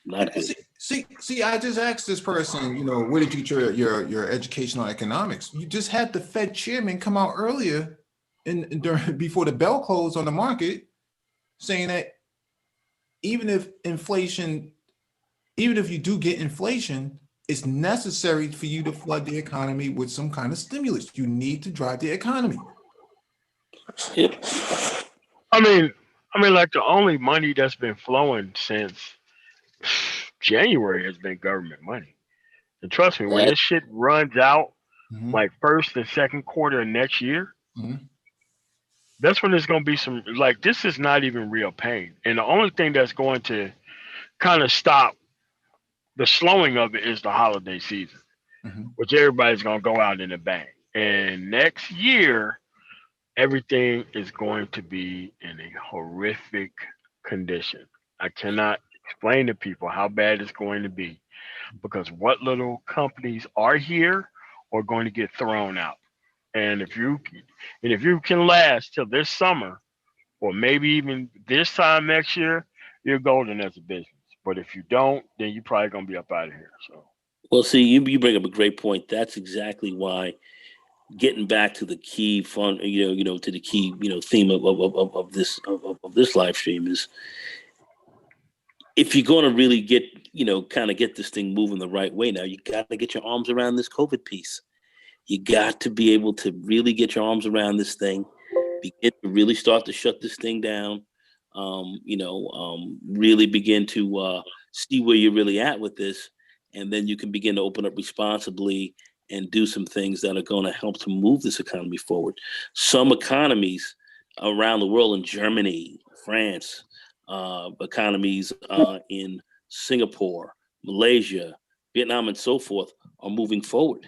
not good. See, I just asked this person, where did you get your education on economics? You just had the Fed chairman come out earlier before the bell closed on the market, saying that even if you do get inflation, it's necessary for you to flood the economy with some kind of stimulus. You need to drive the economy. Yep. I mean, like the only money that's been flowing since January has been government money. And trust me, when this shit runs out, like first and second quarter of next year, that's when there's going to be some, like, this is not even real pain. And the only thing that's going to kind of stop the slowing of it is the holiday season, which everybody's going to go out in a bang. And next year, everything is going to be in a horrific condition. I cannot explain to people how bad it's going to be, because what little companies are here are going to get thrown out. And if you can last till this summer, or maybe even this time next year, you're golden as a business. But if you don't, then you're probably gonna be up out of here. So, well, see, you bring up a great point. That's exactly why getting back to the key fun, to the key, theme of this live stream is, if you're going to really get, kind of get this thing moving the right way now, you got to get your arms around this COVID piece. You got to be able to really get your arms around this thing, begin to really start to shut this thing down, really begin to see where you're really at with this. And then you can begin to open up responsibly and do some things that are going to help to move this economy forward. Some economies around the world, in Germany, France, economies in Singapore, Malaysia, Vietnam, and so forth, are moving forward.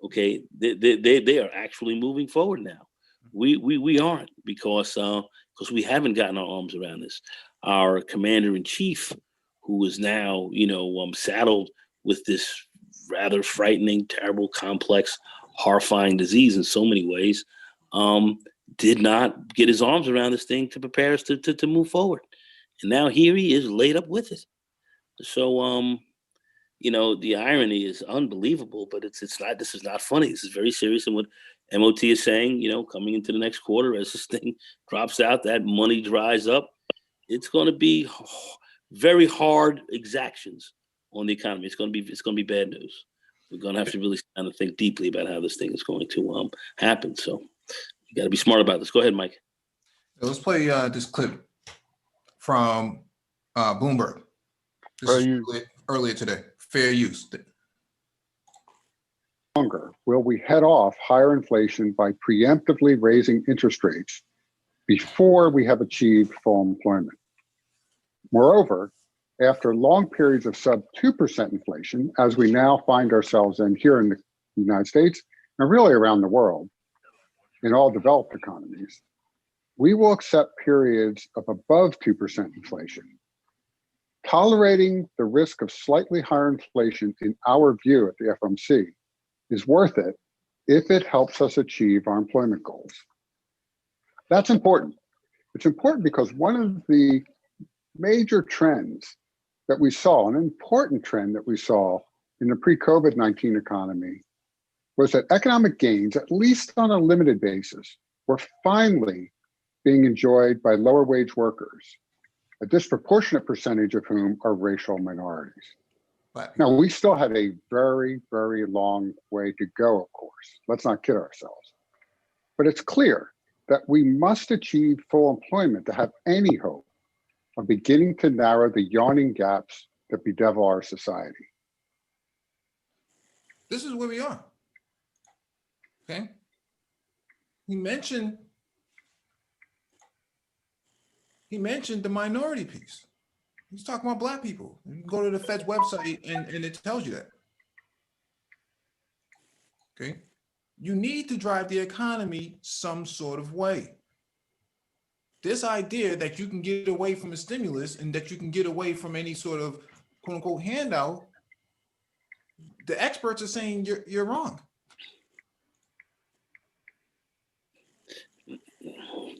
okay, they are actually moving forward now. We aren't, because we haven't gotten our arms around this. Our commander in chief, who is now, saddled with this rather frightening, terrible, complex, horrifying disease in so many ways, did not get his arms around this thing to prepare us to move forward. And now here he is laid up with it. So, the irony is unbelievable, but it's not, this is not funny. This is very serious. And what MOT is saying, coming into the next quarter, as this thing drops out, that money dries up, it's going to be very hard exactions on the economy. It's going to be bad news. We're going to have to really kind of think deeply about how this thing is going to happen. So you got to be smart about this. Go ahead, Mike. Let's play this clip from Bloomberg. This is earlier today. Fair use. Longer will we head off higher inflation by preemptively raising interest rates before we have achieved full employment. Moreover, after long periods of sub 2% inflation, as we now find ourselves in here in the United States and really around the world, in all developed economies, we will accept periods of above 2% inflation. Tolerating the risk of slightly higher inflation, in our view at the FOMC, is worth it if it helps us achieve our employment goals. That's important. It's important because one of the major trends that we saw, an important trend that we saw in the pre-COVID-19 economy, was that economic gains, at least on a limited basis, were finally being enjoyed by lower wage workers, a disproportionate percentage of whom are racial minorities. Now, we still have a very, very long way to go, of course. Let's not kid ourselves. But it's clear that we must achieve full employment to have any hope of beginning to narrow the yawning gaps that bedevil our society. This is where we are. Okay. He mentioned the minority piece. He's talking about Black people. You can go to the Fed's website and it tells you that. Okay. You need to drive the economy some sort of way. This idea that you can get away from a stimulus and that you can get away from any sort of quote unquote handout, the experts are saying you're wrong.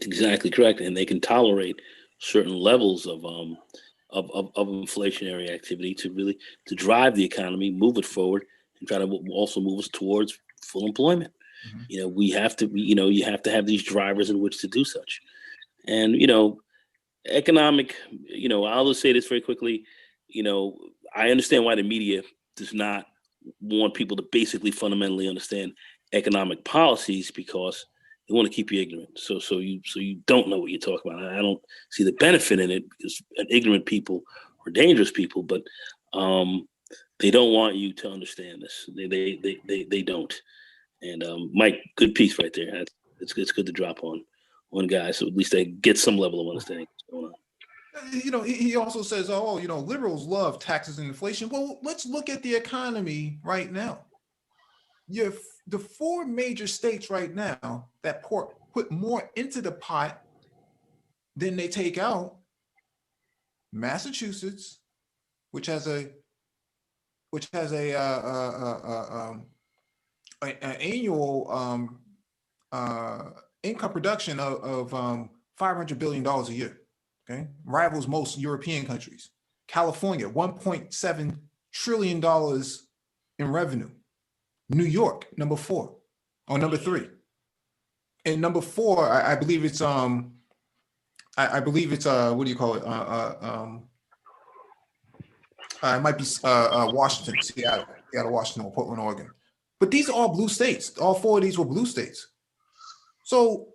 Exactly correct. And they can tolerate certain levels of inflationary activity to drive the economy, move it forward, and try to also move us towards full employment. Mm-hmm. You have to have these drivers in which to do such. And, economic, I'll just say this very quickly, I understand why the media does not want people to basically fundamentally understand economic policies, because they want to keep you ignorant. So you don't know what you're talking about. I don't see the benefit in it, because ignorant people are dangerous people, but they don't want you to understand this. They don't. And Mike, good piece right there. It's good to drop on guys, so at least they get some level of understanding what's going on. He also says, liberals love taxes and inflation. Well, let's look at the economy right now. The four major states right now that put more into the pot than they take out: Massachusetts, which has an annual income production of $500 billion a year. Okay, rivals most European countries. California, $1.7 trillion in revenue. New York, number 4, or number 3. And number 4, I believe it's what do you call it? It might be Washington, Seattle, Washington, or Portland, Oregon. But these are all blue states. All 4 of these were blue states. So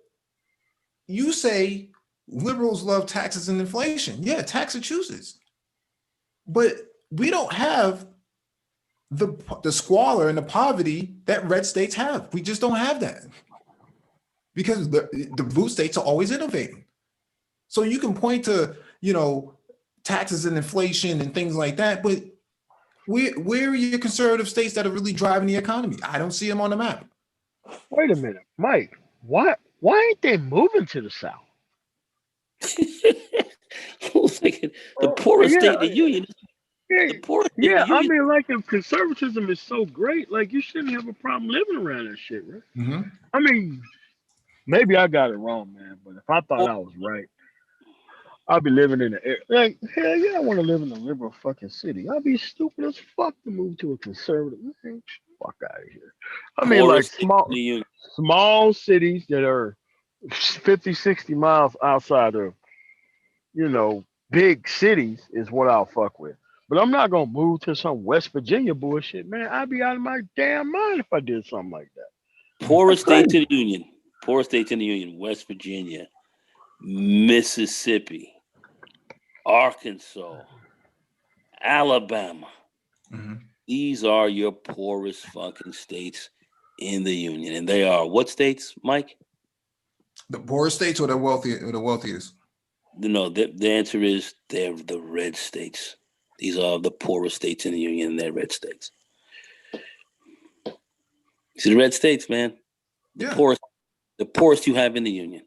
you say liberals love taxes and inflation. Yeah, Massachusetts. But we don't have the squalor and the poverty that red states have. We just don't have that, because the blue states are always innovating. So you can point to, taxes and inflation and things like that, but Where are your conservative states that are really driving the economy? I don't see them on the map. Wait a minute, Mike. Why ain't they moving to the South? The poorest yeah, state in the union. yeah, The poorest state in yeah. the I union. mean, like, if conservatism is so great, like, you shouldn't have a problem living around that shit, right? Mm-hmm. I mean, maybe I got it wrong, man. But if I thought I was right, I'd be living in the air. Like, hell yeah, I want to live in a liberal fucking city. I'd be stupid as fuck to move to a conservative. Man, fuck out of here. I mean, like, Poorest state in the union. small cities that are 50, 60 miles outside of, big cities is what I'll fuck with. But I'm not gonna move to some West Virginia bullshit, man. I'd be out of my damn mind if I did something like that. Poorest states in the union. Poorest states in the union. West Virginia, Mississippi, Arkansas, Alabama. Mm-hmm. These are your poorest fucking states in the union. And they are what states, Mike? The poorest states or the wealthiest? No, the answer is they're the red states. These are the poorest states in the union, and they're red states. See the red states, man. The poorest you have in the union.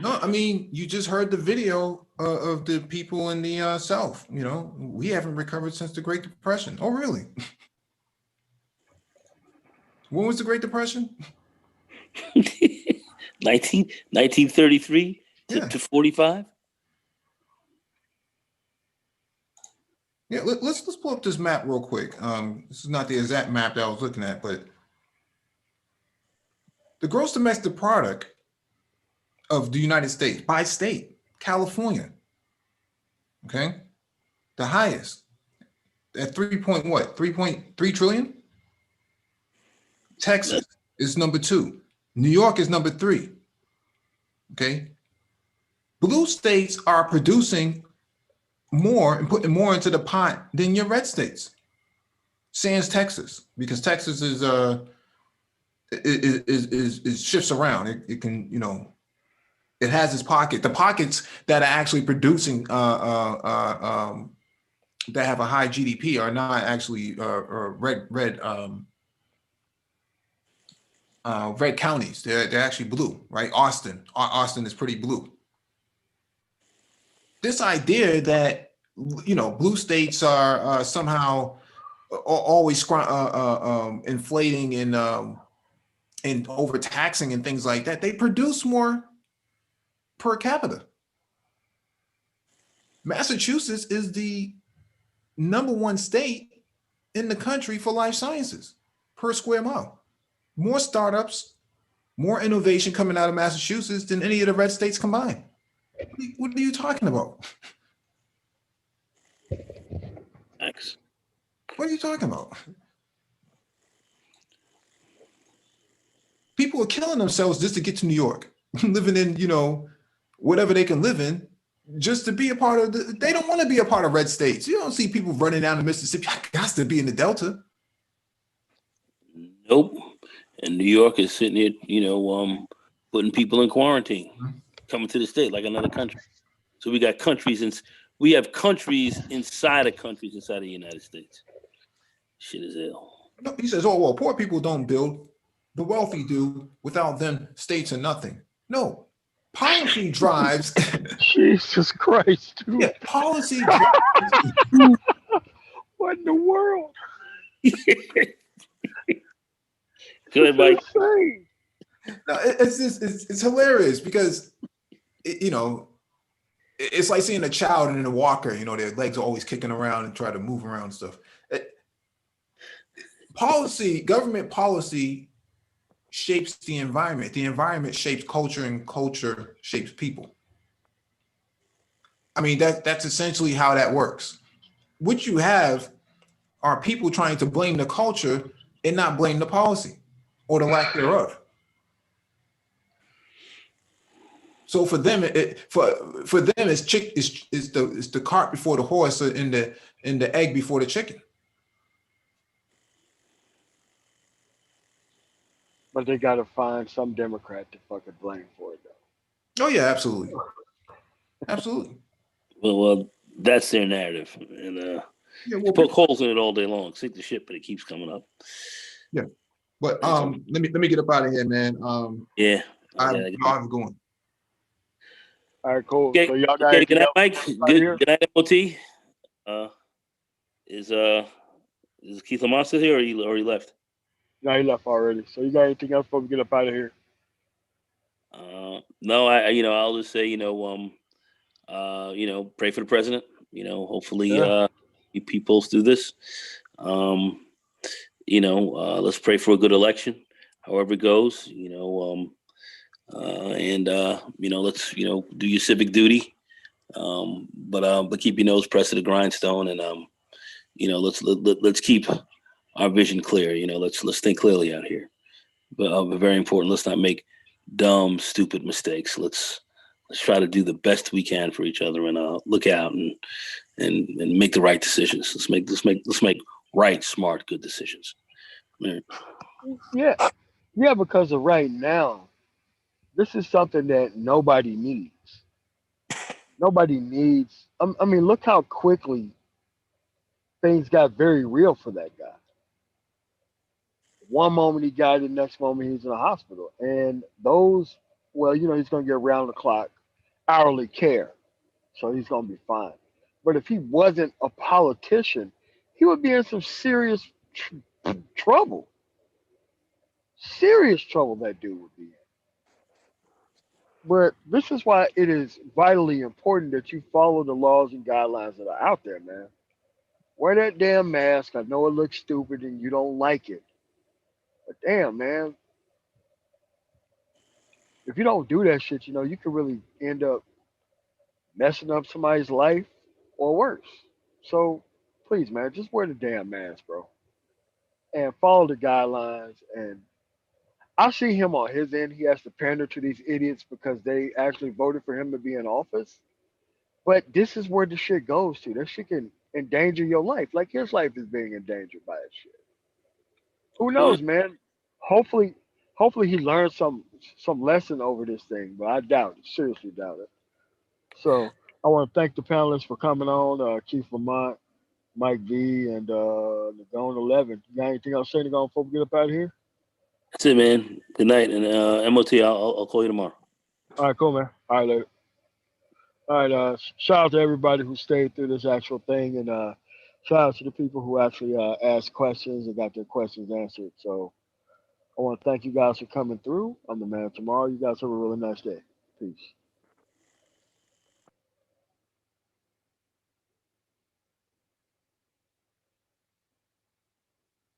No, I mean, you just heard the video of the people in the South. We haven't recovered since the Great Depression. Oh, really? When was the Great Depression? 1933 to 45. Yeah, let's pull up this map real quick. This is not the exact map that I was looking at, but the gross domestic product of the United States by state, California, okay, the highest at 3.3 trillion. Texas is number 2. New York is number 3. Okay, blue states are producing more and putting more into the pot than your red states. Sans Texas, because Texas is shifts around. It can, it has its pocket. The pockets that are actually producing that have a high GDP are not actually red counties. They're actually blue, right? Austin is pretty blue. This idea that blue states are somehow always inflating and overtaxing and things like that. They produce more per capita. Massachusetts is the number 1 state in the country for life sciences per square mile. More startups, more innovation coming out of Massachusetts than any of the red states combined. What are you talking about? Thanks. What are you talking about? People are killing themselves just to get to New York, living in, whatever they can live in, just to be a part of they don't want to be a part of red states. You don't see people running down to Mississippi. I got to be in the Delta. Nope. And New York is sitting here, putting people in quarantine, coming to the state like another country. So we got we have countries inside of countries inside of the United States. Shit is hell. No, he says, oh, well, poor people don't build. The wealthy do. Without them, states are nothing. No. Policy drives. Jesus Christ, dude. Yeah, policy drives. What in the world? Good, Mike. No, it's hilarious because, it's like seeing a child in a walker, their legs are always kicking around and try to move around and stuff. Government policy shapes the environment. The environment shapes culture, and culture shapes people. I mean, that's essentially how that works. What you have are people trying to blame the culture and not blame the policy or the lack thereof. So for them, it's the cart before the horse and the egg before the chicken. But they got to find some Democrat to fucking blame for it, though. Oh yeah, absolutely, absolutely. Well, that's their narrative, and Yeah, You well, poke holes in it all day long. Sink the ship, but it keeps coming up. yeah. But let me get up out of here, man. Yeah. Y'all have a good one. All right, cool. Okay. So y'all got Okay. anything Good night, else Mike. right here? Good night, MOT. Is Keith Lamont still here, or he left? No, he left already. So you got anything else before we get up out of here? No, I'll just say, pray for the president. Hopefully, he pulls through this. Let's pray for a good election, however it goes. Let's do your civic duty. But keep your nose pressed to the grindstone, and let's keep our vision clear. Let's think clearly out here. But very important. Let's not make dumb, stupid mistakes. Let's try to do the best we can for each other, and look out and make the right decisions. Let's make right, smart, good decisions. Man. Yeah, because of right now, this is something that nobody needs. Nobody needs. I mean, look how quickly things got very real for that guy. One moment he died, the next moment he's in the hospital. And those, well, he's going to get round the clock hourly care. So he's going to be fine. But if he wasn't a politician, he would be in some serious trouble. Serious trouble that dude would be in. But this is why it is vitally important that you follow the laws and guidelines that are out there, man. Wear that damn mask. I know it looks stupid and you don't like it. But damn, man, if you don't do that shit, you can really end up messing up somebody's life or worse. So please, man, just wear the damn mask, bro. And follow the guidelines. And I see him on his end. He has to pander to these idiots because they actually voted for him to be in office. But this is where the shit goes to. That shit can endanger your life. Like his life is being endangered by that shit. Who knows, man? Hopefully, he learns some lesson over this thing. But I doubt it. Seriously doubt it. So I want to thank the panelists for coming on. Keith Lamont, Mike V, and Nagone 11. You got anything else to say, Nagone, before we get up out of here? That's it, man. Good night, and MOT. I'll call you tomorrow. All right, cool, man. All right, later. All right, shout out to everybody who stayed through this actual thing, and shout out to the people who actually asked questions and got their questions answered. So I want to thank you guys for coming through. I'm the man tomorrow. You guys have a really nice day. Peace.